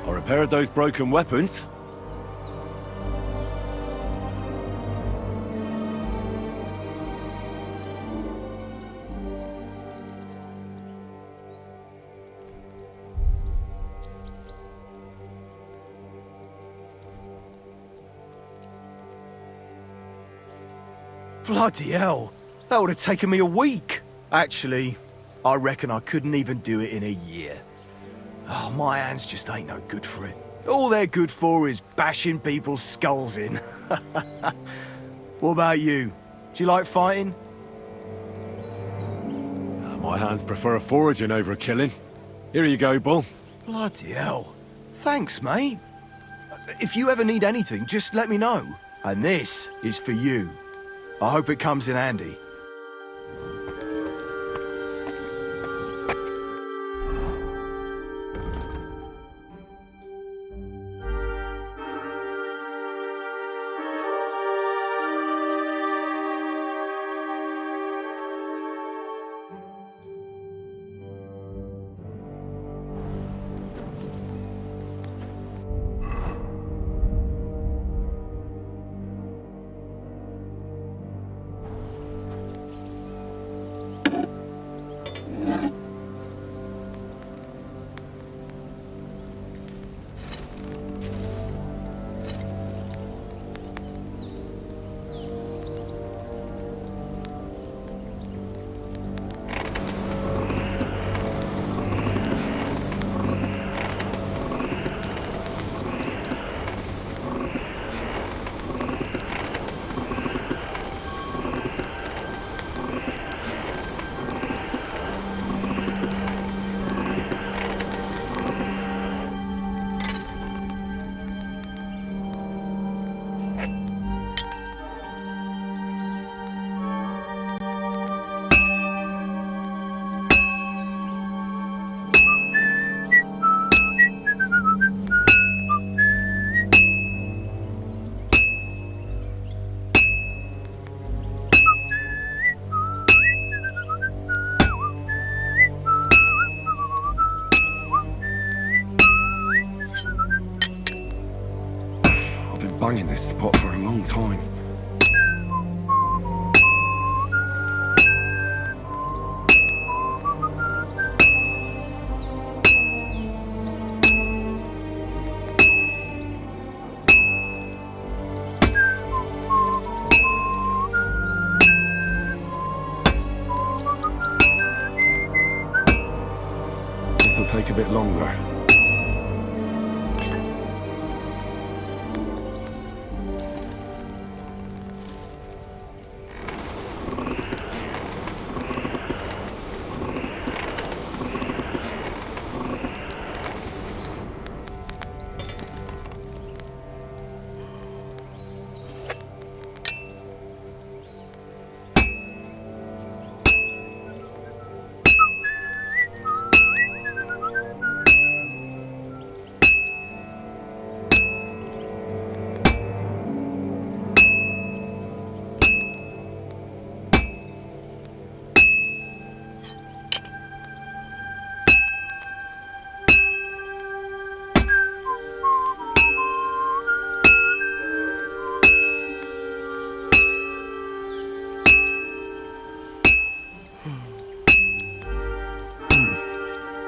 I repaired those broken weapons. Bloody hell, that would have taken me a week. Actually, I reckon I couldn't even do it in a year. Oh, my hands just ain't no good for it. All they're good for is bashing people's skulls in. What about you? Do you like fighting? My hands prefer foraging over killing. Here you go, Bull. Bloody hell. Thanks, mate. If you ever need anything, just let me know. And this is for you. I hope it comes in handy. banging this spot for a long time. This'll take a bit longer.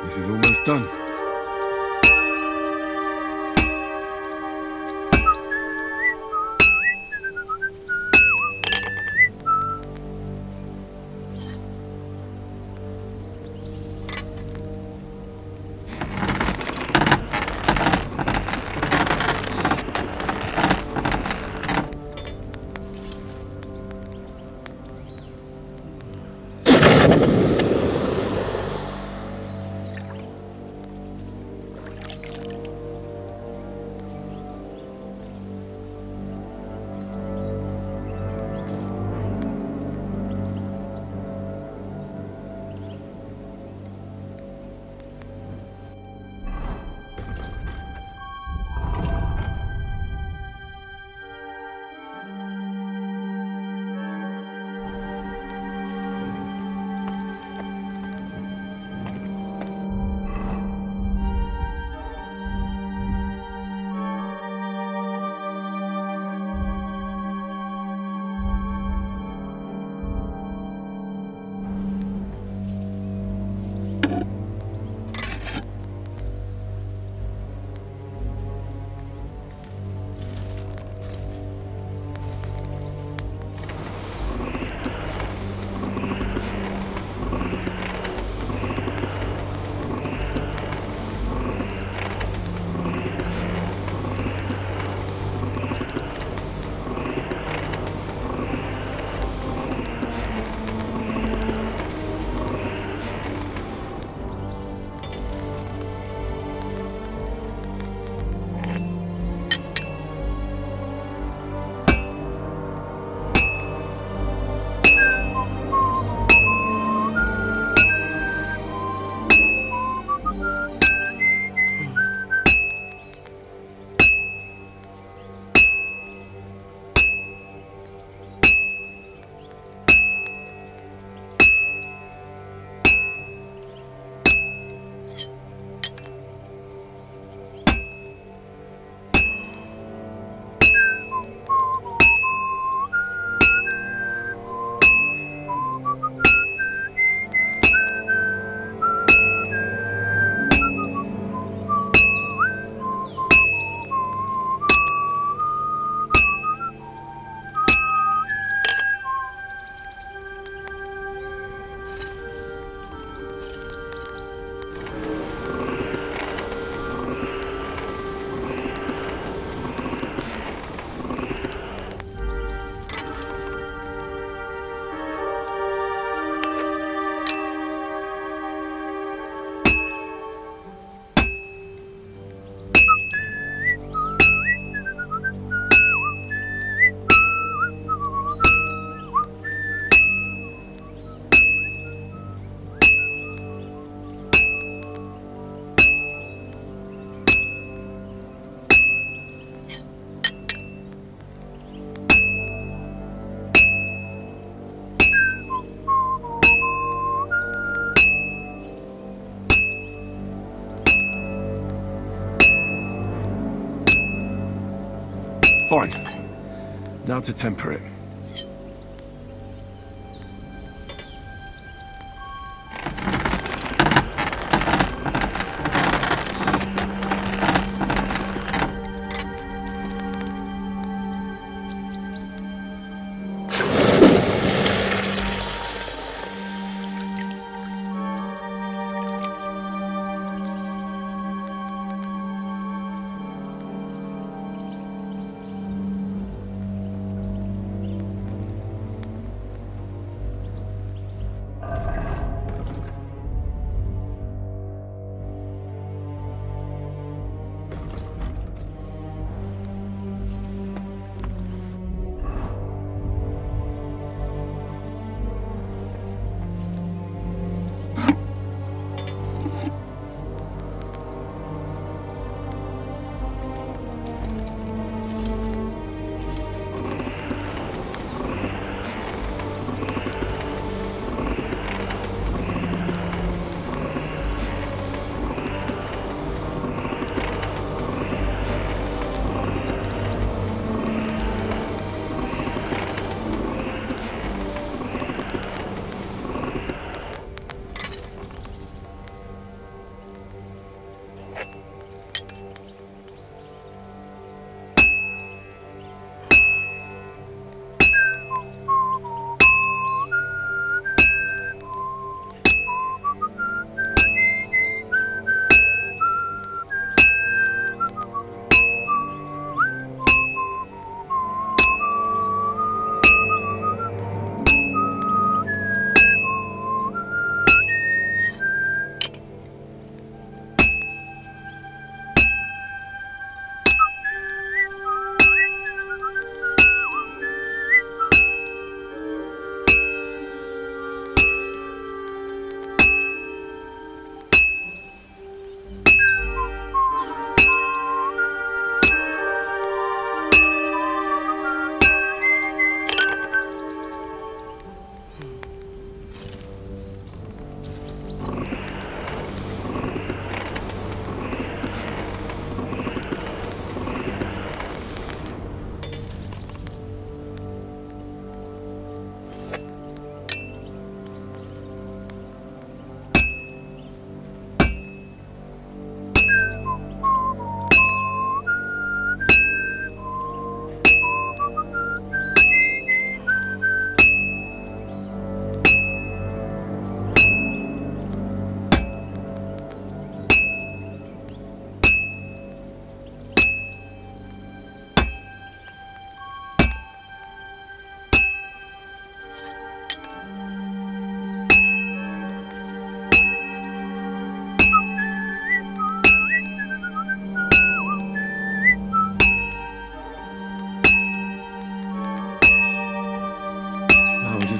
This is almost done. Fine. Now to temper it.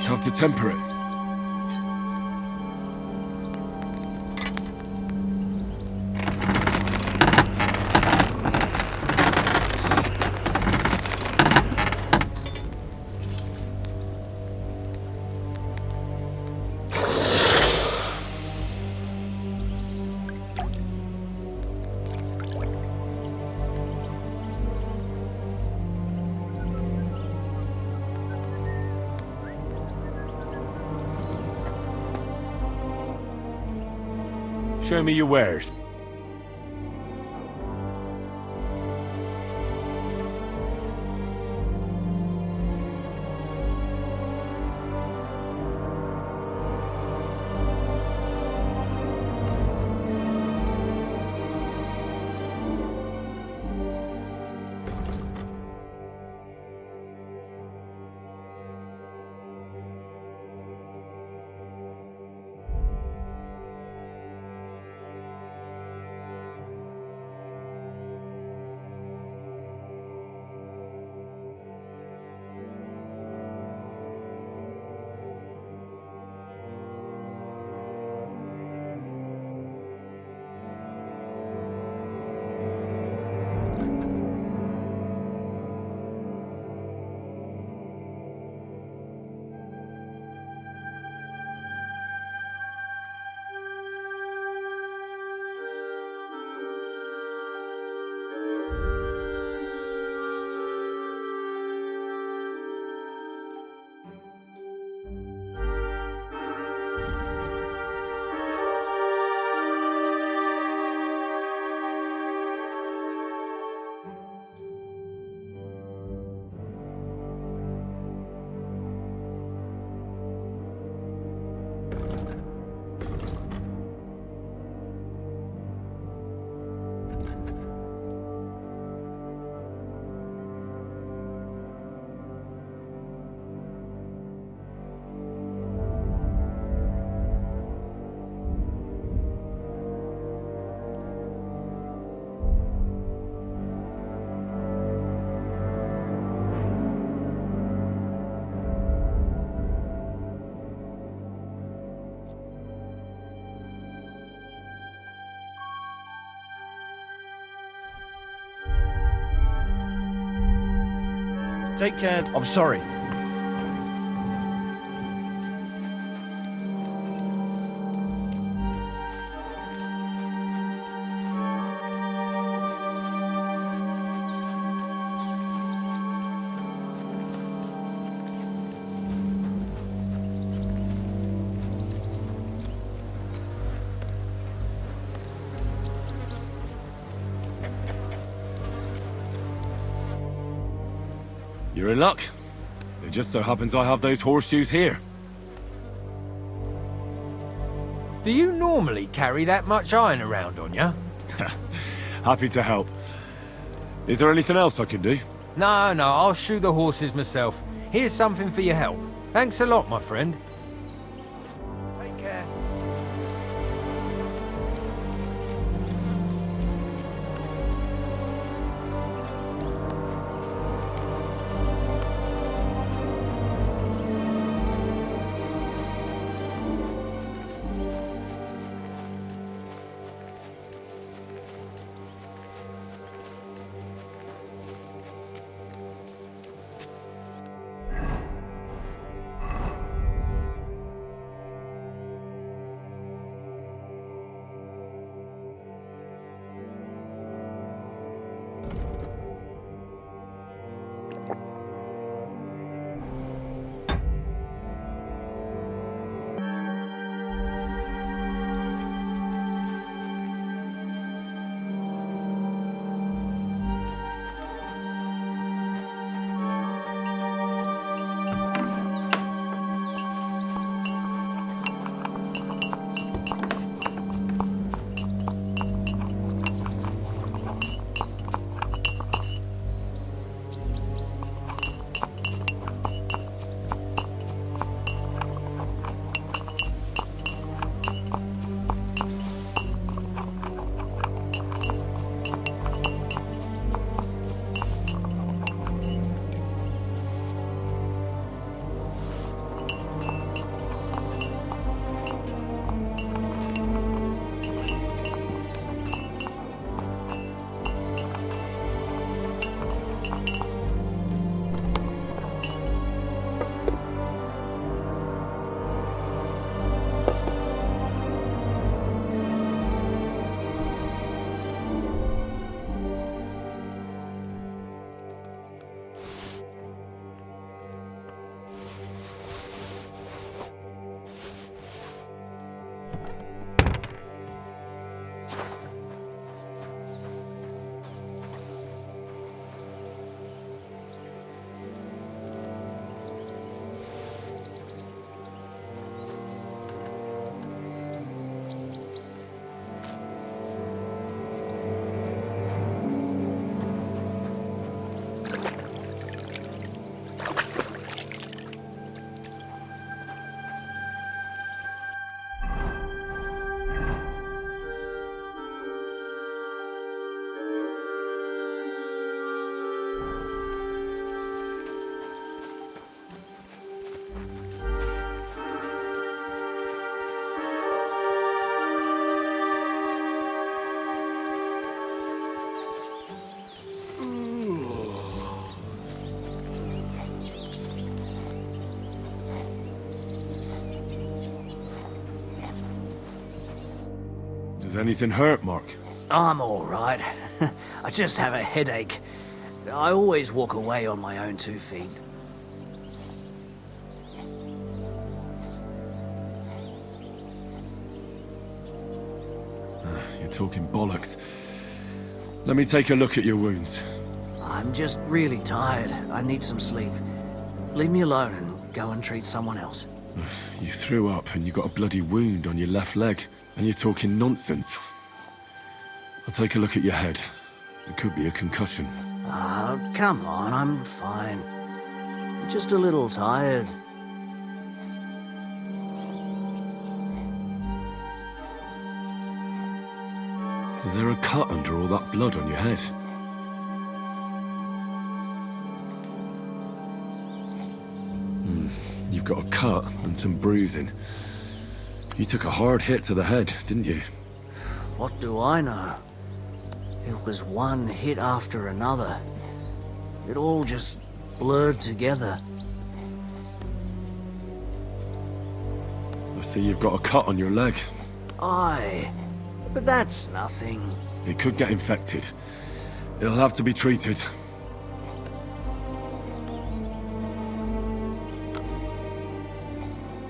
Have to temper it. Show me your wares. Take care. I'm sorry. You're in luck. It just so happens I have those horseshoes here. Do you normally carry that much iron around on you? Happy to help. Is there anything else I can do? No, I'll shoe the horses myself. Here's something for your help. Thanks a lot, my friend. Take care. Does anything hurt, Mark? I'm all right. I just have a headache. I always walk away on my own 2 feet. You're talking bollocks. Let me take a look at your wounds. I'm just really tired. I need some sleep. Leave me alone and go and treat someone else. You threw up and you got a bloody wound on your left leg. And you're talking nonsense. I'll take a look at your head. It could be a concussion. Oh, come on, I'm fine. Just a little tired. Is there a cut under all that blood on your head? You've got a cut and some bruising. You took a hard hit to the head, didn't you? What do I know? It was one hit after another. It all just blurred together. I see you've got a cut on your leg. Aye, but that's nothing. It could get infected. It'll have to be treated.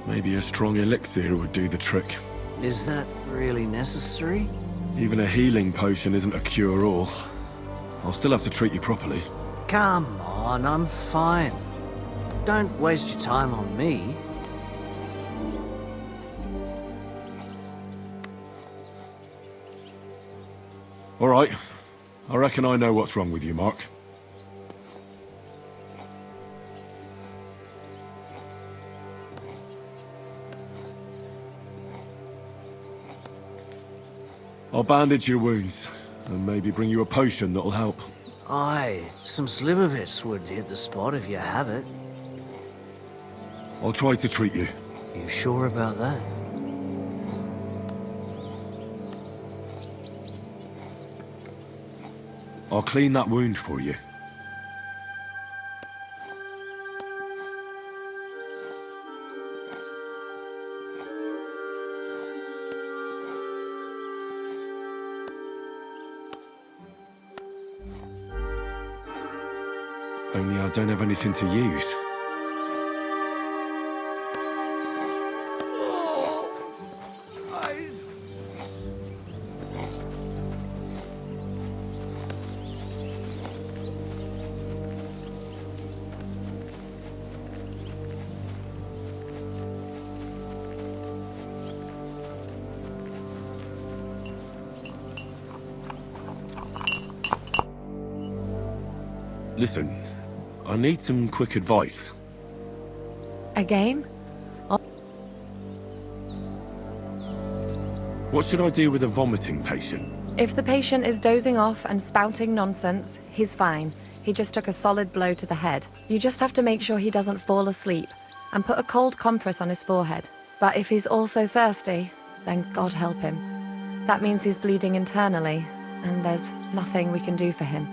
Maybe a strong elixir would do the trick. Is that really necessary? Even a healing potion isn't a cure-all. I'll still have to treat you properly. Come on, I'm fine. Don't waste your time on me. All right. I reckon I know what's wrong with you, Mark. I'll bandage your wounds, and maybe bring you a potion that'll help. Aye, some slivovitz would hit the spot if you have it. I'll try to treat you. You sure about that? I'll clean that wound for you. Only I don't have anything to use. Listen, I need some quick advice. Again? What should I do with a vomiting patient? If the patient is dozing off and spouting nonsense, he's fine. He just took a solid blow to the head. You just have to make sure he doesn't fall asleep and put a cold compress on his forehead. But if he's also thirsty, then God help him. That means he's bleeding internally, and there's nothing we can do for him.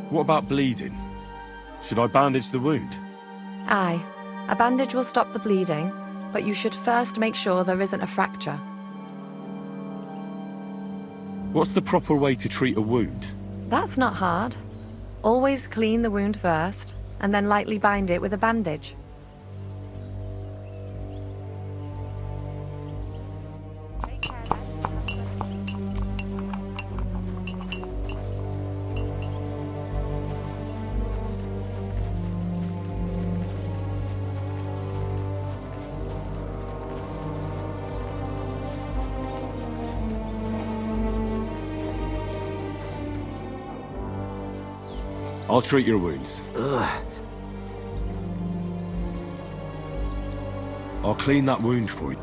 What about bleeding? Should I bandage the wound? Aye. A bandage will stop the bleeding, but you should first make sure there isn't a fracture. What's the proper way to treat a wound? That's not hard. Always clean the wound first, and then lightly bind it with a bandage. I'll treat your wounds. Ugh. I'll clean that wound for you.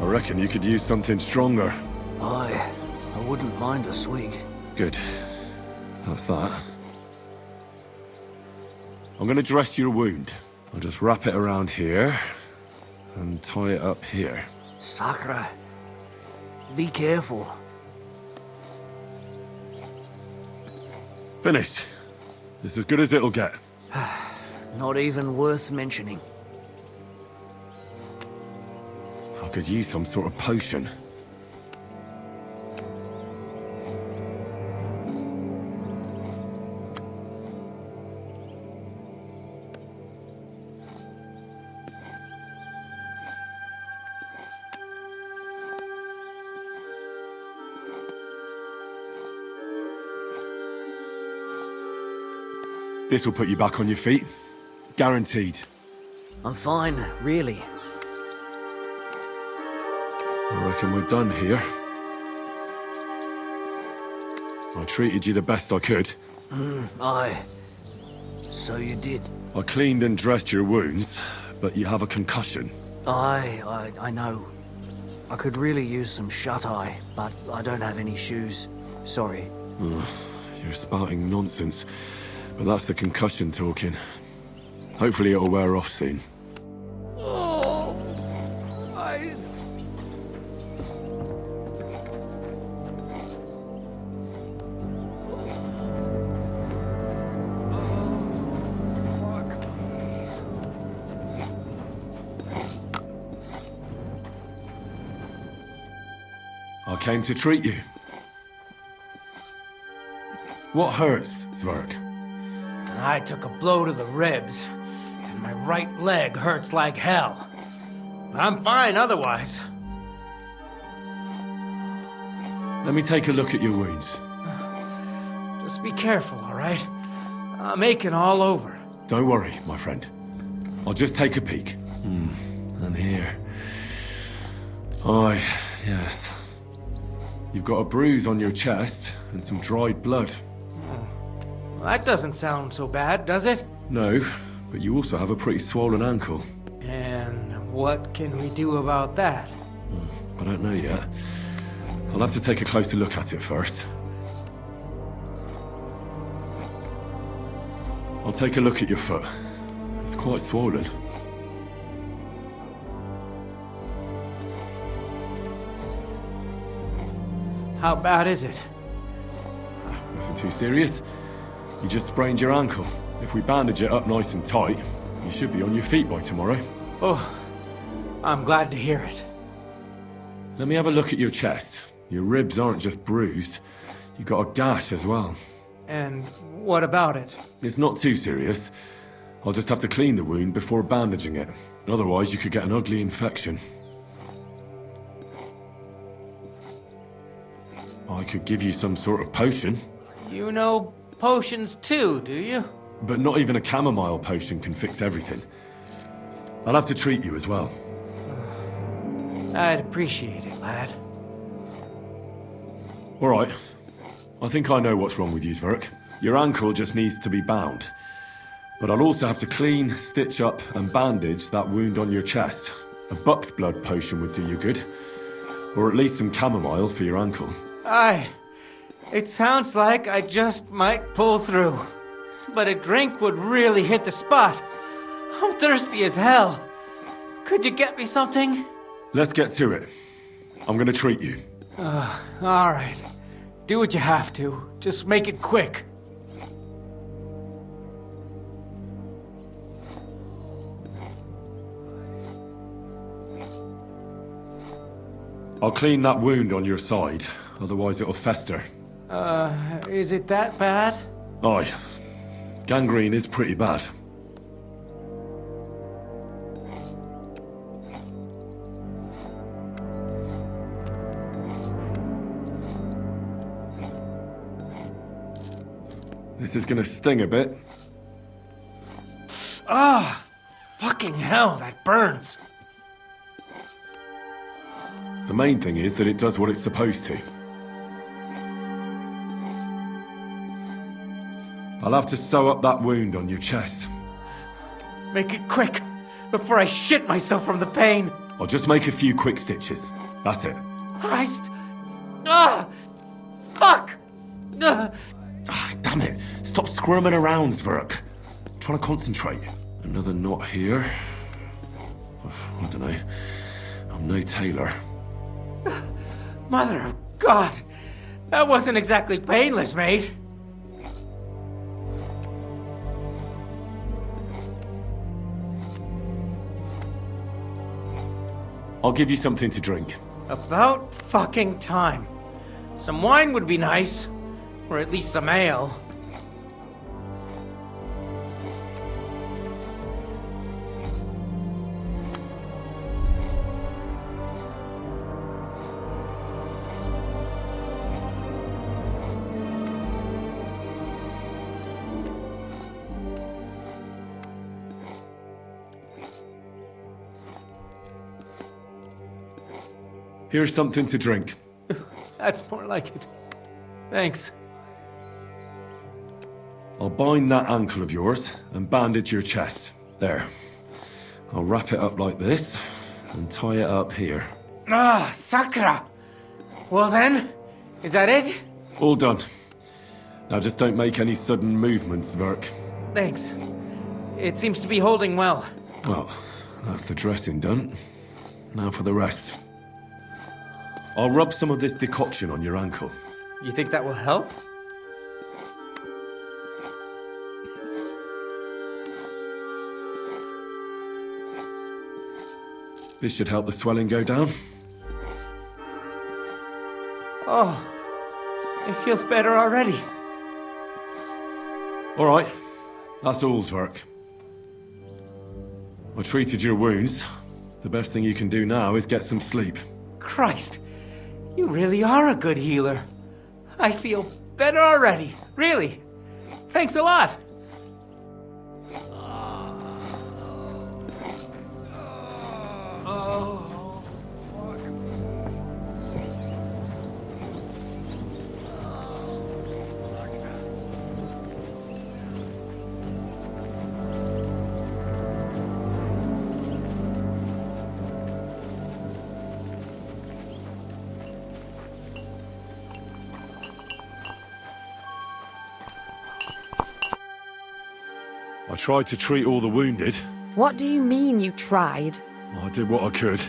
I reckon you could use something stronger. Aye, I wouldn't mind a swig. Good. That's that. I'm gonna dress your wound. I'll just wrap it around here and tie it up here. Sakra. Be careful. Finished. It's as good as it'll get. Not even worth mentioning. I could use some sort of potion. This will put you back on your feet. Guaranteed. I'm fine, really. I reckon we're done here. I treated you the best I could. Aye. So you did. I cleaned and dressed your wounds, but you have a concussion. Aye, I know. I could really use some shut-eye, but I don't have any shoes. Sorry. You're spouting nonsense. But that's the concussion talking. Hopefully it'll wear off soon. Oh, eyes. came to treat you. What hurts, Zwerg? I took a blow to the ribs, and my right leg hurts like hell. I'm fine otherwise. Let me take a look at your wounds. Just be careful, all right? I'm aching all over. Don't worry, my friend. I'll just take a peek. And here. Aye, yes. You've got a bruise on your chest and some dried blood. Well, that doesn't sound so bad, does it? No, but you also have a pretty swollen ankle. And what can we do about that? I don't know yet. I'll have to take a closer look at it first. I'll take a look at your foot. It's quite swollen. How bad is it? Nothing too serious. You just sprained your ankle. If we bandage it up nice and tight, you should be on your feet by tomorrow. Oh, I'm glad to hear it. Let me have a look at your chest. Your ribs aren't just bruised. You got a gash as well. And what about it? It's not too serious. I'll just have to clean the wound before bandaging it. Otherwise, you could get an ugly infection. I could give you some sort of potion. You know potions too, do you? But not even a chamomile potion can fix everything. I'll have to treat you as well. I'd appreciate it, lad. All right. I think I know what's wrong with you, Zwerg. Your ankle just needs to be bound. But I'll also have to clean, stitch up, and bandage that wound on your chest. A buck's blood potion would do you good. Or at least some chamomile for your ankle. Aye. It sounds like I just might pull through. But a drink would really hit the spot. I'm thirsty as hell. Could you get me something? Let's get to it. I'm gonna treat you. All right. Do what you have to. Just make it quick. I'll clean that wound on your side, otherwise it'll fester. Is it that bad? Aye. Gangrene is pretty bad. This is gonna sting a bit. Ah! Fucking hell, that burns! The main thing is that it does what it's supposed to. I'll have to sew up that wound on your chest. Make it quick, before I shit myself from the pain! I'll just make a few quick stitches. That's it. Christ! Ah! Fuck! Damn it! Stop squirming around, Zwerg. I'm trying to concentrate. Another knot here. I don't know. I'm no tailor. Mother of God! That wasn't exactly painless, mate. I'll give you something to drink. About fucking time. Some wine would be nice. Or at least some ale. Here's something to drink. That's more like it. Thanks. I'll bind that ankle of yours and bandage your chest. There. I'll wrap it up like this and tie it up here. Ah, Sakra! Well then, is that it? All done. Now just don't make any sudden movements, Zwerg. Thanks. It seems to be holding well. Well, that's the dressing done. Now for the rest. I'll rub some of this decoction on your ankle. You think that will help? This should help the swelling go down. Oh, it feels better already. All right. That's all's work. I treated your wounds. The best thing you can do now is get some sleep. Christ, you really are a good healer. I feel better already, really. Thanks a lot. I tried to treat all the wounded. What do you mean you tried? I did what I could.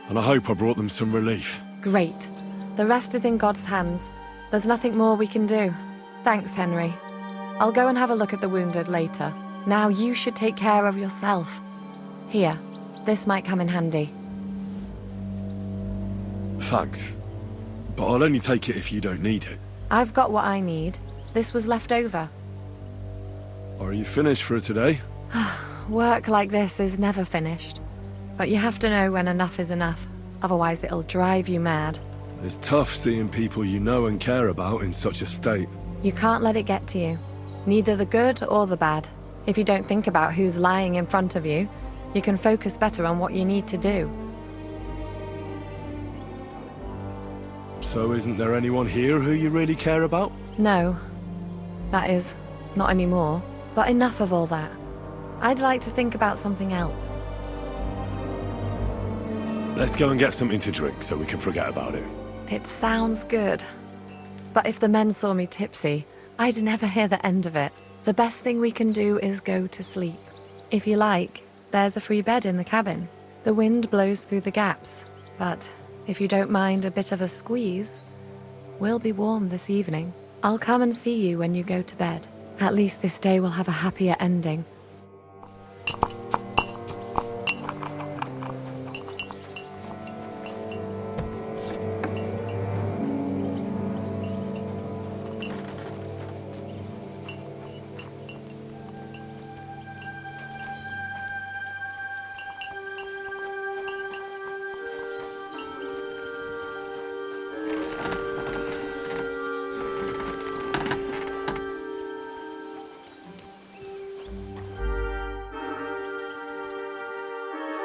And I hope I brought them some relief. Great. The rest is in God's hands. There's nothing more we can do. Thanks, Henry. I'll go and have a look at the wounded later. Now you should take care of yourself. Here, this might come in handy. Thanks. But I'll only take it if you don't need it. I've got what I need. This was left over. Are you finished for today? Work like this is never finished. But you have to know when enough is enough. Otherwise it'll drive you mad. It's tough seeing people you know and care about in such a state. You can't let it get to you. Neither the good or the bad. If you don't think about who's lying in front of you, you can focus better on what you need to do. So isn't there anyone here who you really care about? No. That is, not anymore. But enough of all that. I'd like to think about something else. Let's go and get something to drink so we can forget about it. It sounds good. But if the men saw me tipsy, I'd never hear the end of it. The best thing we can do is go to sleep. If you like, there's a free bed in the cabin. The wind blows through the gaps, but if you don't mind a bit of a squeeze, we'll be warm this evening. I'll come and see you when you go to bed. At least this day will have a happier ending.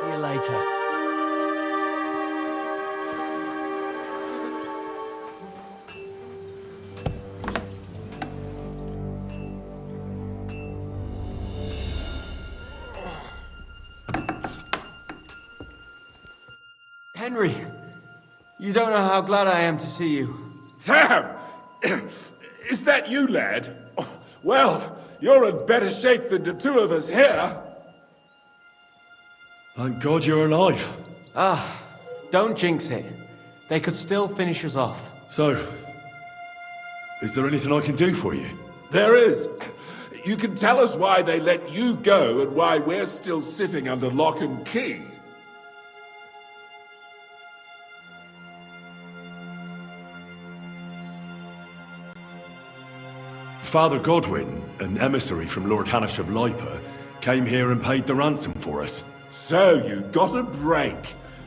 See you later. Henry, you don't know how glad I am to see you. Sam! Is that you, lad? Well, you're in better shape than the two of us here. Thank God you're alive. Ah, don't jinx it. They could still finish us off. So, is there anything I can do for you? There is. You can tell us why they let you go and why we're still sitting under lock and key. Father Godwin, an emissary from Lord Hanish of Lipa, came here and paid the ransom for us. So you got a break.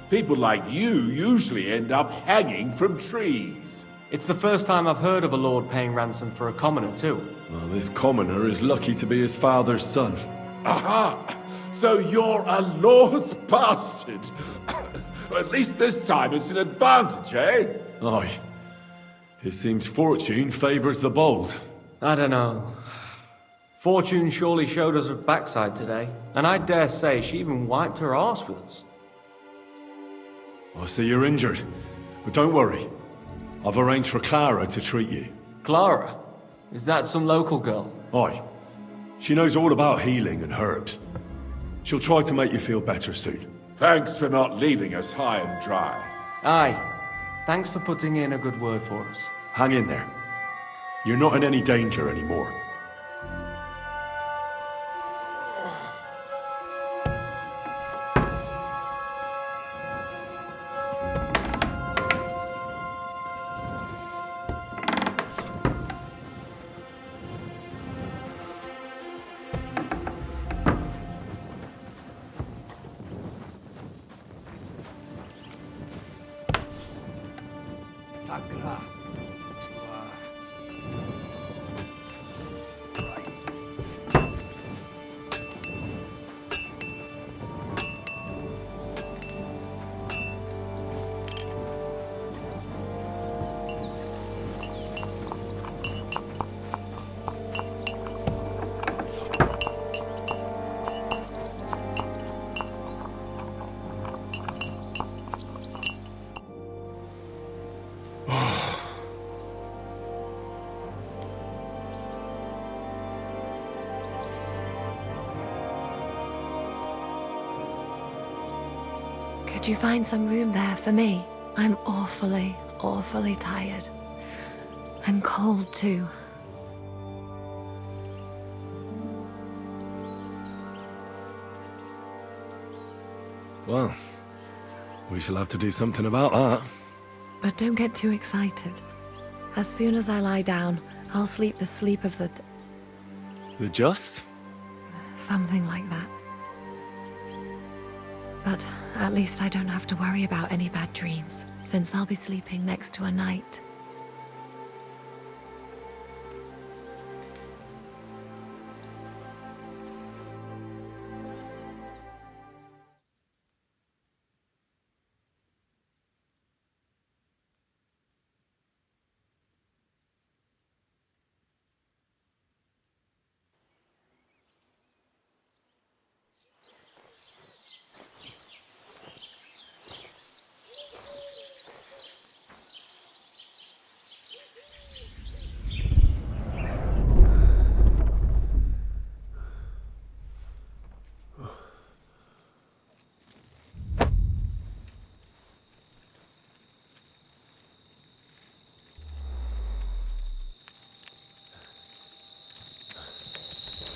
People like you usually end up hanging from trees. It's the first time I've heard of a lord paying ransom for a commoner, too. Well, this commoner is lucky to be his father's son. Aha! So you're a lord's bastard. At least this time it's an advantage, eh? Aye. It seems fortune favours the bold. I don't know. Fortune surely showed us her backside today, and I dare say she even wiped her arse with us. I see you're injured, but don't worry. I've arranged for Clara to treat you. Clara? Is that some local girl? Aye. She knows all about healing and herbs. She'll try to make you feel better soon. Thanks for not leaving us high and dry. Aye. Thanks for putting in a good word for us. Hang in there. You're not in any danger anymore. Could you find some room there for me? I'm awfully, awfully tired. And cold, too. Well, we shall have to do something about that. But don't get too excited. As soon as I lie down, I'll sleep the sleep of the... The just? something like that. But at least I don't have to worry about any bad dreams, since I'll be sleeping next to a knight.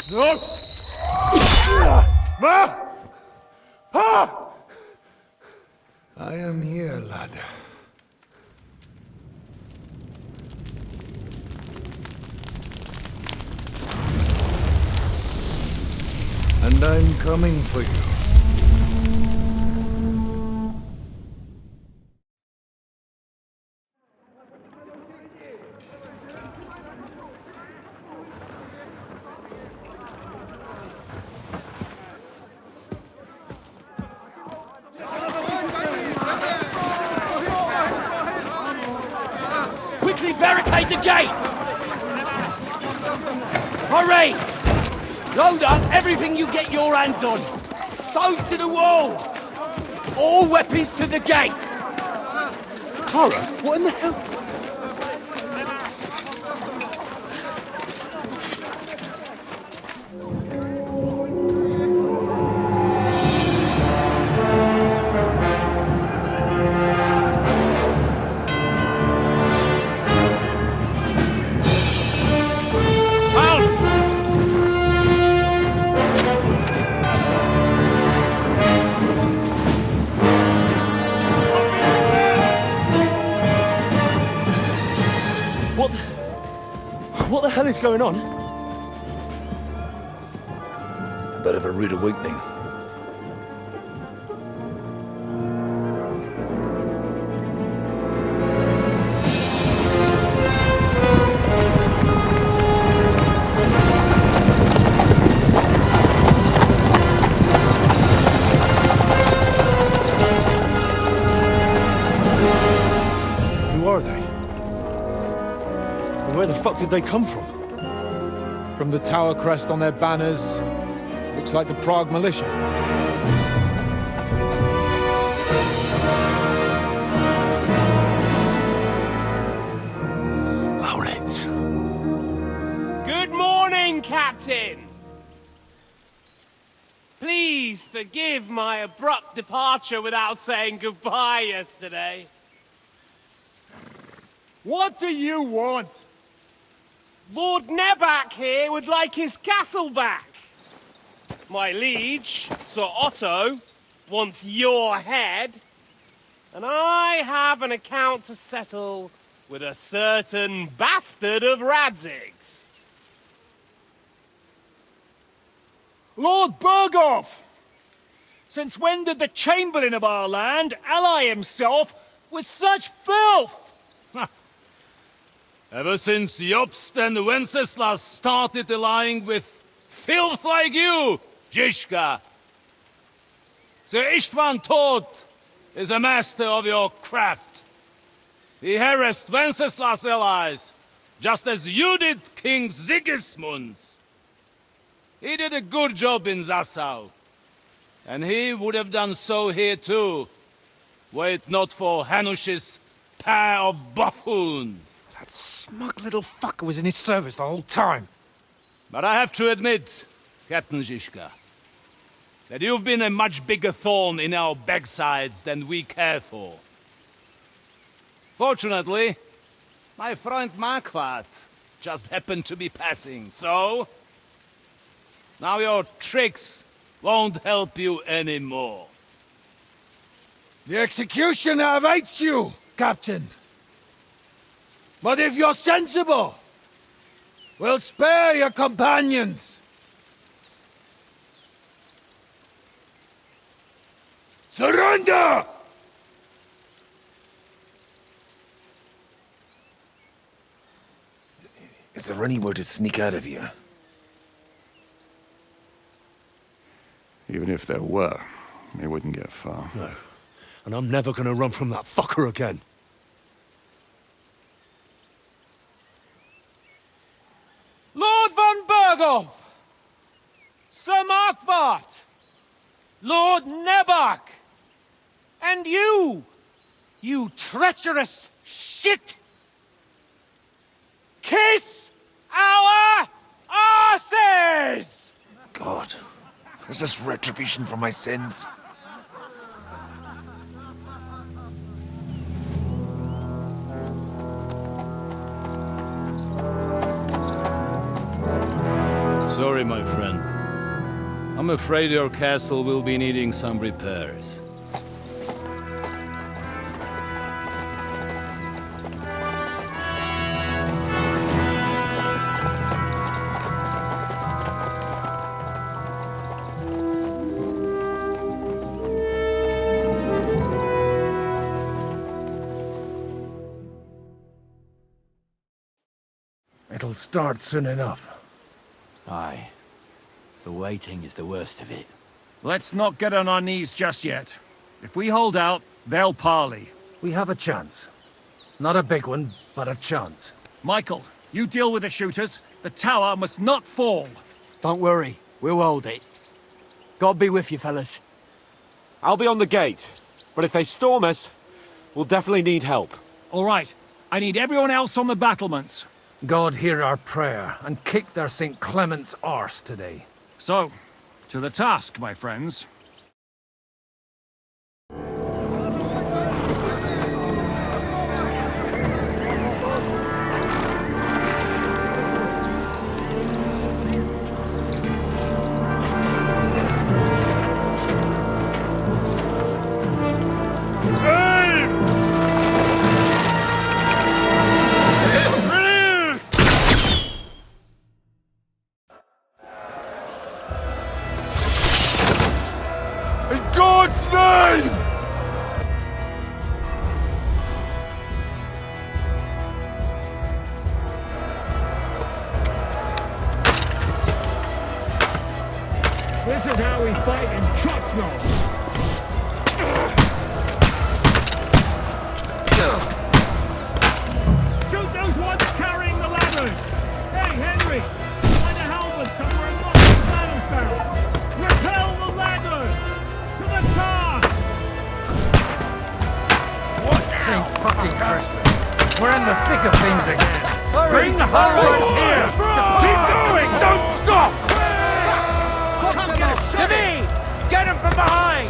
No! Ma! Ah! I am here, lad. And I'm coming for you. Quickly barricade the gate! Hurry! Load up everything you get your hands on! Stones to the wall! All weapons to the gate! Clara, what in the hell? What the hell is going on? Bit of a rude awakening. Who are they? And where the fuck did they come from? From the tower crest on their banners, looks like the Prague militia. Good morning, Captain! Please forgive my abrupt departure without saying goodbye yesterday. What do you want? Lord Neback here would like his castle back. My liege, Sir Otto, wants your head. And I have an account to settle with a certain bastard of Radzig's. Lord Berghoff! Since when did the Chamberlain of our land ally himself with such filth? Ever since Jobst and Wenceslas started allying with filth like you, Zizka. Sir Istvan Tod is a master of your craft. He harassed Wenceslas' allies, just as you did King Sigismund's. He did a good job in Zassau, and he would have done so here too, were it not for Hanush's pair of buffoons. That smug little fucker was in his service the whole time. But I have to admit, Captain Zizka, that you've been a much bigger thorn in our backsides than we care for. Fortunately, my friend Marquardt just happened to be passing, so... now your tricks won't help you anymore. The executioner awaits you, Captain. But if you're sensible, we'll spare your companions. Surrender! Is there anywhere to sneak out of here? Even if there were, it wouldn't get far. No. And I'm never gonna run from that fucker again. Lord von Berghoff! Sir Marquardt! Lord Nebach! And you! You treacherous shit! Kiss our asses! God, is this retribution for my sins? Sorry, my friend. I'm afraid your castle will be needing some repairs. It'll start soon enough. Aye. The waiting is the worst of it. Let's not get on our knees just yet. If we hold out, they'll parley. We have a chance. Not a big one, but a chance. Michael, you deal with the shooters. The tower must not fall. Don't worry. We'll hold it. God be with you, fellas. I'll be on the gate. But if they storm us, we'll definitely need help. All right. I need everyone else on the battlements. God hear our prayer, and kick their St. Clement's arse today. So, to the task, my friends. This is how we fight in Chotsnor. Shoot those ones carrying the ladders! Hey, Henry! Find a halberd somewhere and lock the battlefield! Repel the ladders! To the task! St. fucking Christmas. We're in the thick of things again. Bring the halberds here! Keep going! Don't stop! To me! Get him from behind!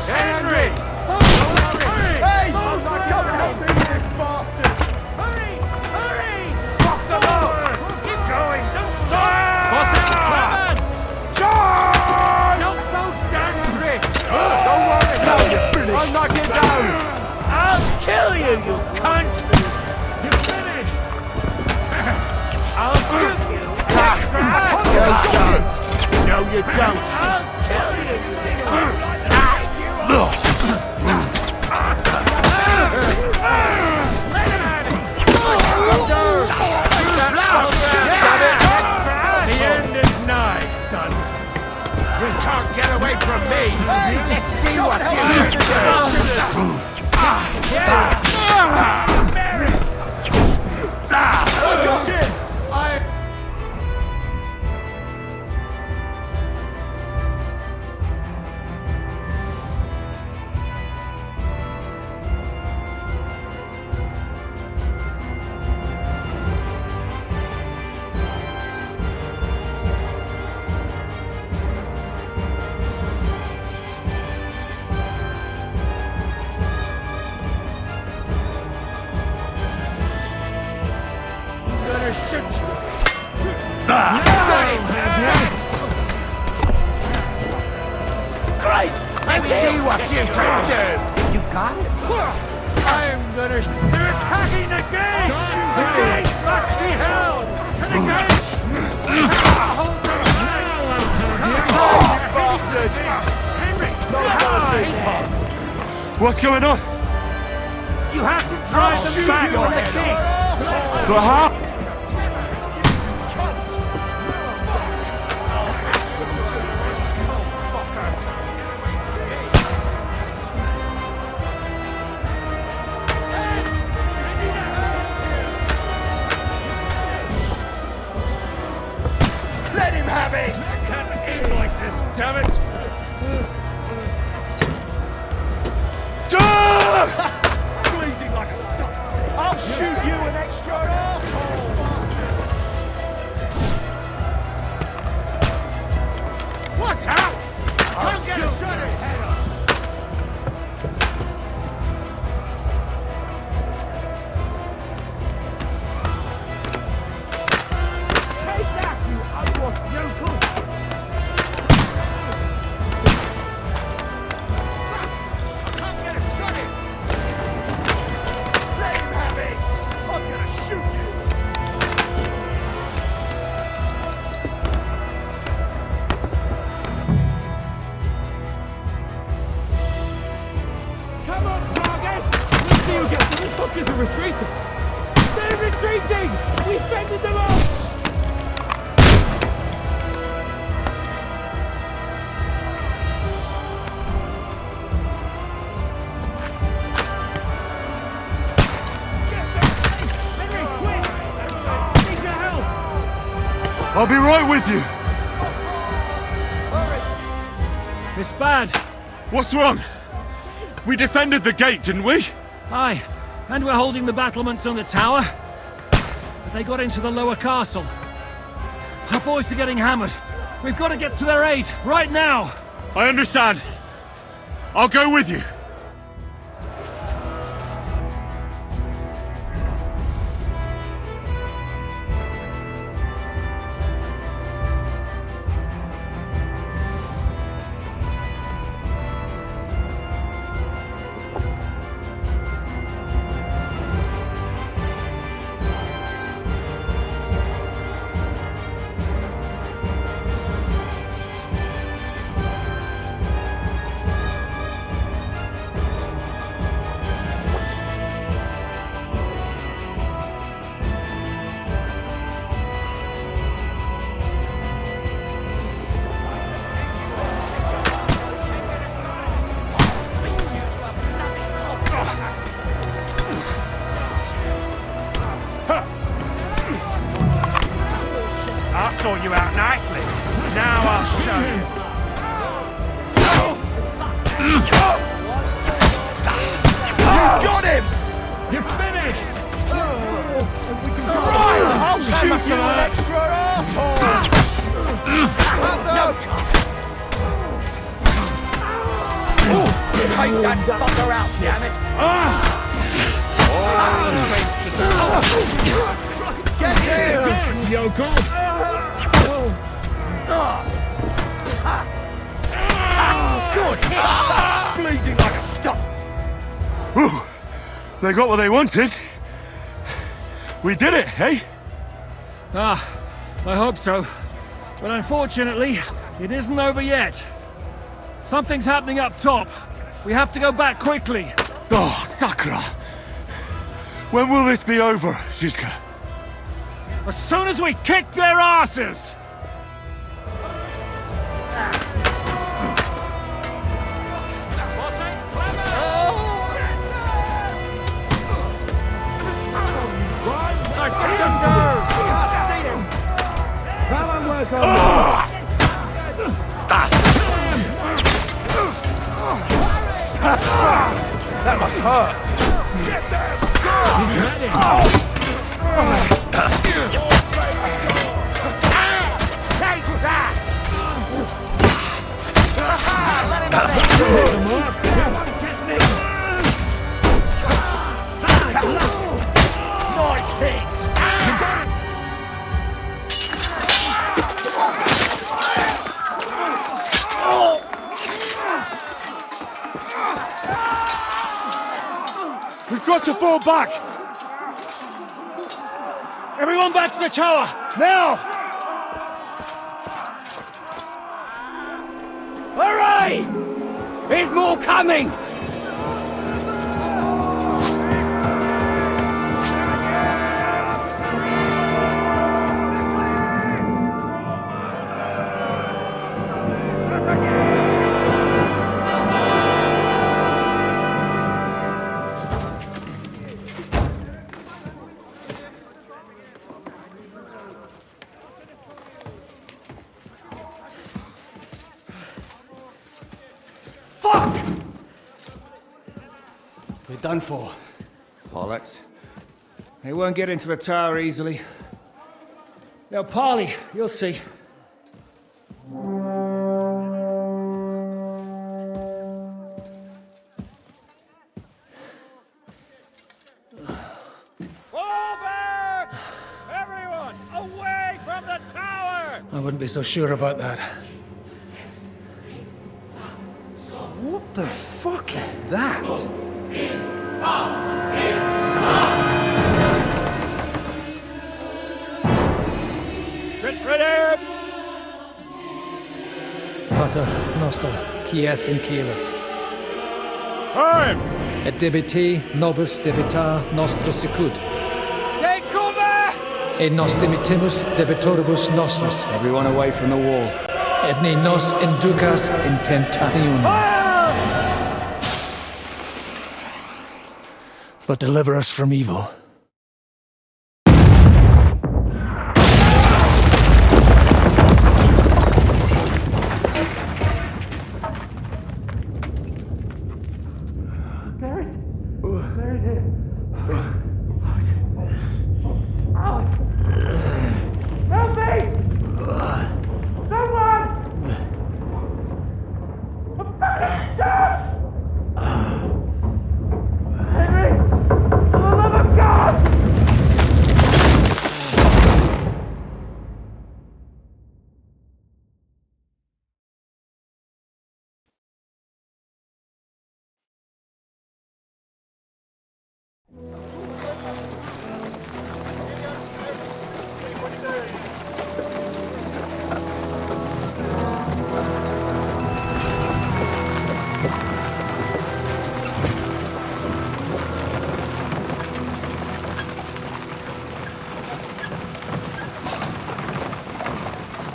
Henry! Hey! I'm not coming helping this bastard! Hurry! Hurry! Fuck them up! Keep going! Don't stop! Boss out! John! Don't so stand Rick! Don't worry! Now you're finished! I'll knock you down! I'll kill you, you cunt! You're finished! I'll shoot you! No, you don't! I'll kill you! The end is nigh, son. You can't get away from me. Let's see what you can do. I got it. Let's see what you can do! You got it? I'm gonna... They're attacking the gate! The gate must be held! To the gate! Hold the bastard! Henry! What's going on? You have to drive them back from the gate! But how? Let him have it! Can't aim like this, damn it! Bleeding like a stuff! I'll shoot you an extra asshole! What out? Come get a shot at head up! Take that, you unwashed yokel! Come get a shot at! Let him have it! I'm gonna shoot you! Come on, target! Let's see who gets them. These fuckers are retreating! They're retreating! We fended them off! Henry, quick! Need your help! I'll be right with you. It's bad. What's wrong? We defended the gate, didn't we? Aye, and we're holding the battlements on the tower. But they got into the lower castle. Our boys are getting hammered. We've got to get to their aid, right now! I understand. I'll go with you. I'll sort you out nicely. Now I'll show you. You got him! You're finished! Right! I'll shoot you an extra asshole! No take that fucker out, damn it! Get here! Good, yokel! Good hit! Bleeding like a stump! Ooh, they got what they wanted. We did it, eh? Ah, I hope so. But unfortunately, it isn't over yet. Something's happening up top. We have to go back quickly. Oh, Sakra! When will this be over, Zizka? As soon as we kick their asses! That must hurt. Take that! Nice hit! got to fall back! Everyone back to the tower, now! Hooray! There's more coming! We're done for. Bollocks. They won't get into the tower easily. They'll parley, you'll see. Fall back! Everyone, away from the tower! I wouldn't be so sure about that. What the fuck is that? Get ready! Pater noster, quies in caelis. Time! Et debiti nobis debitar nostris sicut. Take cover! Et nos dimitimus debitoribus nostris. Everyone away from the wall. Et ne nos inducas in tentationem. But deliver us from evil.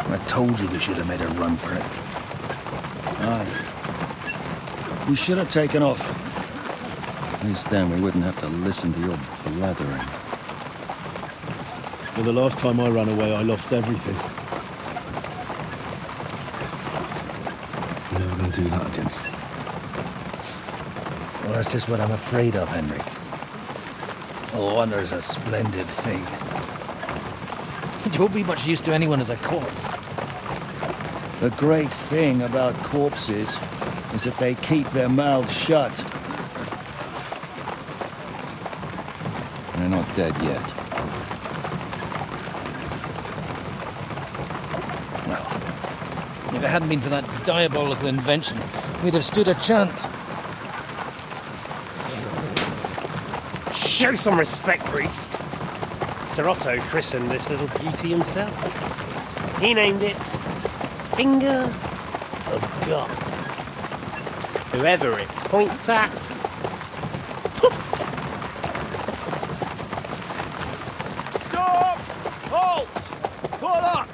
I told you we should have made a run for it. Aye. We should have taken off. At least then we wouldn't have to listen to your blathering. Well, the last time I ran away, I lost everything. You're never going to do that again. Well, that's just what I'm afraid of, Henry. Oh, honor's a splendid thing. You won't be much use to anyone as a corpse. The great thing about corpses is that they keep their mouths shut. They're not dead yet. Well, if it hadn't been for that diabolical invention, we'd have stood a chance. Show some respect, priest. Sir Otto christened this little beauty himself. He named it Finger of God. Whoever it points at, poof! Stop! Halt! Pull up!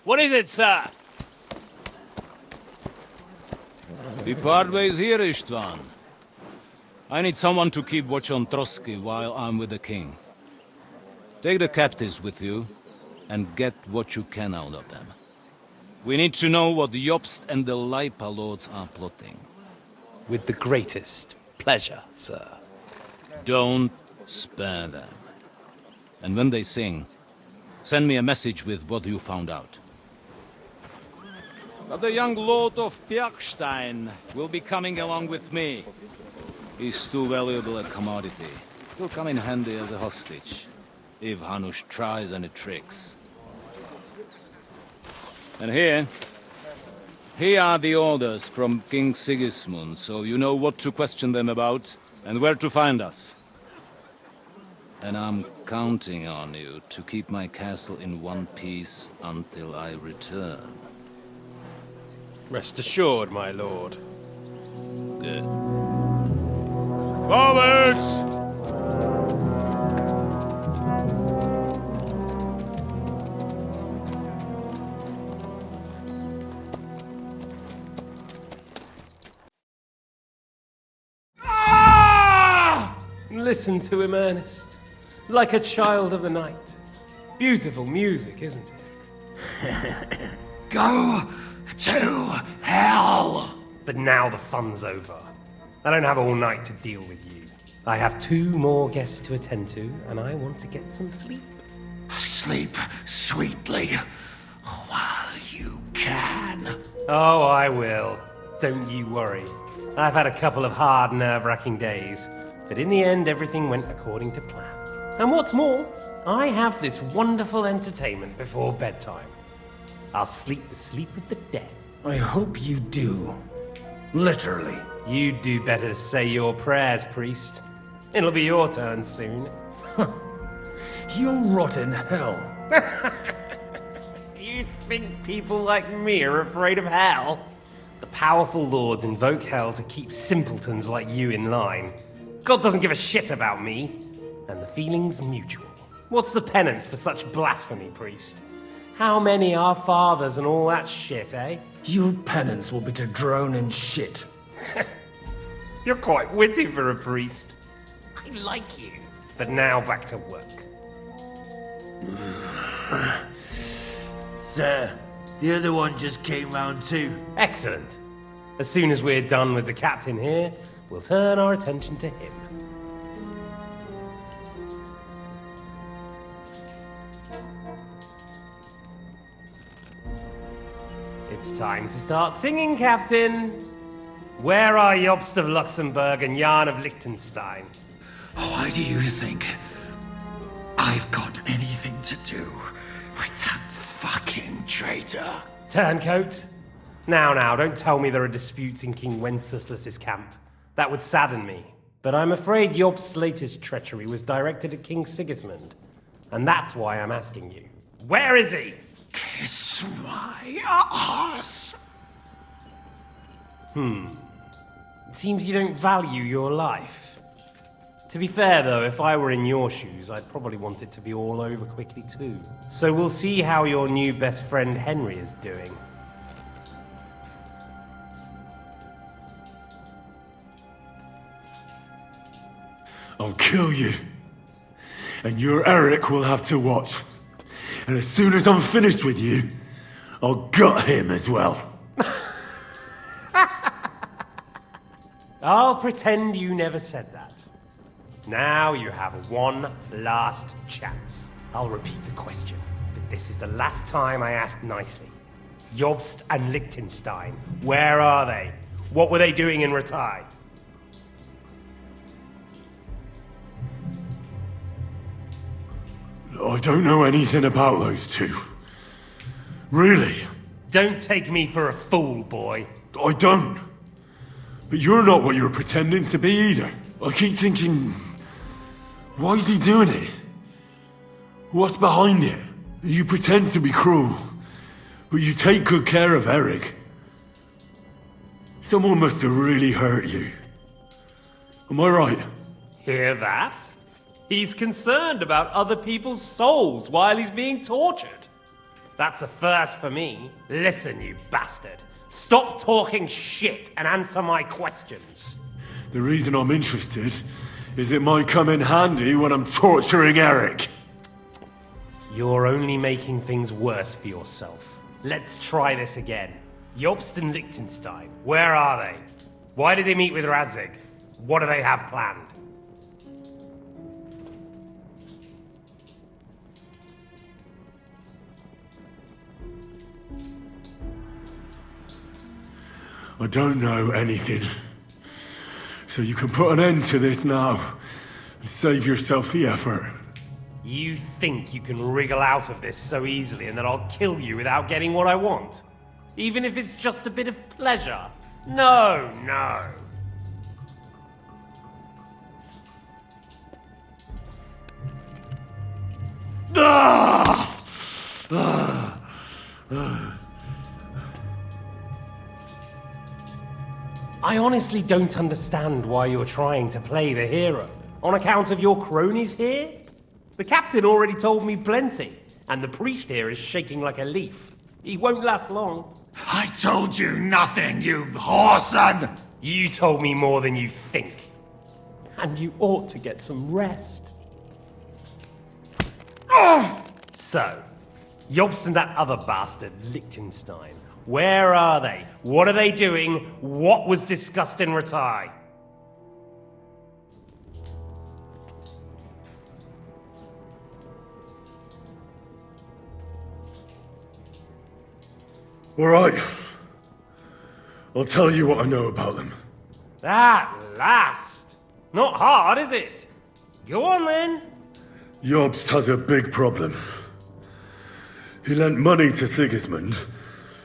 What is it, sir? The Parway's here, Istvan. I need someone to keep watch on Trotsky while I'm with the king. Take the captives with you, and get what you can out of them. We need to know what the Jobst and the Leipa lords are plotting. With the greatest pleasure, sir. Don't spare them. And when they sing, send me a message with what you found out. But the young lord of Bjergstein will be coming along with me. He's too valuable a commodity. He'll come in handy as a hostage, if Hanush tries any tricks. And here are the orders from King Sigismund, so you know what to question them about and where to find us. And I'm counting on you to keep my castle in one piece until I return. Rest assured, my lord. Good. Forwards! Listen to him, Ernest. Like a child of the night. Beautiful music, isn't it? Go to hell! But now the fun's over. I don't have all night to deal with you. I have 2 more guests to attend to, and I want to get some sleep. Sleep sweetly while you can. Oh, I will. Don't you worry. I've had a couple of hard, nerve-wracking days, but in the end, everything went according to plan. And what's more, I have this wonderful entertainment before bedtime. I'll sleep the sleep of the dead. I hope you do. Literally. You'd do better to say your prayers, priest. It'll be your turn soon. You'll rot in hell. Do you think people like me are afraid of hell? The powerful lords invoke hell to keep simpletons like you in line. God doesn't give a shit about me. And the feeling's mutual. What's the penance for such blasphemy, priest? How many are fathers and all that shit, eh? Your penance will be to drown in shit. You're quite witty for a priest. I like you. But now back to work. Sir, the other one just came round too. Excellent. As soon as we're done with the captain here, we'll turn our attention to him. It's time to start singing, Captain. Where are Jobst of Luxembourg and Jan of Liechtenstein? Why do you think I've got anything to do with that fucking traitor? Turncoat? Now, don't tell me there are disputes in King Wenceslas's camp. That would sadden me. But I'm afraid Jobst's latest treachery was directed at King Sigismund. And that's why I'm asking you. Where is he? Kiss my ass. It seems you don't value your life. To be fair, though, if I were in your shoes, I'd probably want it to be all over quickly, too. So we'll see how your new best friend Henry is doing. I'll kill you. And your Eric will have to watch. And as soon as I'm finished with you, I'll gut him as well. I'll pretend you never said that. Now you have one last chance. I'll repeat the question, but this is the last time I ask nicely. Jobst and Liechtenstein, where are they? What were they doing in Ratai? I don't know anything about those two. Really? Don't take me for a fool, boy. I don't. But you're not what you're pretending to be either. I keep thinking, why is he doing it? What's behind it? You pretend to be cruel, but you take good care of Eric. Someone must have really hurt you. Am I right? Hear that? He's concerned about other people's souls while he's being tortured. That's a first for me. Listen, you bastard. Stop talking shit and answer my questions. The reason I'm interested is it might come in handy when I'm torturing Eric. You're only making things worse for yourself. Let's try this again. Jobst and Liechtenstein, where are they? Why did they meet with Radzig? What do they have planned? I don't know anything. So you can put an end to this now and save yourself the effort. You think you can wriggle out of this so easily and that I'll kill you without getting what I want? Even if it's just a bit of pleasure? No, no. I honestly don't understand why you're trying to play the hero. On account of your cronies here? The captain already told me plenty, and the priest here is shaking like a leaf. He won't last long. I told you nothing, you whoreson! You told me more than you think. And you ought to get some rest. So, Jobst and that other bastard, Liechtenstein. Where are they? What are they doing? What was discussed in Ratai? All right. I'll tell you what I know about them. At last! Not hard, is it? Go on then. Jobst has a big problem. He lent money to Sigismund,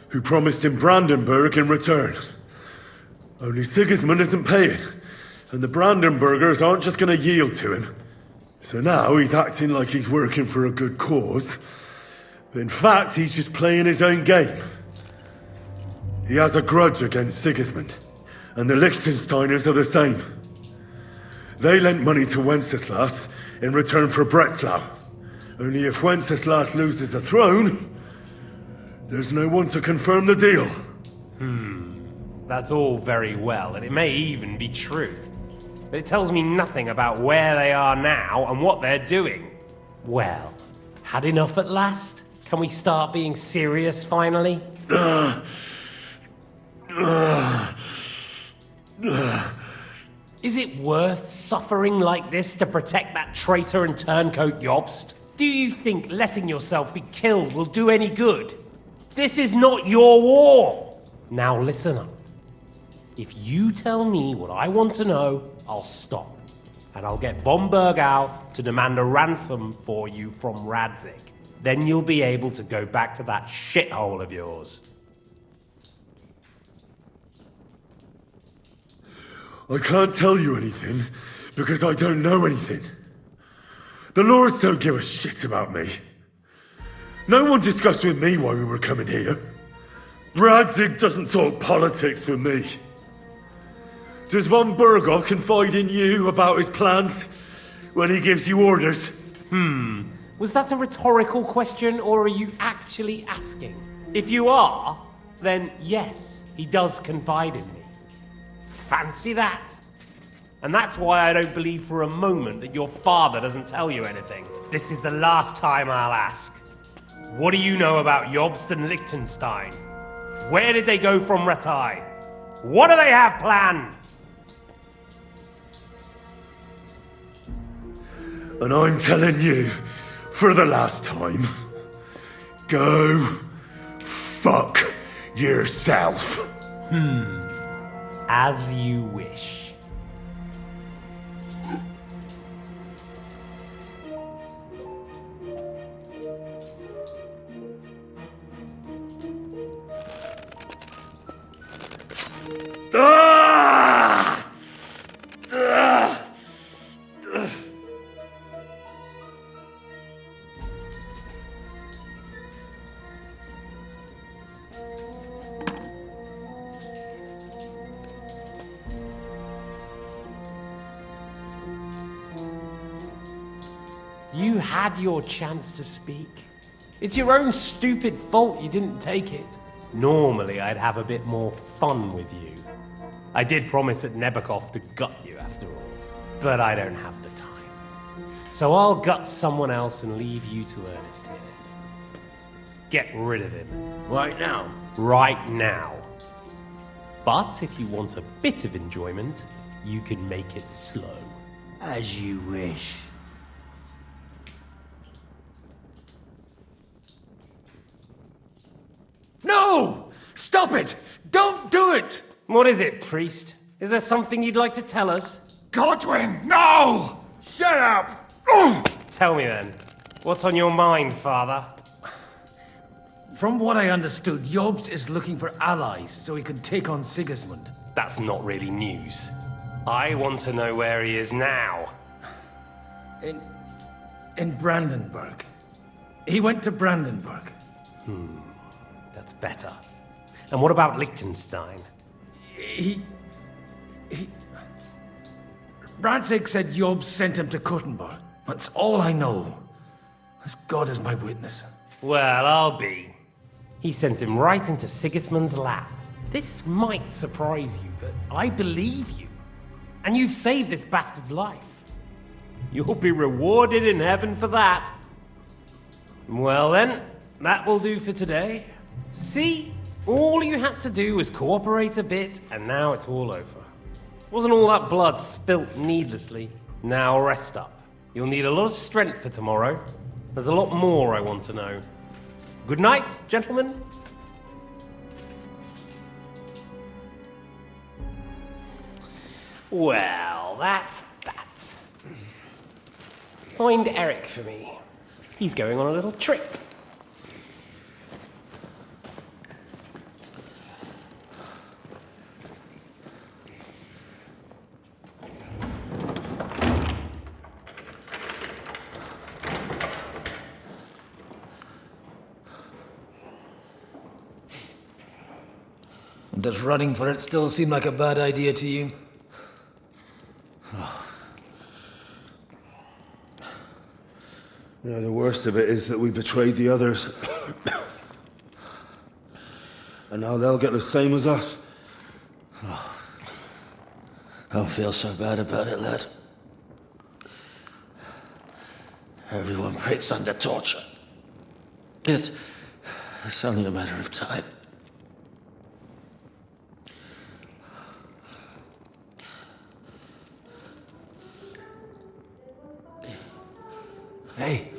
who promised him Brandenburg in return. Only Sigismund isn't paying, and the Brandenburgers aren't just going to yield to him. So now he's acting like he's working for a good cause, but in fact he's just playing his own game. He has a grudge against Sigismund, and the Liechtensteiners are the same. They lent money to Wenceslas in return for Breslau. Only if Wenceslas loses the throne, there's no one to confirm the deal. That's all very well, and it may even be true. But it tells me nothing about where they are now and what they're doing. Well, had enough at last? Can we start being serious finally? Is it worth suffering like this to protect that traitor and turncoat Jobst? Do you think letting yourself be killed will do any good? This is not your war! Now listen up. If you tell me what I want to know, I'll stop. And I'll get von Berg out to demand a ransom for you from Radzig. Then you'll be able to go back to that shithole of yours. I can't tell you anything, because I don't know anything. The lords don't give a shit about me. No one discussed with me why we were coming here. Radzig doesn't talk politics with me. Does von Berghoff confide in you about his plans when he gives you orders? Was that a rhetorical question, or are you actually asking? If you are, then yes, he does confide in me. Fancy that. And that's why I don't believe for a moment that your father doesn't tell you anything. This is the last time I'll ask. What do you know about Jobst and Liechtenstein? Where did they go from Ratai? What do they have planned? And I'm telling you, for the last time, go fuck yourself. As you wish. You had your chance to speak. It's your own stupid fault you didn't take it. Normally, I'd have a bit more fun with you. I did promise at Nebakov to gut you after all, but I don't have the time. So I'll gut someone else and leave you to Ernest here. Get rid of him. Right now? Right now. But if you want a bit of enjoyment, you can make it slow. As you wish. No! Stop it! Don't do it! What is it, priest? Is there something you'd like to tell us? Godwin, no! Shut up! Tell me then. What's on your mind, Father? From what I understood, Jobst is looking for allies so he can take on Sigismund. That's not really news. I want to know where he is now. In Brandenburg. He went to Brandenburg. That's better. And what about Liechtenstein? Radzig said Jobst sent him to Kuttenberg. That's all I know. As God is my witness. Well, I'll be. He sent him right into Sigismund's lap. This might surprise you, but I believe you. And you've saved this bastard's life. You'll be rewarded in heaven for that. Well then, that will do for today. See? All you had to do was cooperate a bit, and now it's all over. Wasn't all that blood spilt needlessly. Now rest up. You'll need a lot of strength for tomorrow. There's a lot more I want to know. Good night, gentlemen. Well, that's that. Find Eric for me. He's going on a little trip. Does running for it still seem like a bad idea to you? You know, the worst of it is that we betrayed the others. And now they'll get the same as us. Don't feel so bad about it, lad. Everyone breaks under torture. It's only a matter of time. Hey.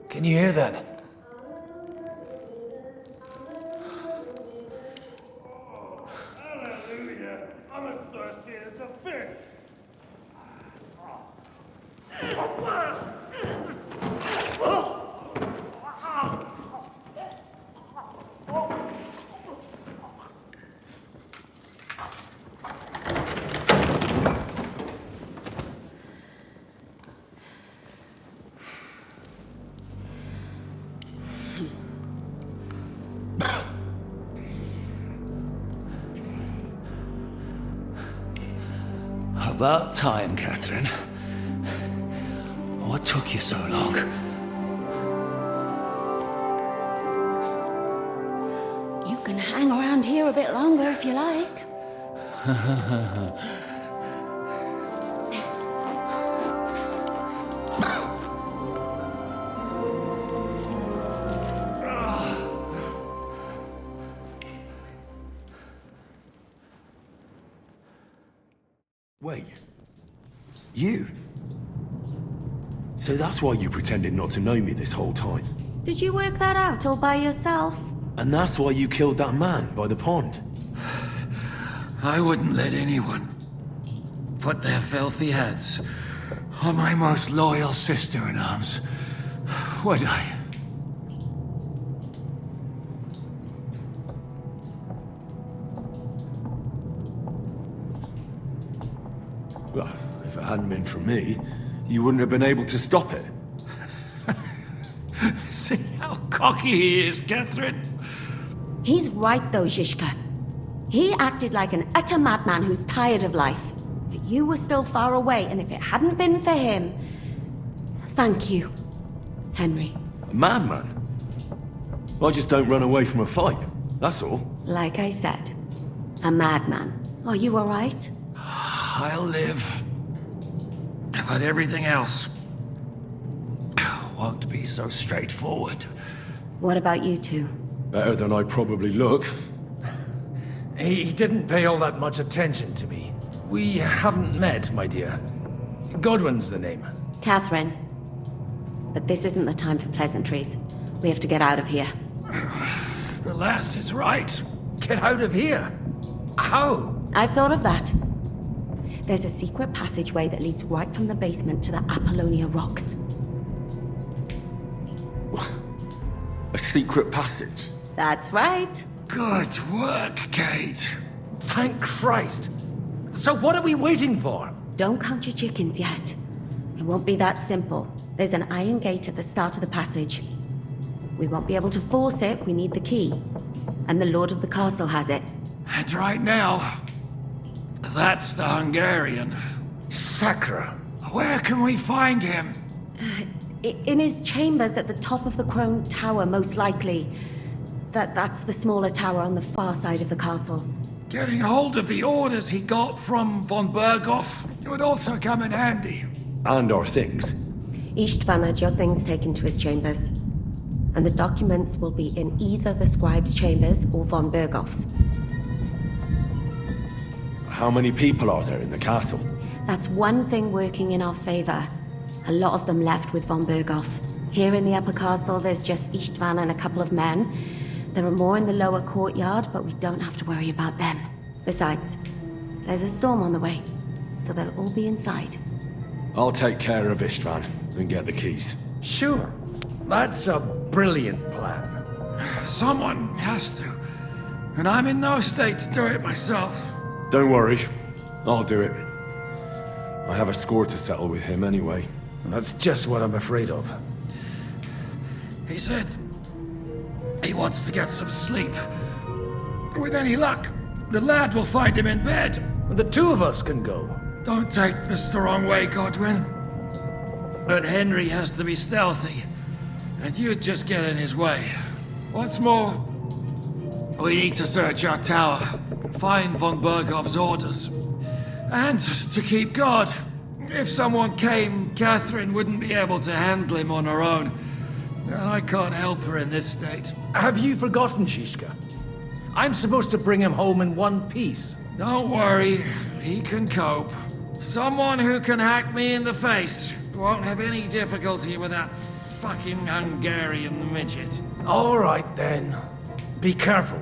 Can you hear that? Hallelujah. I'm as thirsty as a fish. About time, Catherine. What took you so long? You can hang around here a bit longer if you like. Wait. You? So that's why you pretended not to know me this whole time? Did you work that out all by yourself? And that's why you killed that man by the pond? I wouldn't let anyone put their filthy heads on my most loyal sister-in-arms, would I? Well, if it hadn't been for me, you wouldn't have been able to stop it. See how cocky he is, Catherine. He's right though, Zizka. He acted like an utter madman who's tired of life. But you were still far away, and if it hadn't been for him... Thank you, Henry. A madman? I just don't run away from a fight, that's all. Like I said, a madman. Are you all right? I'll live. But everything else won't be so straightforward. What about you two? Better than I probably look. He didn't pay all that much attention to me. We haven't met, my dear. Godwin's the name. Catherine. But this isn't the time for pleasantries. We have to get out of here. The lass is right. Get out of here. How? I've thought of that. There's a secret passageway that leads right from the basement to the Apollonia Rocks. A secret passage? That's right. Good work, Kate. Thank Christ. So what are we waiting for? Don't count your chickens yet. It won't be that simple. There's an iron gate at the start of the passage. We won't be able to force it, we need the key. And the Lord of the Castle has it. And right now, that's the Hungarian. Sacra. Where can we find him? In his chambers at the top of the Crone Tower, most likely. That's the smaller tower on the far side of the castle. Getting hold of the orders he got from von Berghoff would also come in handy. And our things. Istvan had your things taken to his chambers. And the documents will be in either the scribe's chambers or von Berghoff's. How many people are there in the castle? That's one thing working in our favor. A lot of them left with von Berghoff. Here in the upper castle, there's just Istvan and a couple of men. There are more in the lower courtyard, but we don't have to worry about them. Besides, there's a storm on the way, so they'll all be inside. I'll take care of Istvan and get the keys. Sure. That's a brilliant plan. Someone has to. And I'm in no state to do it myself. Don't worry. I'll do it. I have a score to settle with him anyway. That's just what I'm afraid of. He said he wants to get some sleep. With any luck, the lad will find him in bed. The two of us can go. Don't take this the wrong way, Godwin. But Henry has to be stealthy, and you'd just get in his way. What's more, we need to search our tower, find von Berghoff's orders. And to keep guard. If someone came, Catherine wouldn't be able to handle him on her own. And I can't help her in this state. Have you forgotten, Shishka? I'm supposed to bring him home in one piece. Don't worry, he can cope. Someone who can hack me in the face won't have any difficulty with that fucking Hungarian midget. All right, then. Be careful.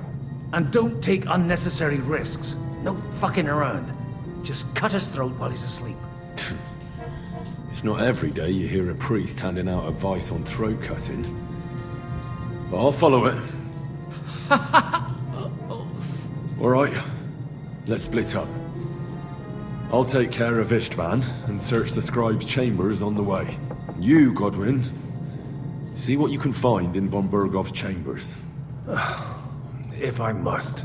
And don't take unnecessary risks. No fucking around. Just cut his throat while he's asleep. It's not every day you hear a priest handing out advice on throat cutting. But I'll follow it. All right, let's split up. I'll take care of Istvan and search the scribe's chambers on the way. You, Godwin, see what you can find in von Berghoff's chambers. If I must.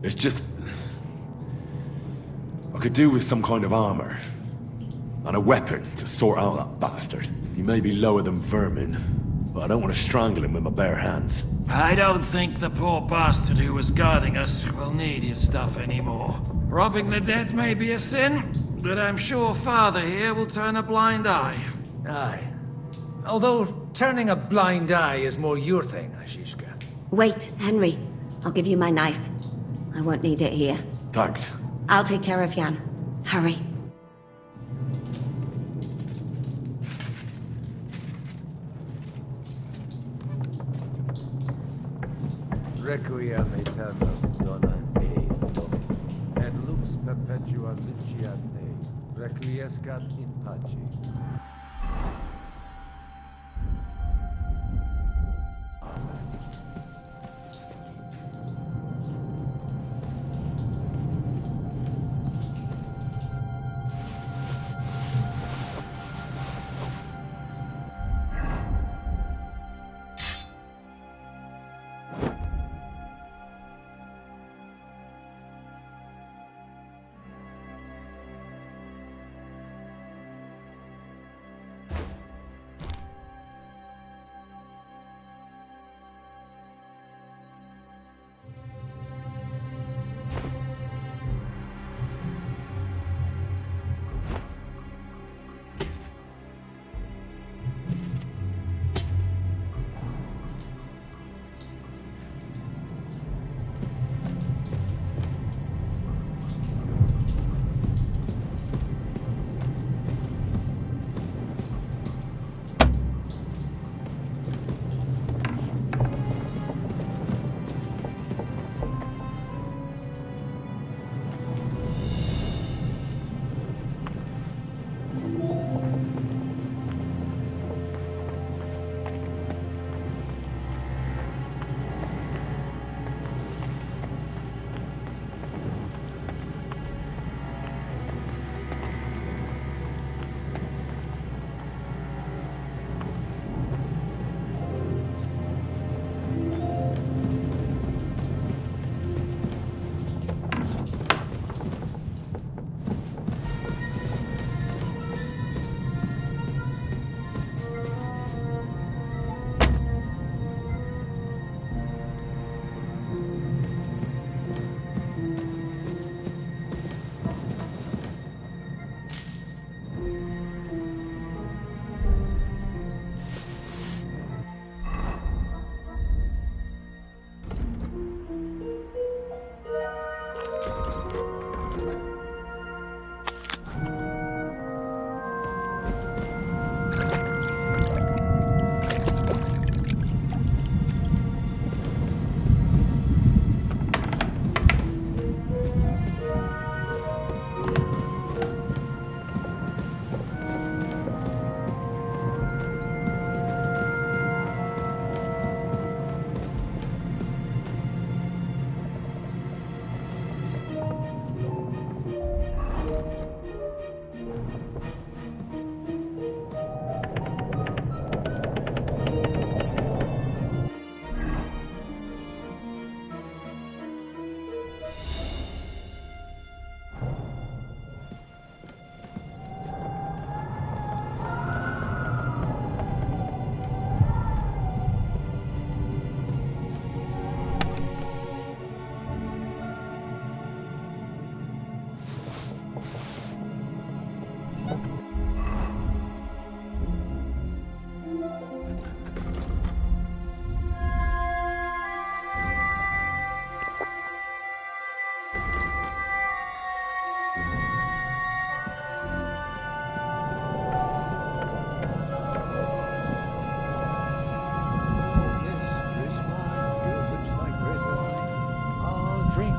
It's just... I could do with some kind of armor. And a weapon to sort out that bastard. He may be lower than vermin, but I don't want to strangle him with my bare hands. I don't think the poor bastard who was guarding us will need his stuff anymore. Robbing the dead may be a sin, but I'm sure Father here will turn a blind eye. Aye. Although, turning a blind eye is more your thing, Ashishka. Wait, Henry. I'll give you my knife. I won't need it here. Thanks. I'll take care of Jan. Hurry. Requiem aeternam dona e Domini, et lux perpetua liceat ei, requiescat in pace.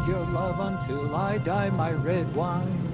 your love until I die, my red wine.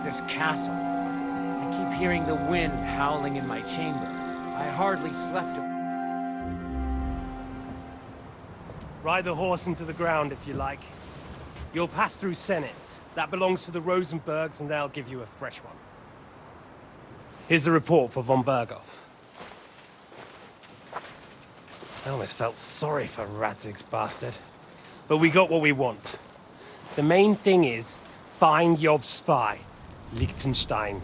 This castle. I keep hearing the wind howling in my chamber. I hardly slept. Ride the horse into the ground if you like. You'll pass through Senates. That belongs to the Rosenbergs, and they'll give you a fresh one. Here's a report for von Berghoff. I almost felt sorry for Radzig's bastard. But we got what we want. The main thing is, find Job's spy, Liechtenstein.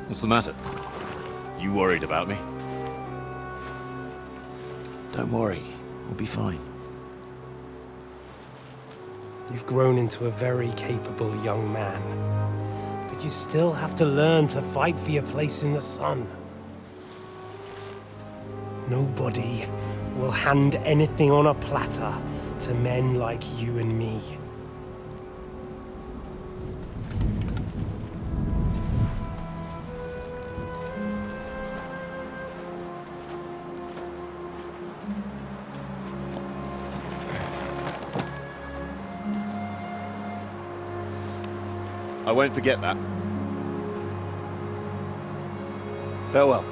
What's the matter? You worried about me? Don't worry, we'll be fine. You've grown into a very capable young man. But you still have to learn to fight for your place in the sun. Nobody will hand anything on a platter to men like you and me. I won't forget that. Farewell.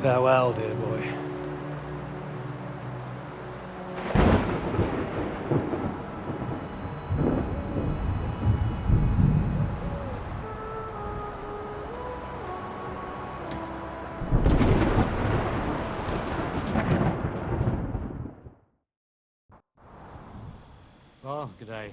Farewell, dear boy. Oh, g'day.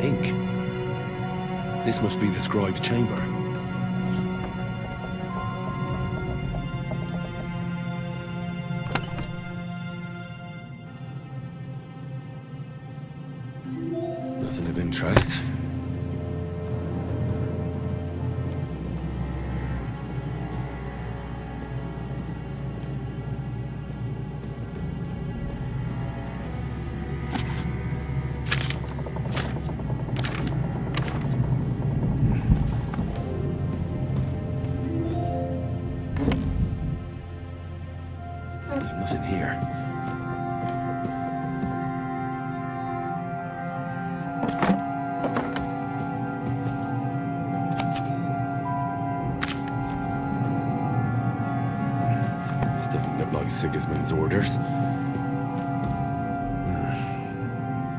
ink. This must be the scribe's chamber. Nothing of interest. There's nothing here. This doesn't look like Sigismund's orders.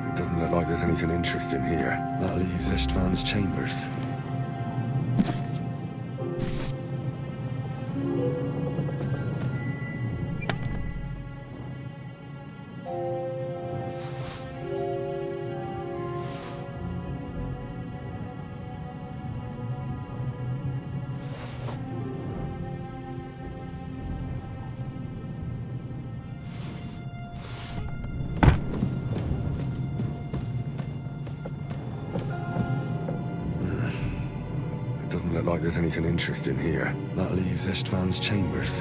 It doesn't look like there's anything interesting here. That leaves Istvan's chambers. Doesn't look like there's anything interesting here. That leaves Istvan's chambers.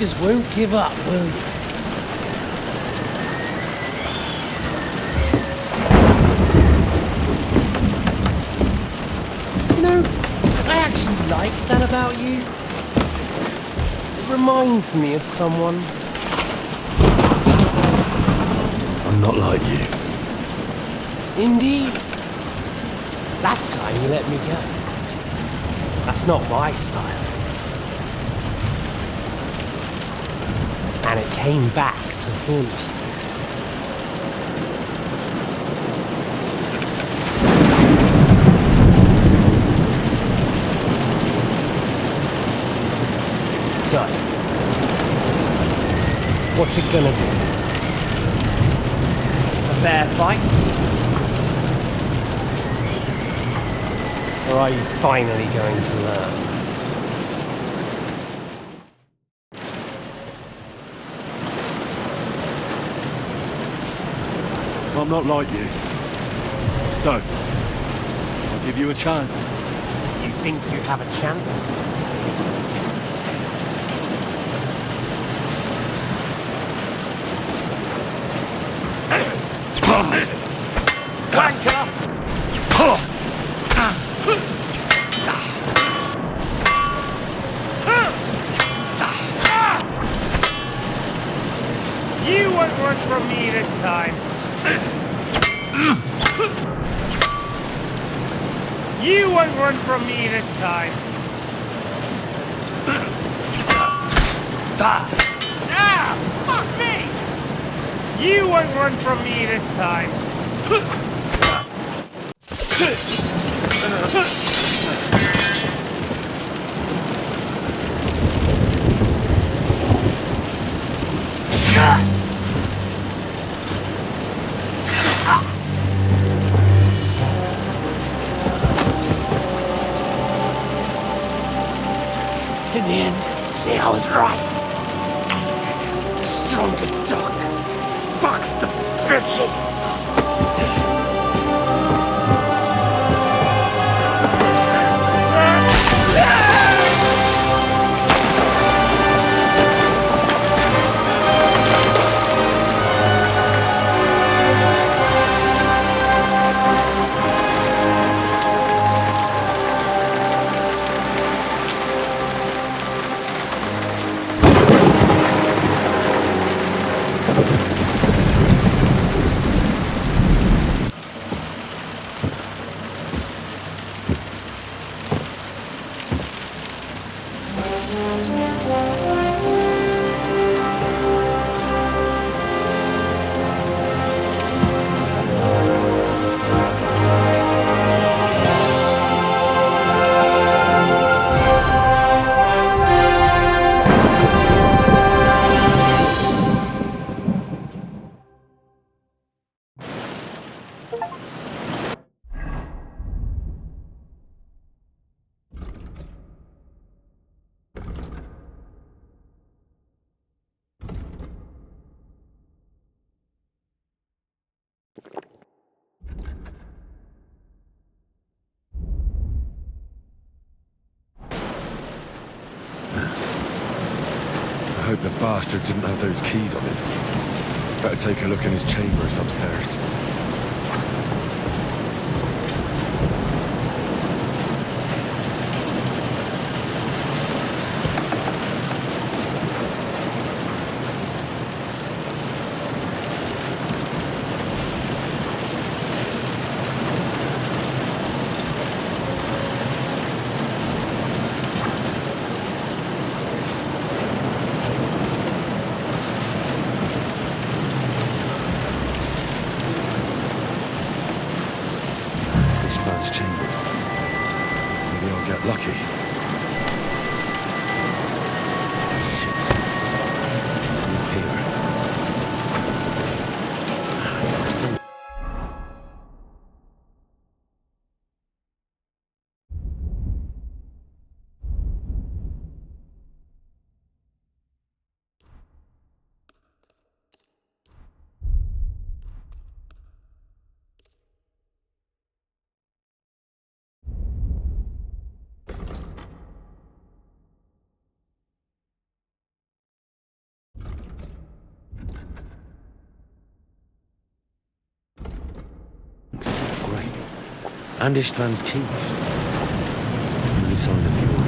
just won't give up, will you? You know, I actually like that about you. It reminds me of someone. I'm not like you. Indeed. Last time you let me go. That's not my style. And it came back to haunt you. So, what's it gonna be? A fair fight? Or are you finally going to learn? I'm not like you. So, I'll give you a chance. You think you have a chance? Wanker! You won't run from me this time. You won't run from me this time. Ah! Fuck me! You won't run from me this time. In the end, see, I was right. The stronger dog. Fucks the bitches. I hope the bastard didn't have those keys on him. Better take a look in his chambers upstairs. Chambers. Maybe I'll get lucky. Shit. He's not here. And István's keys. No sign of yours.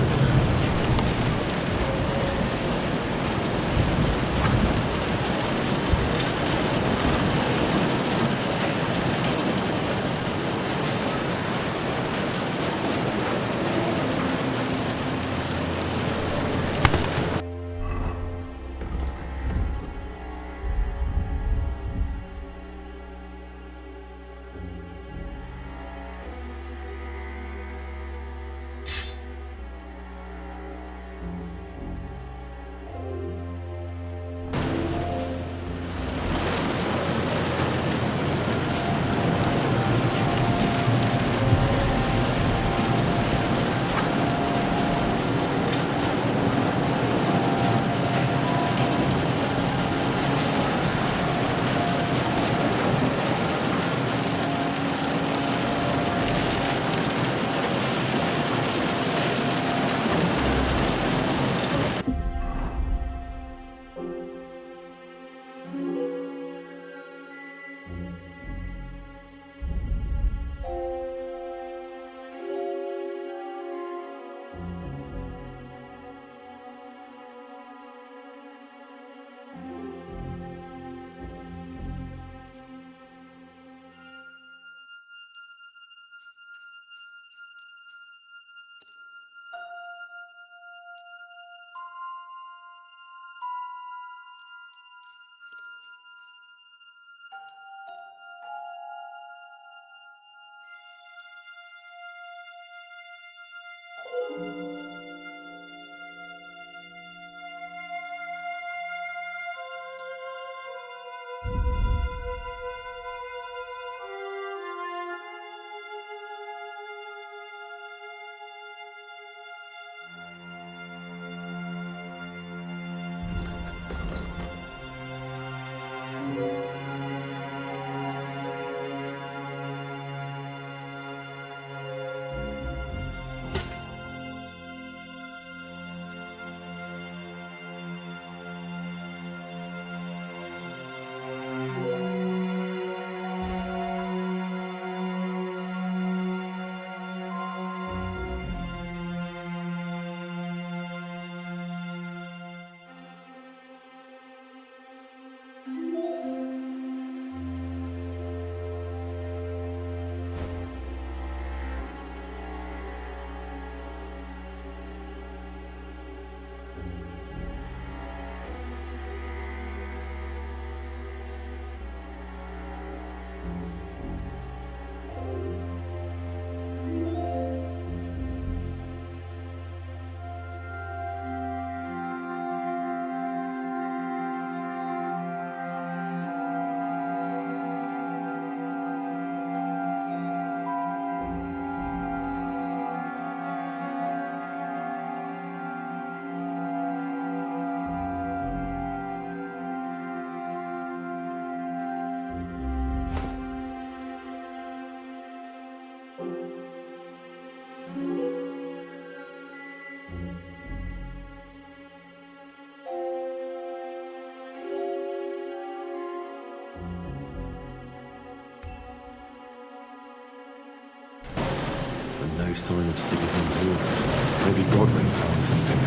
No sign of Sigurd's orders. Maybe Godwin found something.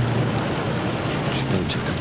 Should go check up.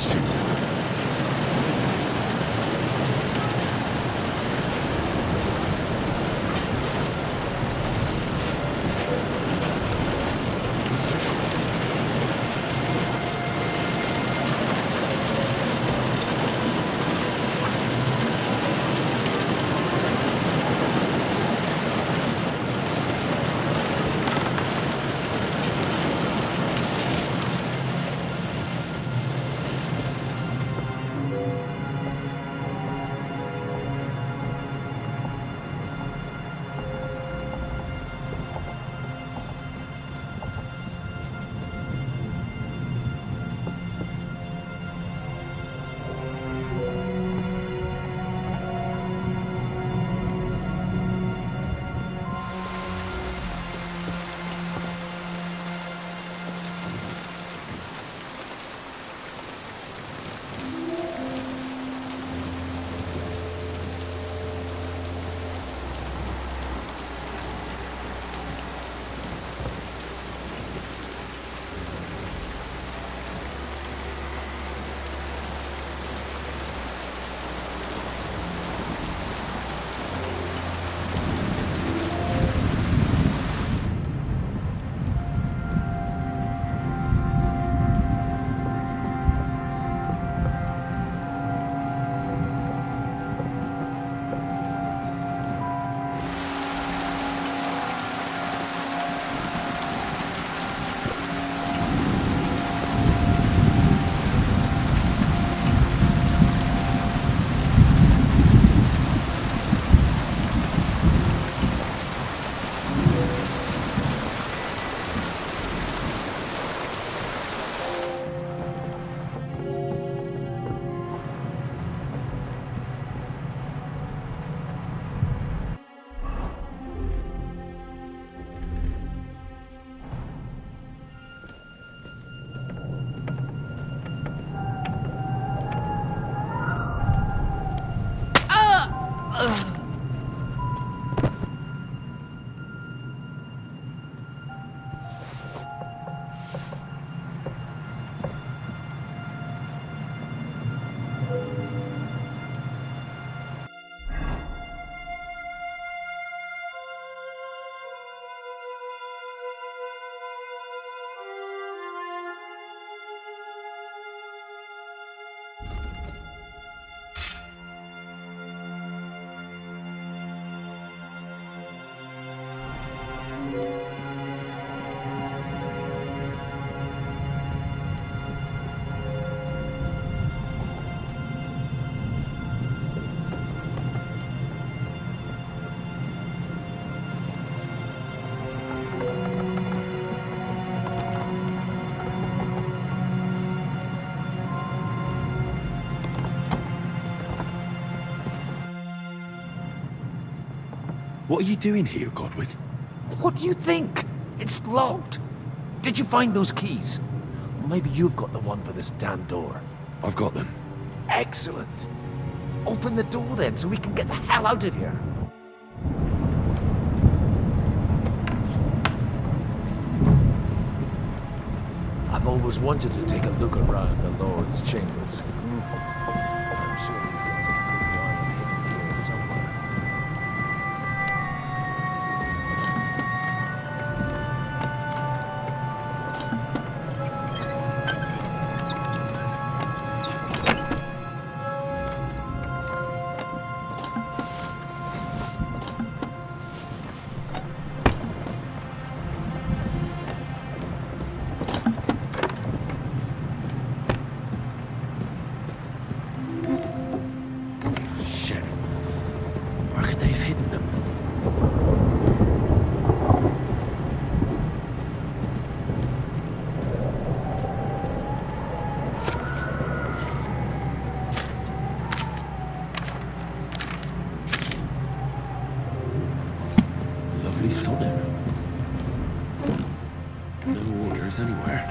Intimidation. What are you doing here, Godwin? What do you think? It's locked. Did you find those keys? Or maybe you've got the one for this damn door. I've got them. Excellent. Open the door then, so we can get the hell out of here. I've always wanted to take a look around the Lord's chambers. I'm sure he's got some good wine hidden here somewhere. No orders anywhere.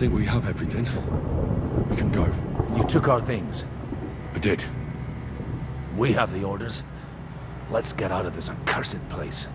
think we have everything. We can go. You took our things. I did. We have the orders. Let's get out of this accursed place.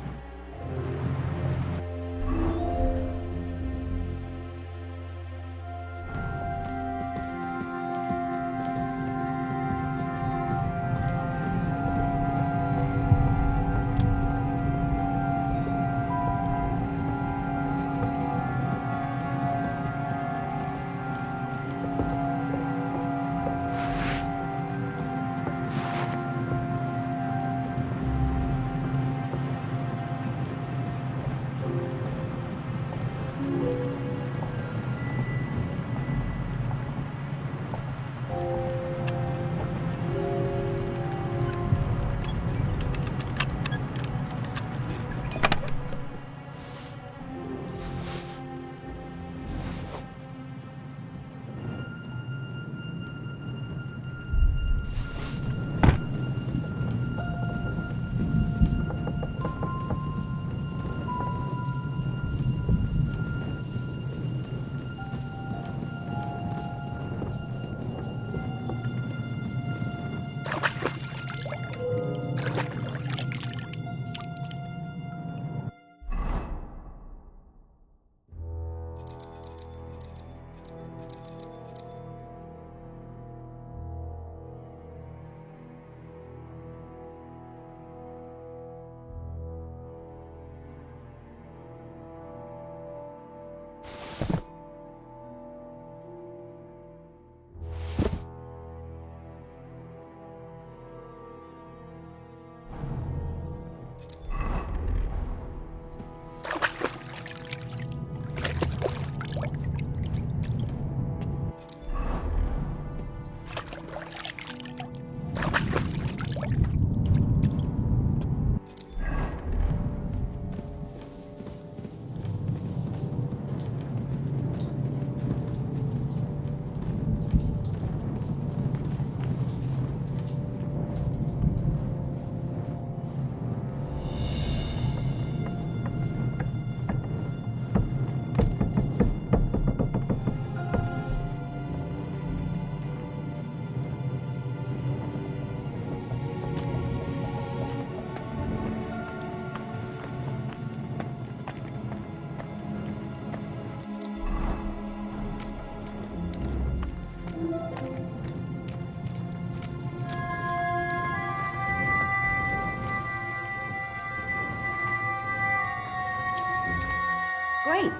Great.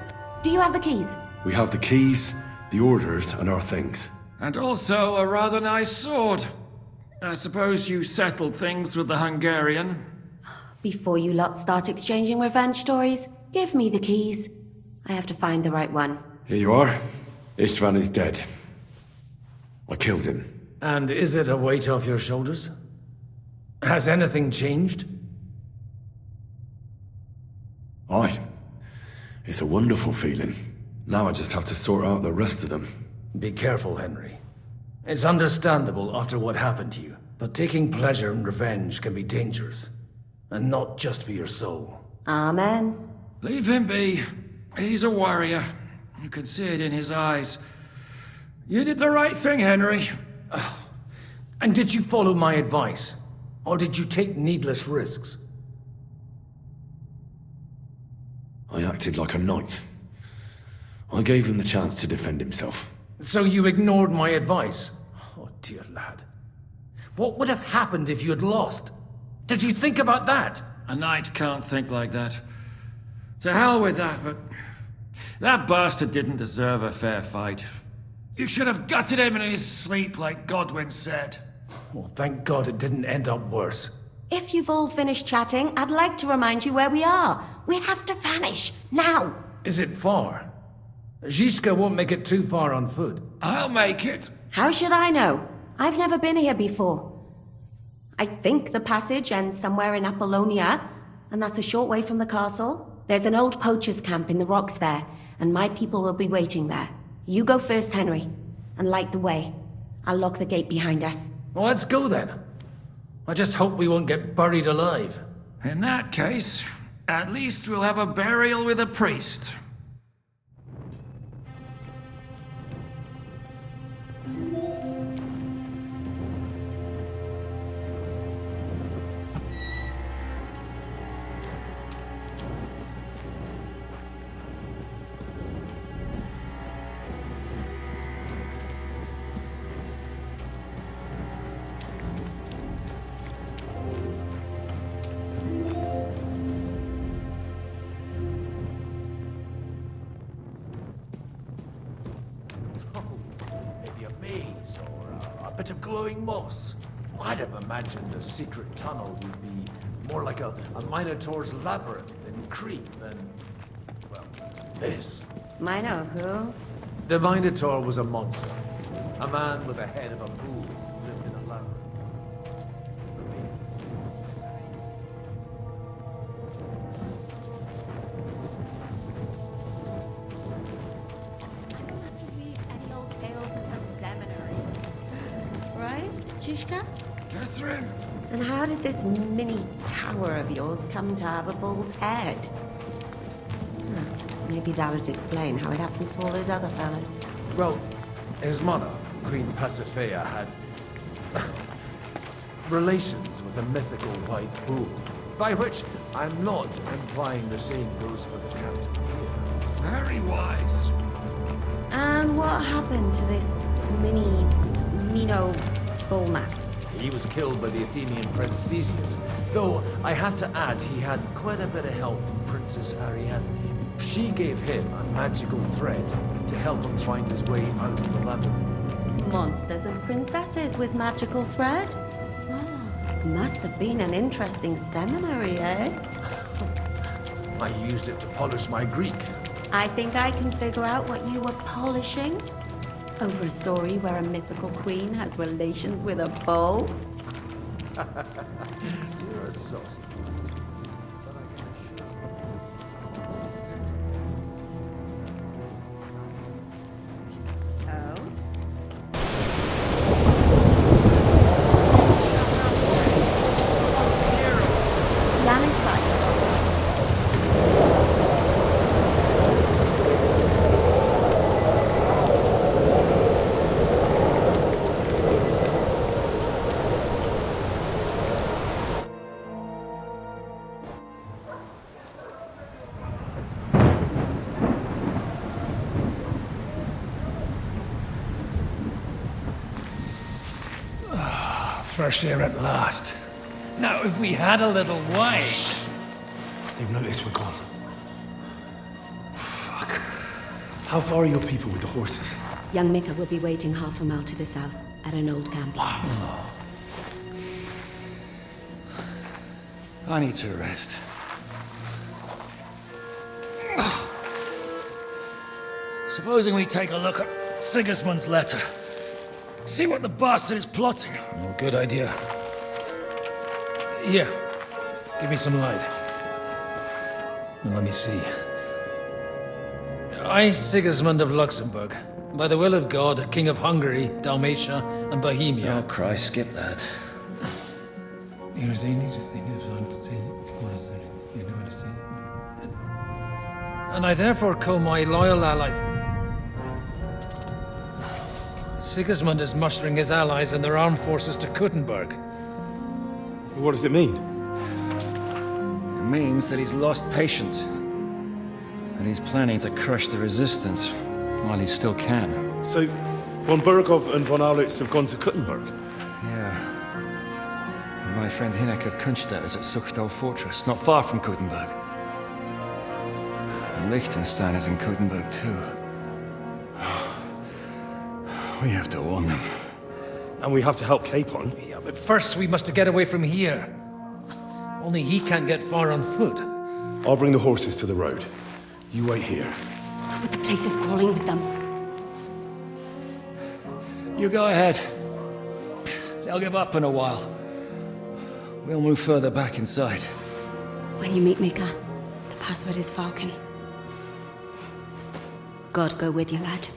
Do you have the keys? We have the keys, the orders, and our things. And also a rather nice sword. I suppose you settled things with the Hungarian? Before you lot start exchanging revenge stories, give me the keys. I have to find the right one. Here you are. Istvan is dead. I killed him. And is it a weight off your shoulders? Has anything changed? Aye. It's a wonderful feeling. Now I just have to sort out the rest of them. Be careful, Henry. It's understandable after what happened to you, but taking pleasure in revenge can be dangerous. And not just for your soul. Amen. Leave him be. He's a warrior. You can see it in his eyes. You did the right thing, Henry. And did you follow my advice? Or did you take needless risks? I acted like a knight. I gave him the chance to defend himself. So you ignored my advice? Oh, dear lad. What would have happened if you had lost? Did you think about that? A knight can't think like that. To hell with that, but... that bastard didn't deserve a fair fight. You should have gutted him in his sleep, like Godwin said. Well, thank God it didn't end up worse. If you've all finished chatting, I'd like to remind you where we are. We have to vanish, now! Is it far? Zizka won't make it too far on foot. I'll make it. How should I know? I've never been here before. I think the passage ends somewhere in Apollonia, and that's a short way from the castle. There's an old poacher's camp in the rocks there, and my people will be waiting there. You go first, Henry, and light the way. I'll lock the gate behind us. Well, let's go then. I just hope we won't get buried alive. In that case, at least we'll have a burial with a priest. bit of glowing moss. I'd have imagined the secret tunnel would be more like a Minotaur's labyrinth in Crete than, well, this. Mino who? The Minotaur was a monster. A man with the head of a bull who lived in a labyrinth. Any old tales in the seminary. Right, Zizka? Catherine! And how did this mini tower of yours come to have a bull's head? Maybe that would explain how it happens to all those other fellas. Well, his mother, Queen Pasiphae, had relations with a mythical white bull. By which, I'm not implying the same goes for the captain here. Very wise. And what happened to this Mino bullman? He was killed by the Athenian Prince Theseus, though I have to add he had quite a bit of help from Princess Ariadne. She gave him a magical thread to help him find his way out of the labyrinth. Monsters and princesses with magical thread? Oh, must have been an interesting seminary, eh? I used it to polish my Greek. I think I can figure out what you were polishing. Over a story where a mythical queen has relations with a bull? You're a saucy. Fresh air at last. Now, if we had a little wine... They've noticed we're gone. Fuck. How far are your people with the horses? Young Mika will be waiting half a mile to the south, at an old camp. I need to rest. Supposing we take a look at Sigismund's letter. See what the bastard is plotting. Oh, good idea. Here, give me some light. Let me see. I, Sigismund of Luxembourg, by the will of God, King of Hungary, Dalmatia, and Bohemia. Oh, Christ, skip that. And I therefore call my loyal ally... Sigismund is mustering his allies and their armed forces to Kuttenberg. What does it mean? It means that he's lost patience. And he's planning to crush the resistance while he still can. So, von Burgov and von Aulitz have gone to Kuttenberg? Yeah. And my friend Hinek of Kunstadt is at Suchtal Fortress, not far from Kuttenberg. And Liechtenstein is in Kuttenberg too. We have to warn them. And we have to help Capon? Yeah, but first we must get away from here. Only he can't get far on foot. I'll bring the horses to the road. You wait here. But the place is crawling with them. You go ahead. They'll give up in a while. We'll move further back inside. When you meet Mika, the password is Falcon. God go with you, lad.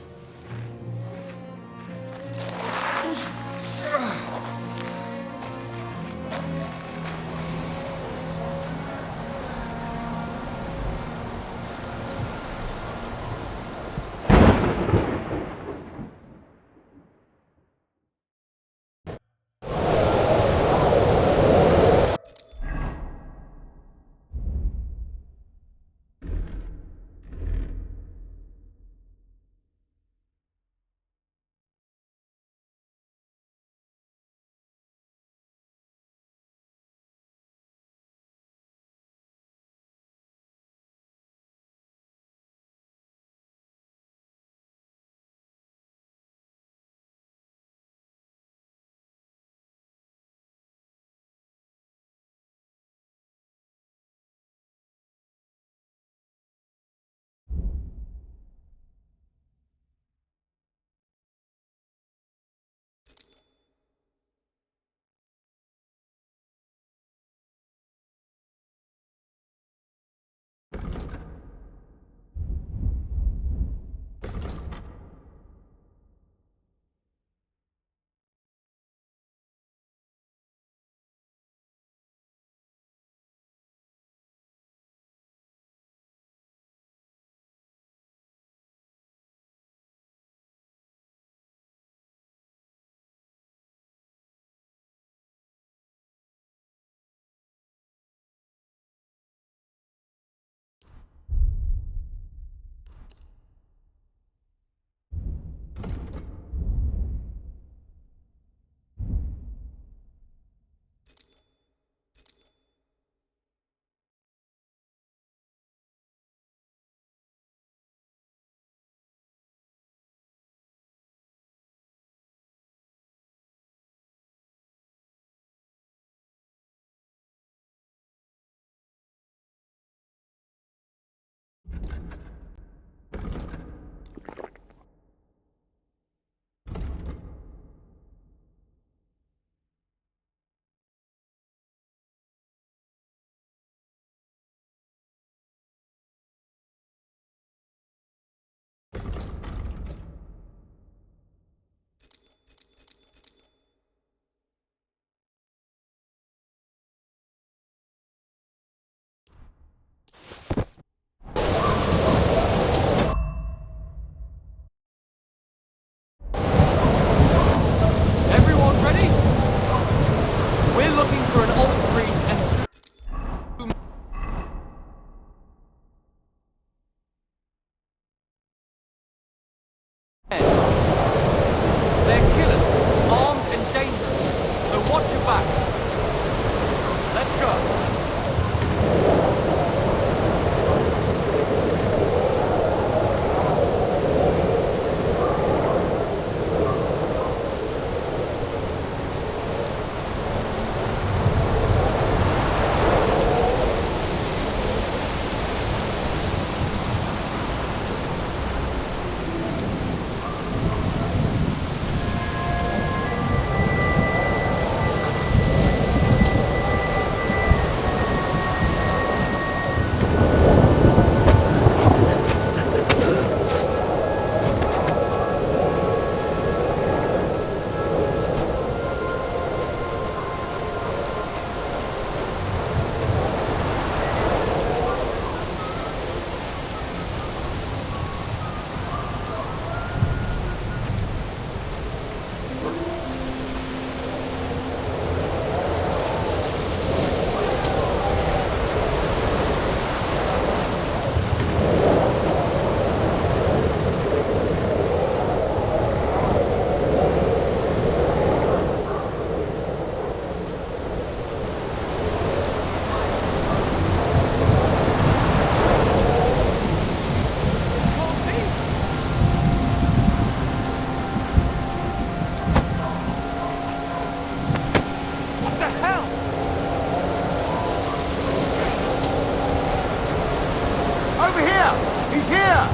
He's here!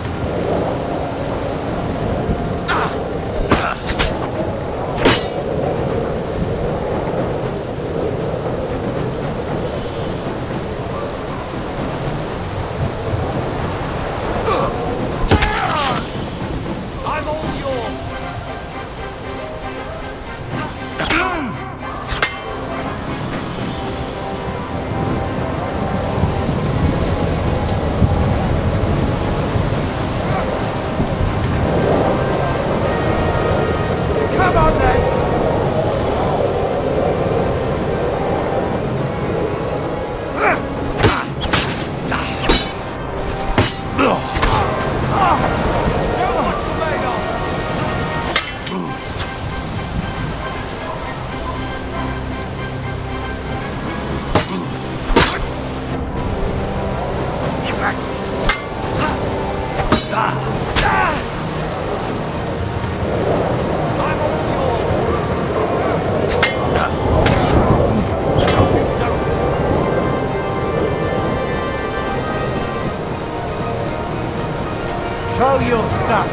I'm all yours. Come on then! Show your stuff.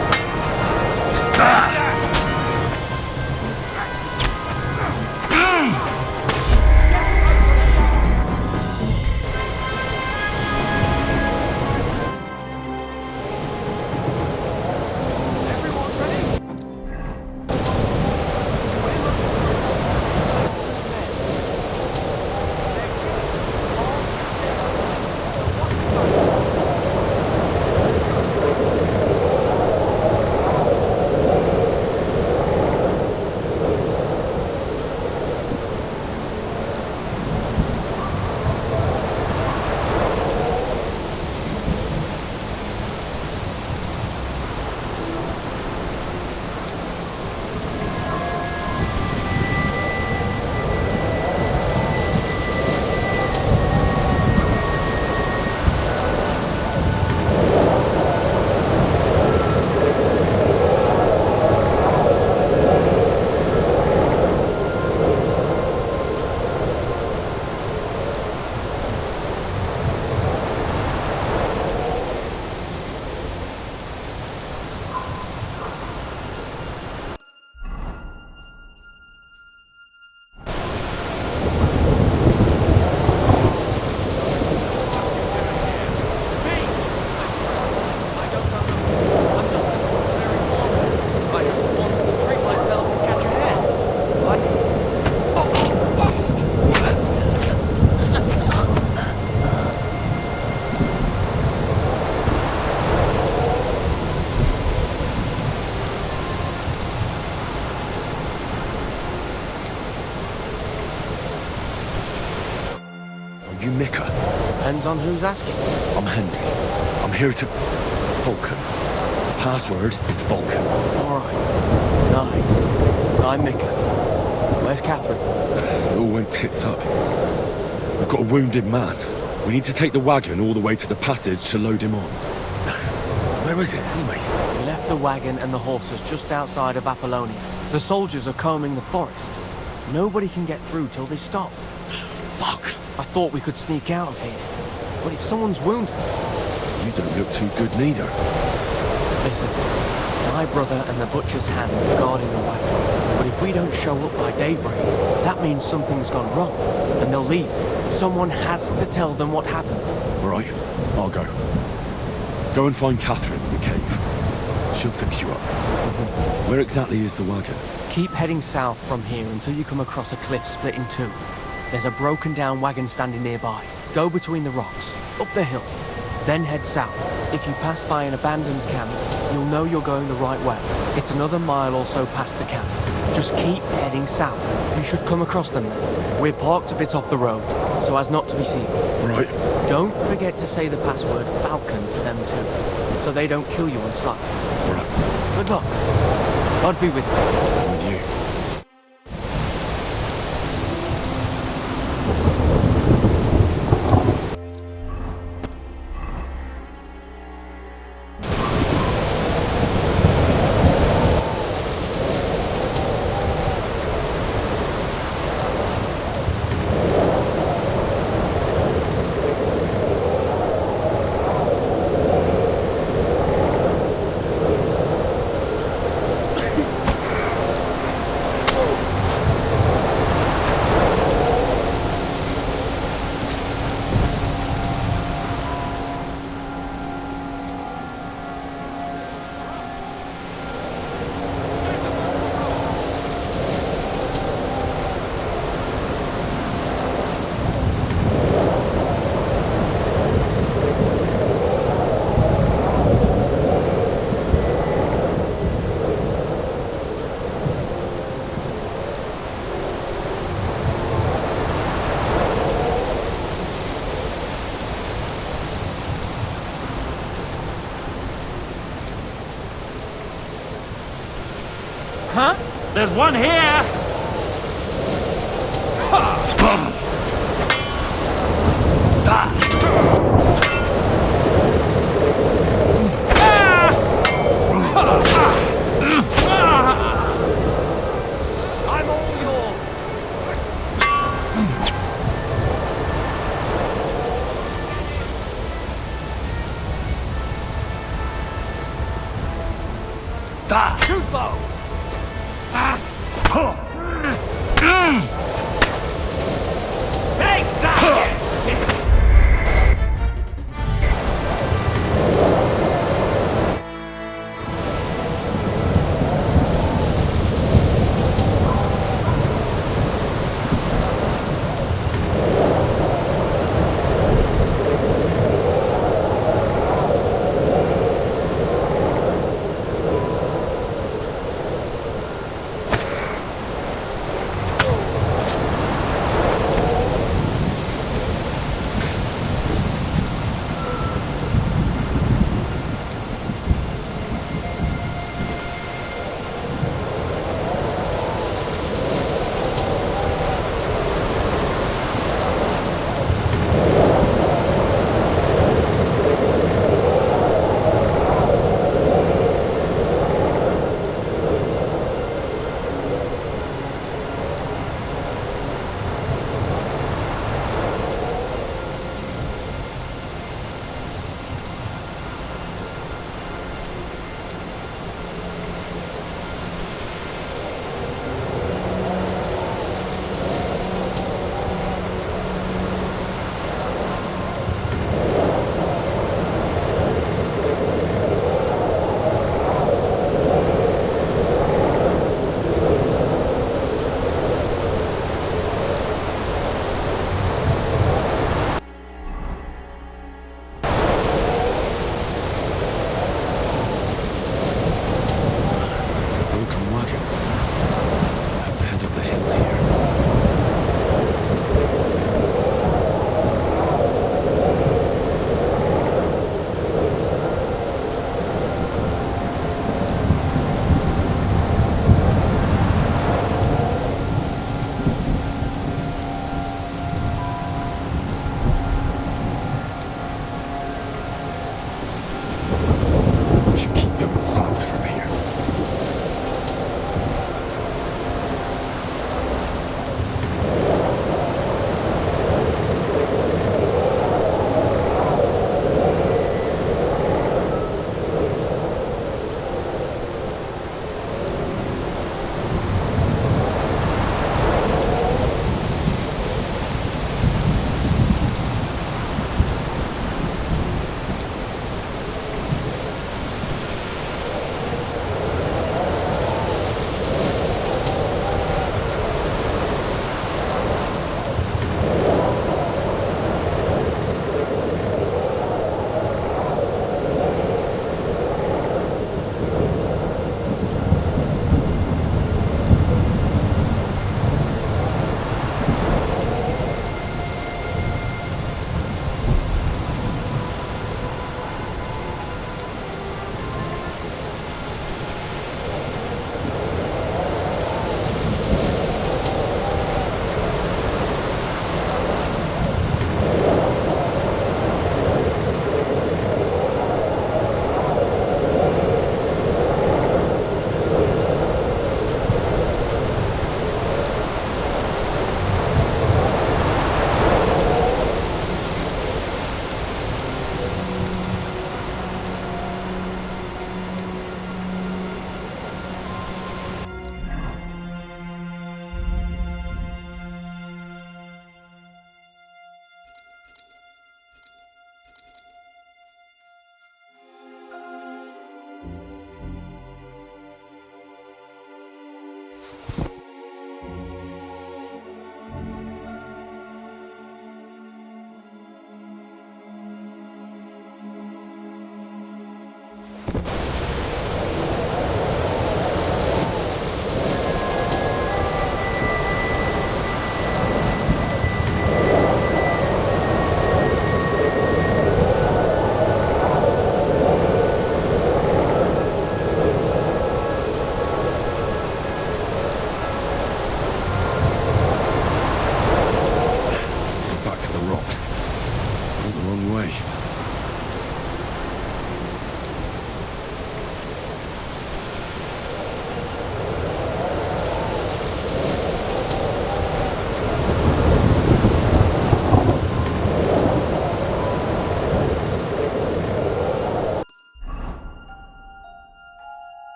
You Mika? Depends on who's asking. I'm Henry. I'm here to... Vulcan. The password is Vulcan. Alright. I'm Mika. Where's Catherine? It all went tits up. We've got a wounded man. We need to take the wagon all the way to the passage to load him on. Where is it, anyway? We left the wagon and the horses just outside of Apollonia. The soldiers are combing the forest. Nobody can get through till they stop. Fuck! I thought we could sneak out of here. But if someone's wounded... You don't look too good neither. Listen, my brother and the butcher's hand are guarding the wagon. But if we don't show up by daybreak, that means something's gone wrong. And they'll leave. Someone has to tell them what happened. Right, I'll go. Go and find Catherine in the cave. She'll fix you up. Where exactly is the wagon? Keep heading south from here until you come across a cliff split in two. There's a broken down wagon standing nearby. Go between the rocks, up the hill, then head south. If you pass by an abandoned camp, you'll know you're going the right way. It's another mile or so past the camp. Just keep heading south. You should come across them. We're parked a bit off the road, so as not to be seen. Right. Don't forget to say the password Falcon to them too, so they don't kill you on sight. Right. Good luck. God be with you. With you. Huh? There's one here! I'm all yours. Shoot bow. Take that!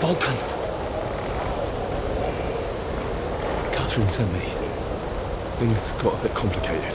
Vulcan. Catherine sent me. Things got a bit complicated.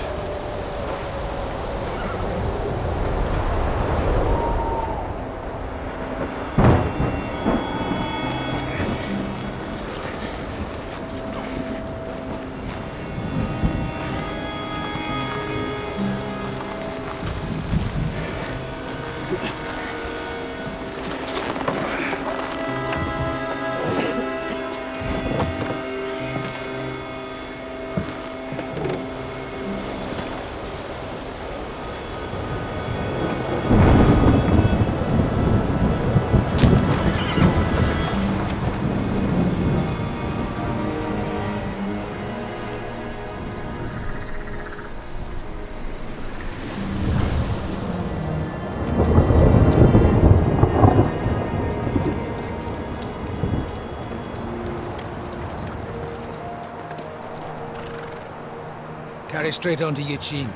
Carry straight on to Yichin.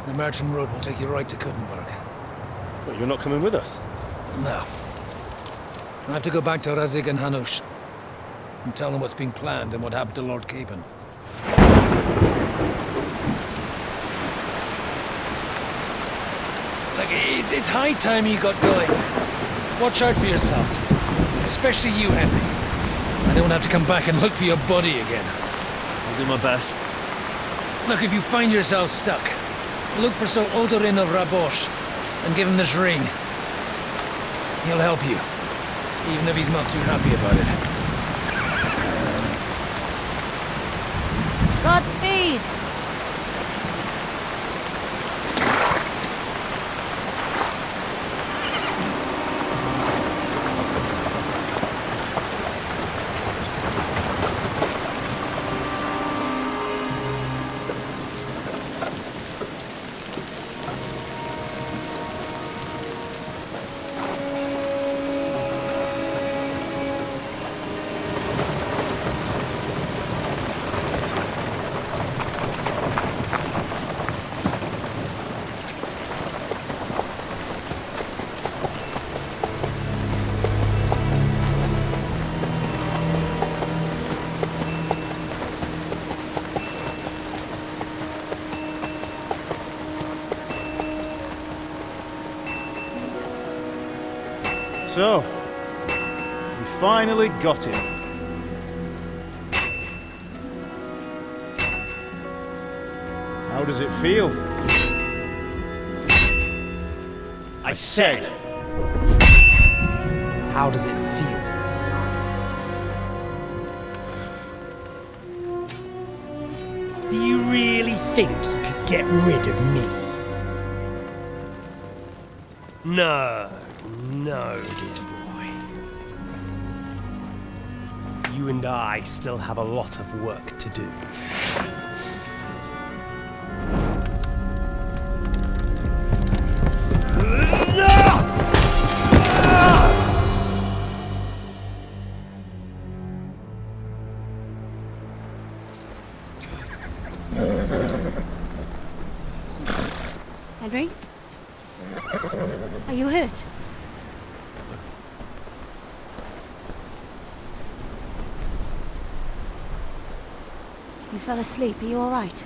The merchant road will take you right to Kuttenberg. But you're not coming with us? No. I have to go back to Razig and Hanush and tell them what's been planned and what happened to Lord Capen. Like, it's high time you got going. Watch out for yourselves. Especially you, Henry. I don't have to come back and look for your body again. I'll do my best. Look, if you find yourself stuck, look for Sir Odorin of Rabosh and give him this ring. He'll help you, even if he's not too happy about it. Godspeed! So, we finally got him. How does it feel? I said, How does it feel? Do you really think you could get rid of me? No, no, dear boy. You and I still have a lot of work to do. Henry? Are you hurt? You fell asleep. Are you all right?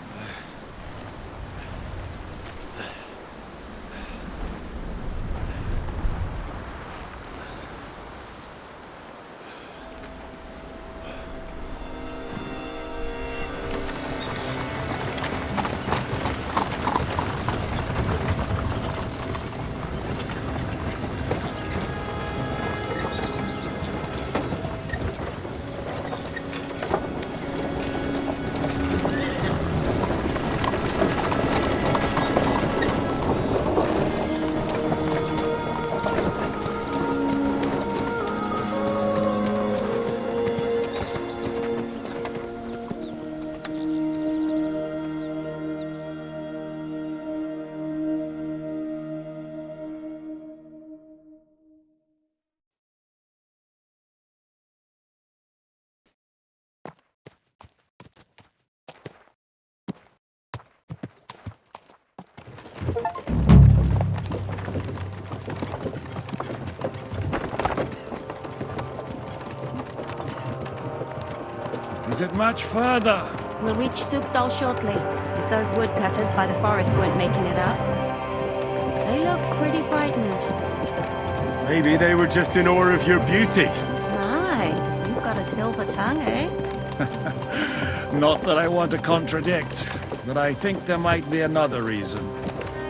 Is it much further? We'll reach Sukdal shortly, if those woodcutters by the forest weren't making it up. They look pretty frightened. Maybe they were just in awe of your beauty. My, you've got a silver tongue, eh? Not that I want to contradict, but I think there might be another reason.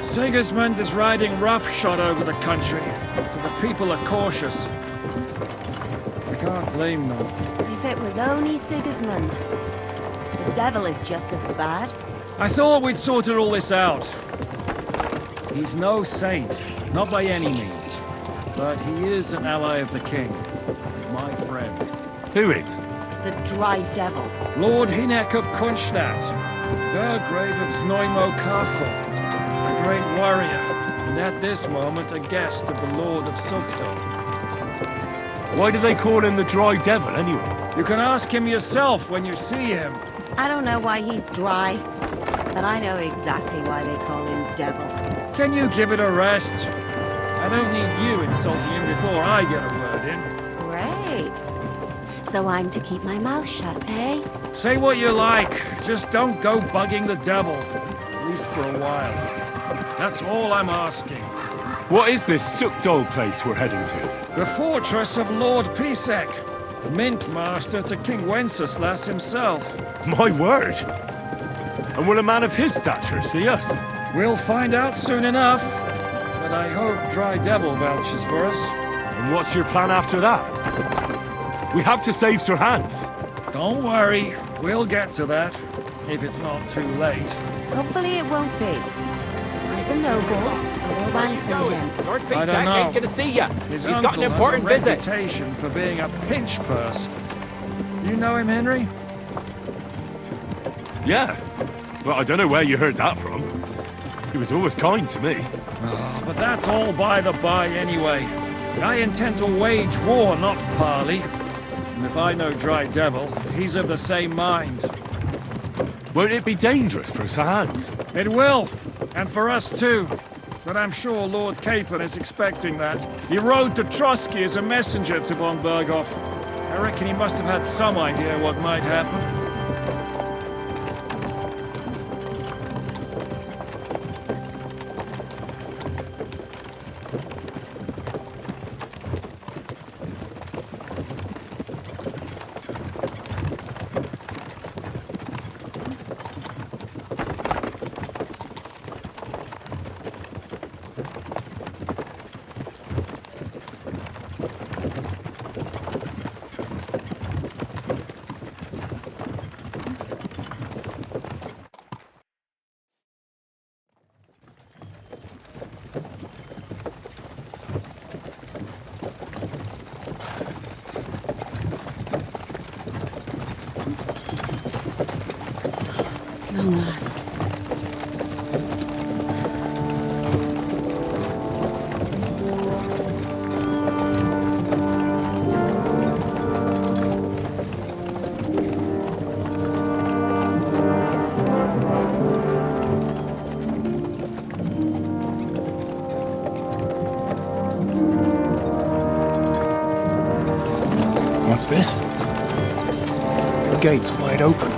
Sigismund is riding roughshod over the country, so the people are cautious. I can't blame them. If it was only Sigismund. The devil is just as bad. I thought we'd sorted all this out. He's no saint, not by any means. But he is an ally of the king. My friend. Who is? The dry devil. Lord Hinek of Kunstadt, Burgrave of Znojmo Castle, a great warrior, and at this moment a guest of the Lord of Sukdal. Why do they call him the Dry Devil, anyway? You can ask him yourself when you see him. I don't know why he's dry, but I know exactly why they call him Devil. Can you give it a rest? I don't need you insulting him before I get a word in. Great. So I'm to keep my mouth shut, eh? Say what you like, just don't go bugging the devil. At least for a while. That's all I'm asking. What is this Sukdal place we're heading to? The fortress of Lord Pisek, Mint Master to King Wenceslas himself. My word! And will a man of his stature see us? We'll find out soon enough. But I hope Dry Devil vouches for us. And what's your plan after that? We have to save Sir Hans. Don't worry, we'll get to that. If it's not too late. Hopefully it won't be. He's a noble, so they'll ransom him. Lord I Pisek don't know. ain't gonna see ya. His He's uncle got an important has a visit. reputation for being a pinch purse. You know him, Henry? Yeah. Well, I don't know where you heard that from. He was always kind to me. Oh, but that's all by the by anyway. I intend to wage war, not parley. And if I know Dry Devil, he's of the same mind. Won't it be dangerous for Sir Hans? It will, and for us too. But I'm sure Lord Capon is expecting that. He rode to Trotsky as a messenger to von Berghoff. I reckon he must have had some idea what might happen. Long last. What's this? The gate's wide open.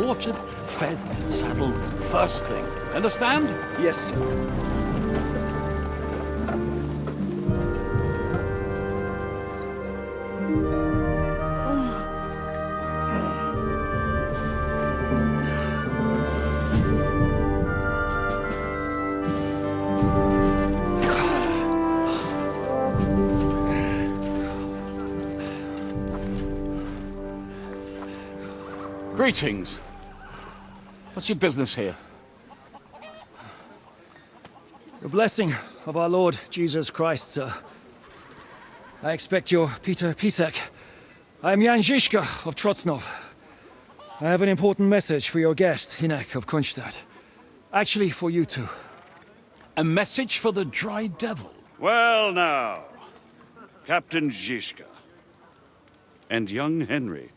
Watered, fed, saddled, first thing. Understand? Yes, sir. Greetings. What's your business here? The blessing of our Lord Jesus Christ, sir. I expect you're Peter Pisek. I am Jan Žižka of Trocnov. I have an important message for your guest, Hinek of Kunstadt. Actually, for you two. A message for the Dry Devil? Well now, Captain Žižka and young Henry.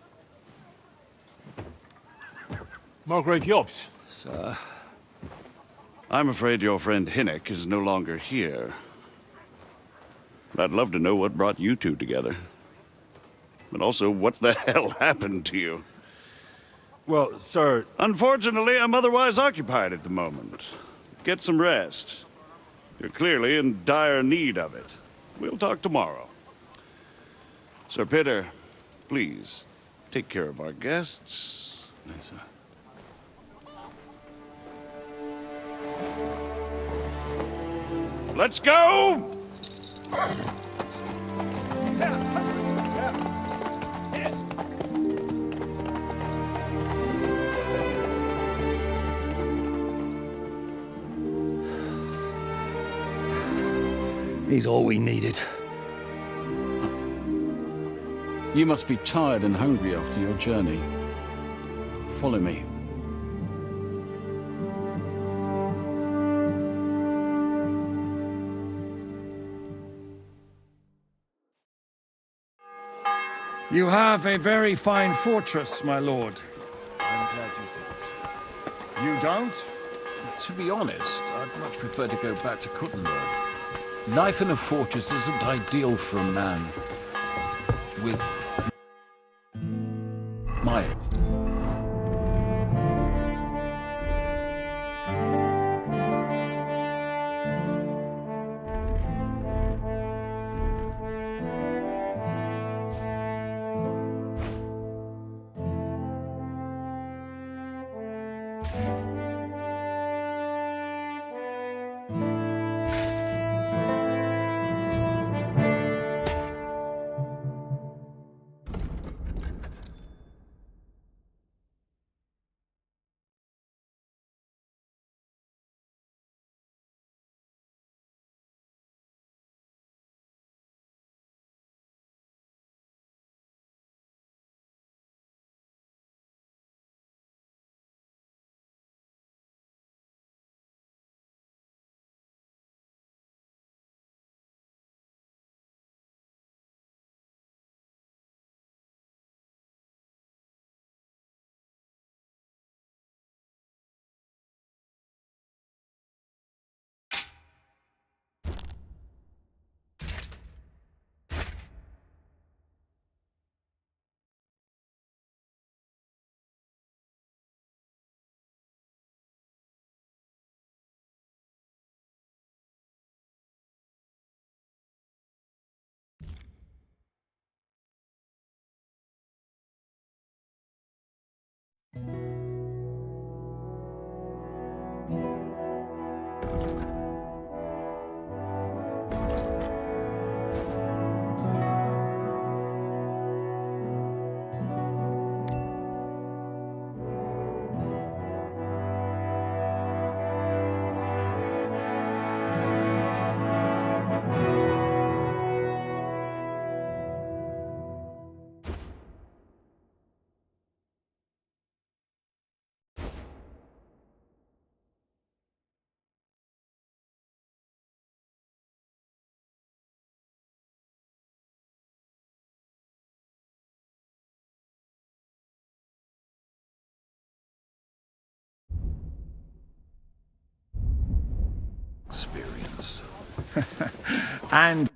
Margrave Jobs. Sir. I'm afraid your friend Hinnock is no longer here. I'd love to know what brought you two together. But also, what the hell happened to you? Well, sir... Unfortunately, I'm otherwise occupied at the moment. Get some rest. You're clearly in dire need of it. We'll talk tomorrow. Sir Peter, please, take care of our guests. Yes, sir. Let's go! He's all we needed. You must be tired and hungry after your journey. Follow me. You have a very fine fortress, my lord. I'm glad you think so. You don't? To be honest, I'd much prefer to go back to Kuttenberg. Life in a fortress isn't ideal for a man with my... experience. And...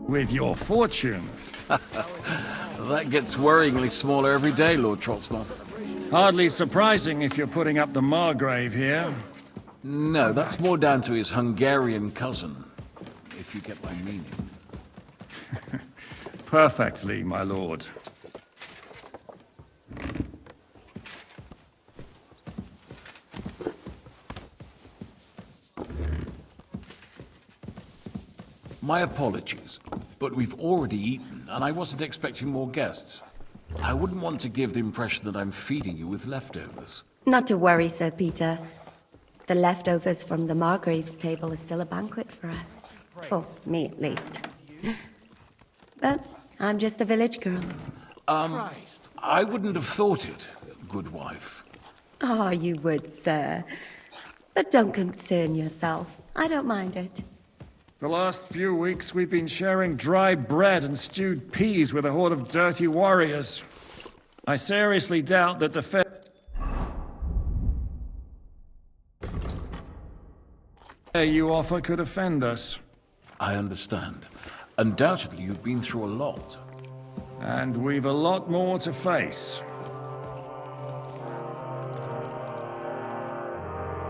with your fortune. That gets worryingly smaller every day, Lord Trotsnott. Hardly surprising if you're putting up the Margrave here. No, that's more down to his Hungarian cousin, if you get my meaning. Perfectly, my lord. My apologies, but we've already eaten, and I wasn't expecting more guests. I wouldn't want to give the impression that I'm feeding you with leftovers. Not to worry, Sir Peter. The leftovers from the Margrave's table are still a banquet for us. For me, at least. But I'm just a village girl. I wouldn't have thought it, good wife. Oh, you would, sir. But don't concern yourself. I don't mind it. The last few weeks we've been sharing dry bread and stewed peas with a horde of dirty warriors. I seriously doubt that the fare you offer could offend us. I understand. Undoubtedly, you've been through a lot. And we've a lot more to face.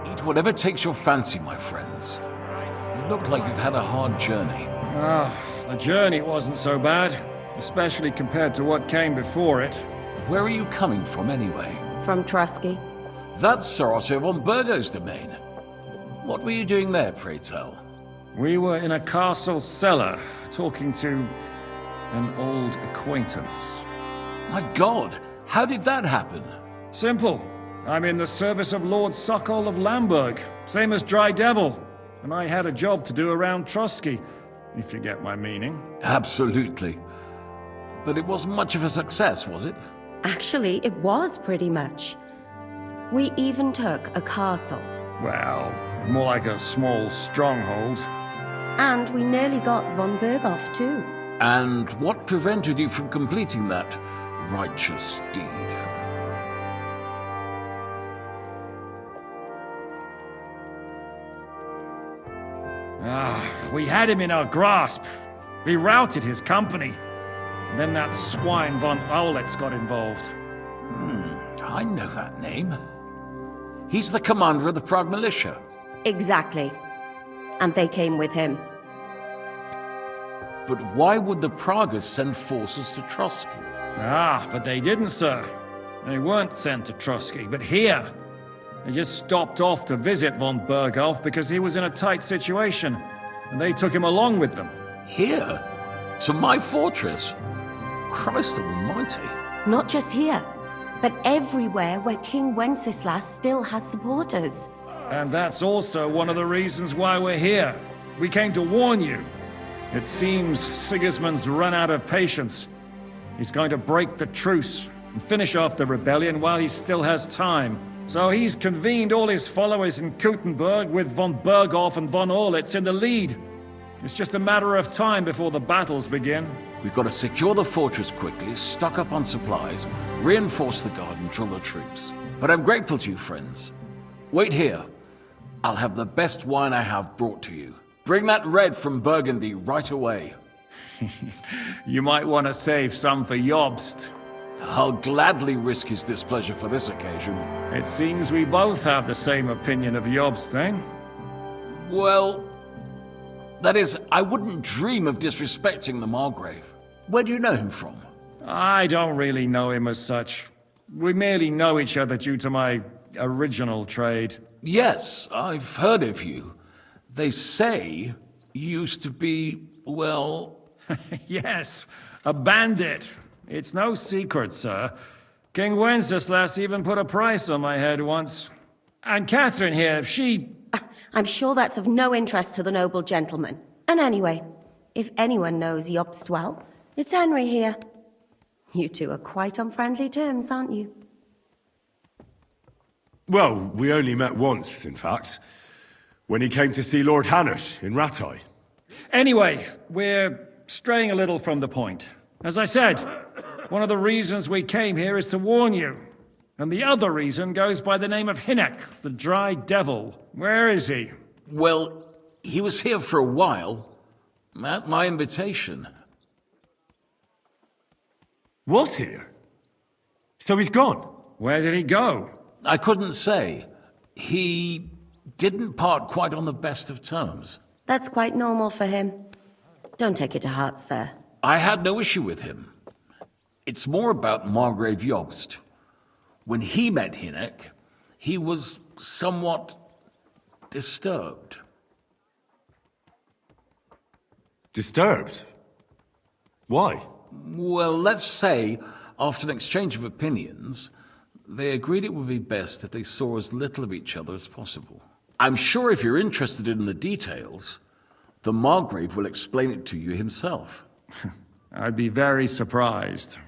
Eat whatever takes your fancy, my friends. You look like you've had a hard journey. The journey wasn't so bad, especially compared to what came before it. Where are you coming from, anyway? From Trusky. That's Sir Otto von Burgo's domain. What were you doing there, pray tell? We were in a castle cellar, talking to an old acquaintance. My God, how did that happen? Simple. I'm in the service of Lord Sokol of Lamberg, same as Dry Devil. And I had a job to do around Trusky, if you get my meaning. Absolutely. But it wasn't much of a success, was it? Actually, it was pretty much. We even took a castle. Well, more like a small stronghold. And we nearly got von Berghoff, too. And what prevented you from completing that righteous deed? We had him in our grasp. We routed his company. And then that swine von Aulitz got involved. I know that name. He's the commander of the Prague militia. Exactly. And they came with him. But why would the Praguers send forces to Trusky? But they didn't, sir. They weren't sent to Trusky, but here. They just stopped off to visit von Berghoff because he was in a tight situation, and they took him along with them. Here? To my fortress? Christ almighty. Not just here, but everywhere where King Wenceslas still has supporters. And that's also one of the reasons why we're here. We came to warn you. It seems Sigismund's run out of patience. He's going to break the truce and finish off the rebellion while he still has time. So he's convened all his followers in Kuttenberg with von Berghoff and von Aulitz in the lead. It's just a matter of time before the battles begin. We've got to secure the fortress quickly, stock up on supplies, reinforce the guard and drill the troops. But I'm grateful to you, friends. Wait here. I'll have the best wine I have brought to you. Bring that red from Burgundy right away. You might want to save some for Jobst. I'll gladly risk his displeasure for this occasion. It seems we both have the same opinion of Jobst, eh? Well, that is, I wouldn't dream of disrespecting the Margrave. Where do you know him from? I don't really know him as such. We merely know each other due to my original trade. Yes, I've heard of you. They say you used to be, well... Yes, a bandit. It's no secret, sir. King Wenceslas even put a price on my head once. And Catherine here, she... I'm sure that's of no interest to the noble gentleman. And anyway, if anyone knows Jobst well, it's Henry here. You two are quite on friendly terms, aren't you? Well, we only met once, in fact. When he came to see Lord Hanush in Rattay. Anyway, we're straying a little from the point. As I said, one of the reasons we came here is to warn you. And the other reason goes by the name of Hinek, the Dry Devil. Where is he? Well, he was here for a while. At my invitation. Was here? So he's gone? Where did he go? I couldn't say. He didn't part quite on the best of terms. That's quite normal for him. Don't take it to heart, sir. I had no issue with him. It's more about Margrave Jobst. When he met Hynek, he was somewhat disturbed. Disturbed? Why? Well, let's say, after an exchange of opinions, they agreed it would be best if they saw as little of each other as possible. I'm sure if you're interested in the details, the Margrave will explain it to you himself. I'd be very surprised.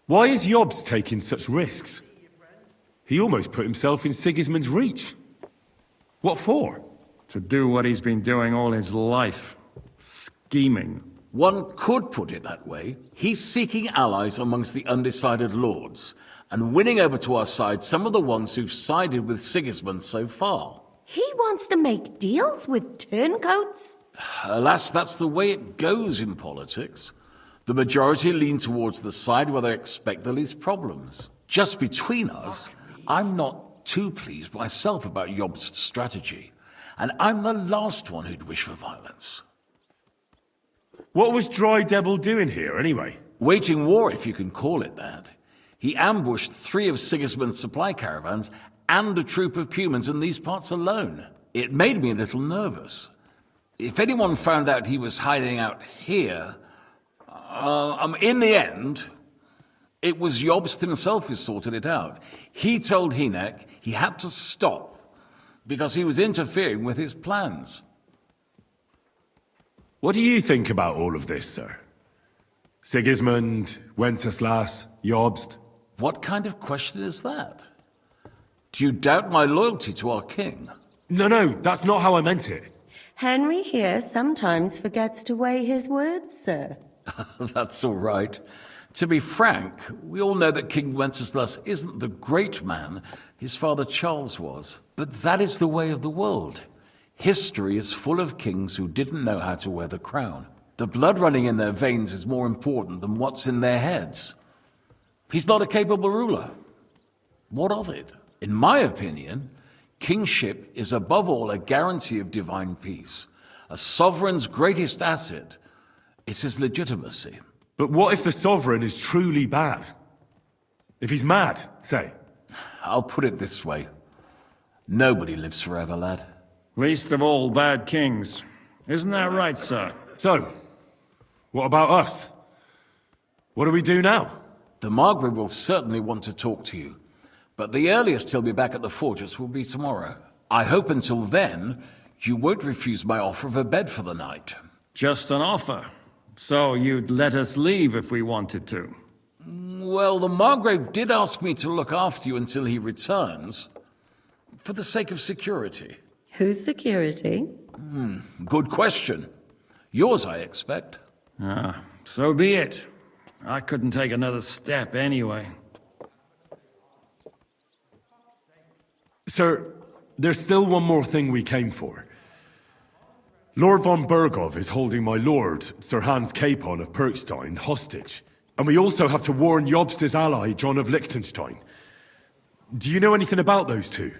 Why is Jobst taking such risks? He almost put himself in Sigismund's reach. What for? To do what he's been doing all his life. Scheming. One could put it that way. He's seeking allies amongst the undecided lords, and winning over to our side some of the ones who've sided with Sigismund so far. He wants to make deals with turncoats? Alas, that's the way it goes in politics. The majority lean towards the side where they expect the least problems. Just between us, I'm not too pleased myself about Jobst's strategy, and I'm the last one who'd wish for violence. What was Dry Devil doing here, anyway? Waging war, if you can call it that. He ambushed 3 of Sigismund's supply caravans and a troop of humans in these parts alone. It made me a little nervous. If anyone found out he was hiding out here... in the end, it was Jobst himself who sorted it out. He told Hynek he had to stop because he was interfering with his plans. What do you think about all of this, sir? Sigismund, Wenceslas, Jobst? What kind of question is that? Do you doubt my loyalty to our king? No, that's not how I meant it. Henry here sometimes forgets to weigh his words, sir. That's all right. To be frank, we all know that King Wenceslas isn't the great man his father Charles was. But that is the way of the world. History is full of kings who didn't know how to wear the crown. The blood running in their veins is more important than what's in their heads. He's not a capable ruler. What of it? In my opinion, kingship is above all a guarantee of divine peace. A sovereign's greatest asset is his legitimacy. But what if the sovereign is truly bad? If he's mad, say? I'll put it this way. Nobody lives forever, lad. Least of all bad kings. Isn't that right, sir? So, what about us? What do we do now? The Margrave will certainly want to talk to you, but the earliest he'll be back at the fortress will be tomorrow. I hope until then, you won't refuse my offer of a bed for the night. Just an offer? So you'd let us leave if we wanted to? Well, the Margrave did ask me to look after you until he returns, for the sake of security. Whose security? Good question. Yours, I expect. So be it. I couldn't take another step anyway. Sir, there's still one more thing we came for. Lord von Bergov is holding my lord, Sir Hans Capon of Perkstein, hostage. And we also have to warn Jobst's ally, John of Liechtenstein. Do you know anything about those two?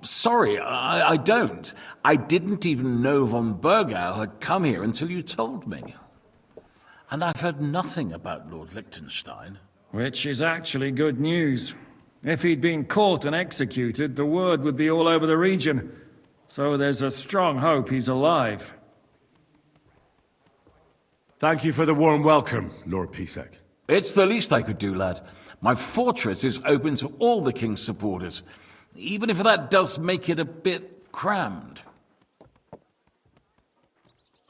Sorry, I don't. I didn't even know von Bergau had come here until you told me. And I've heard nothing about Lord Liechtenstein. Which is actually good news. If he'd been caught and executed, the word would be all over the region. So there's a strong hope he's alive. Thank you for the warm welcome, Lord Pisek. It's the least I could do, lad. My fortress is open to all the king's supporters, even if that does make it a bit crammed.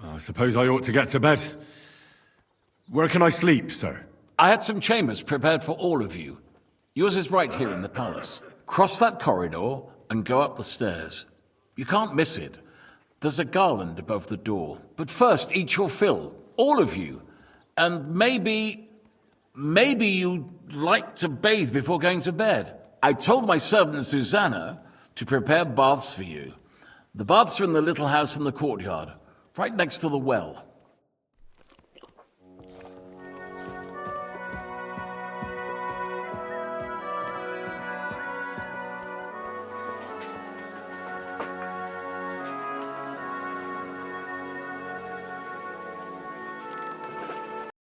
I suppose I ought to get to bed. Where can I sleep, sir? I had some chambers prepared for all of you. Yours is right here in the palace. Cross that corridor and go up the stairs. You can't miss it. There's a garland above the door. But first, eat your fill. All of you. And maybe you'd like to bathe before going to bed. I told my servant Susanna to prepare baths for you. The baths are in the little house in the courtyard, right next to the well.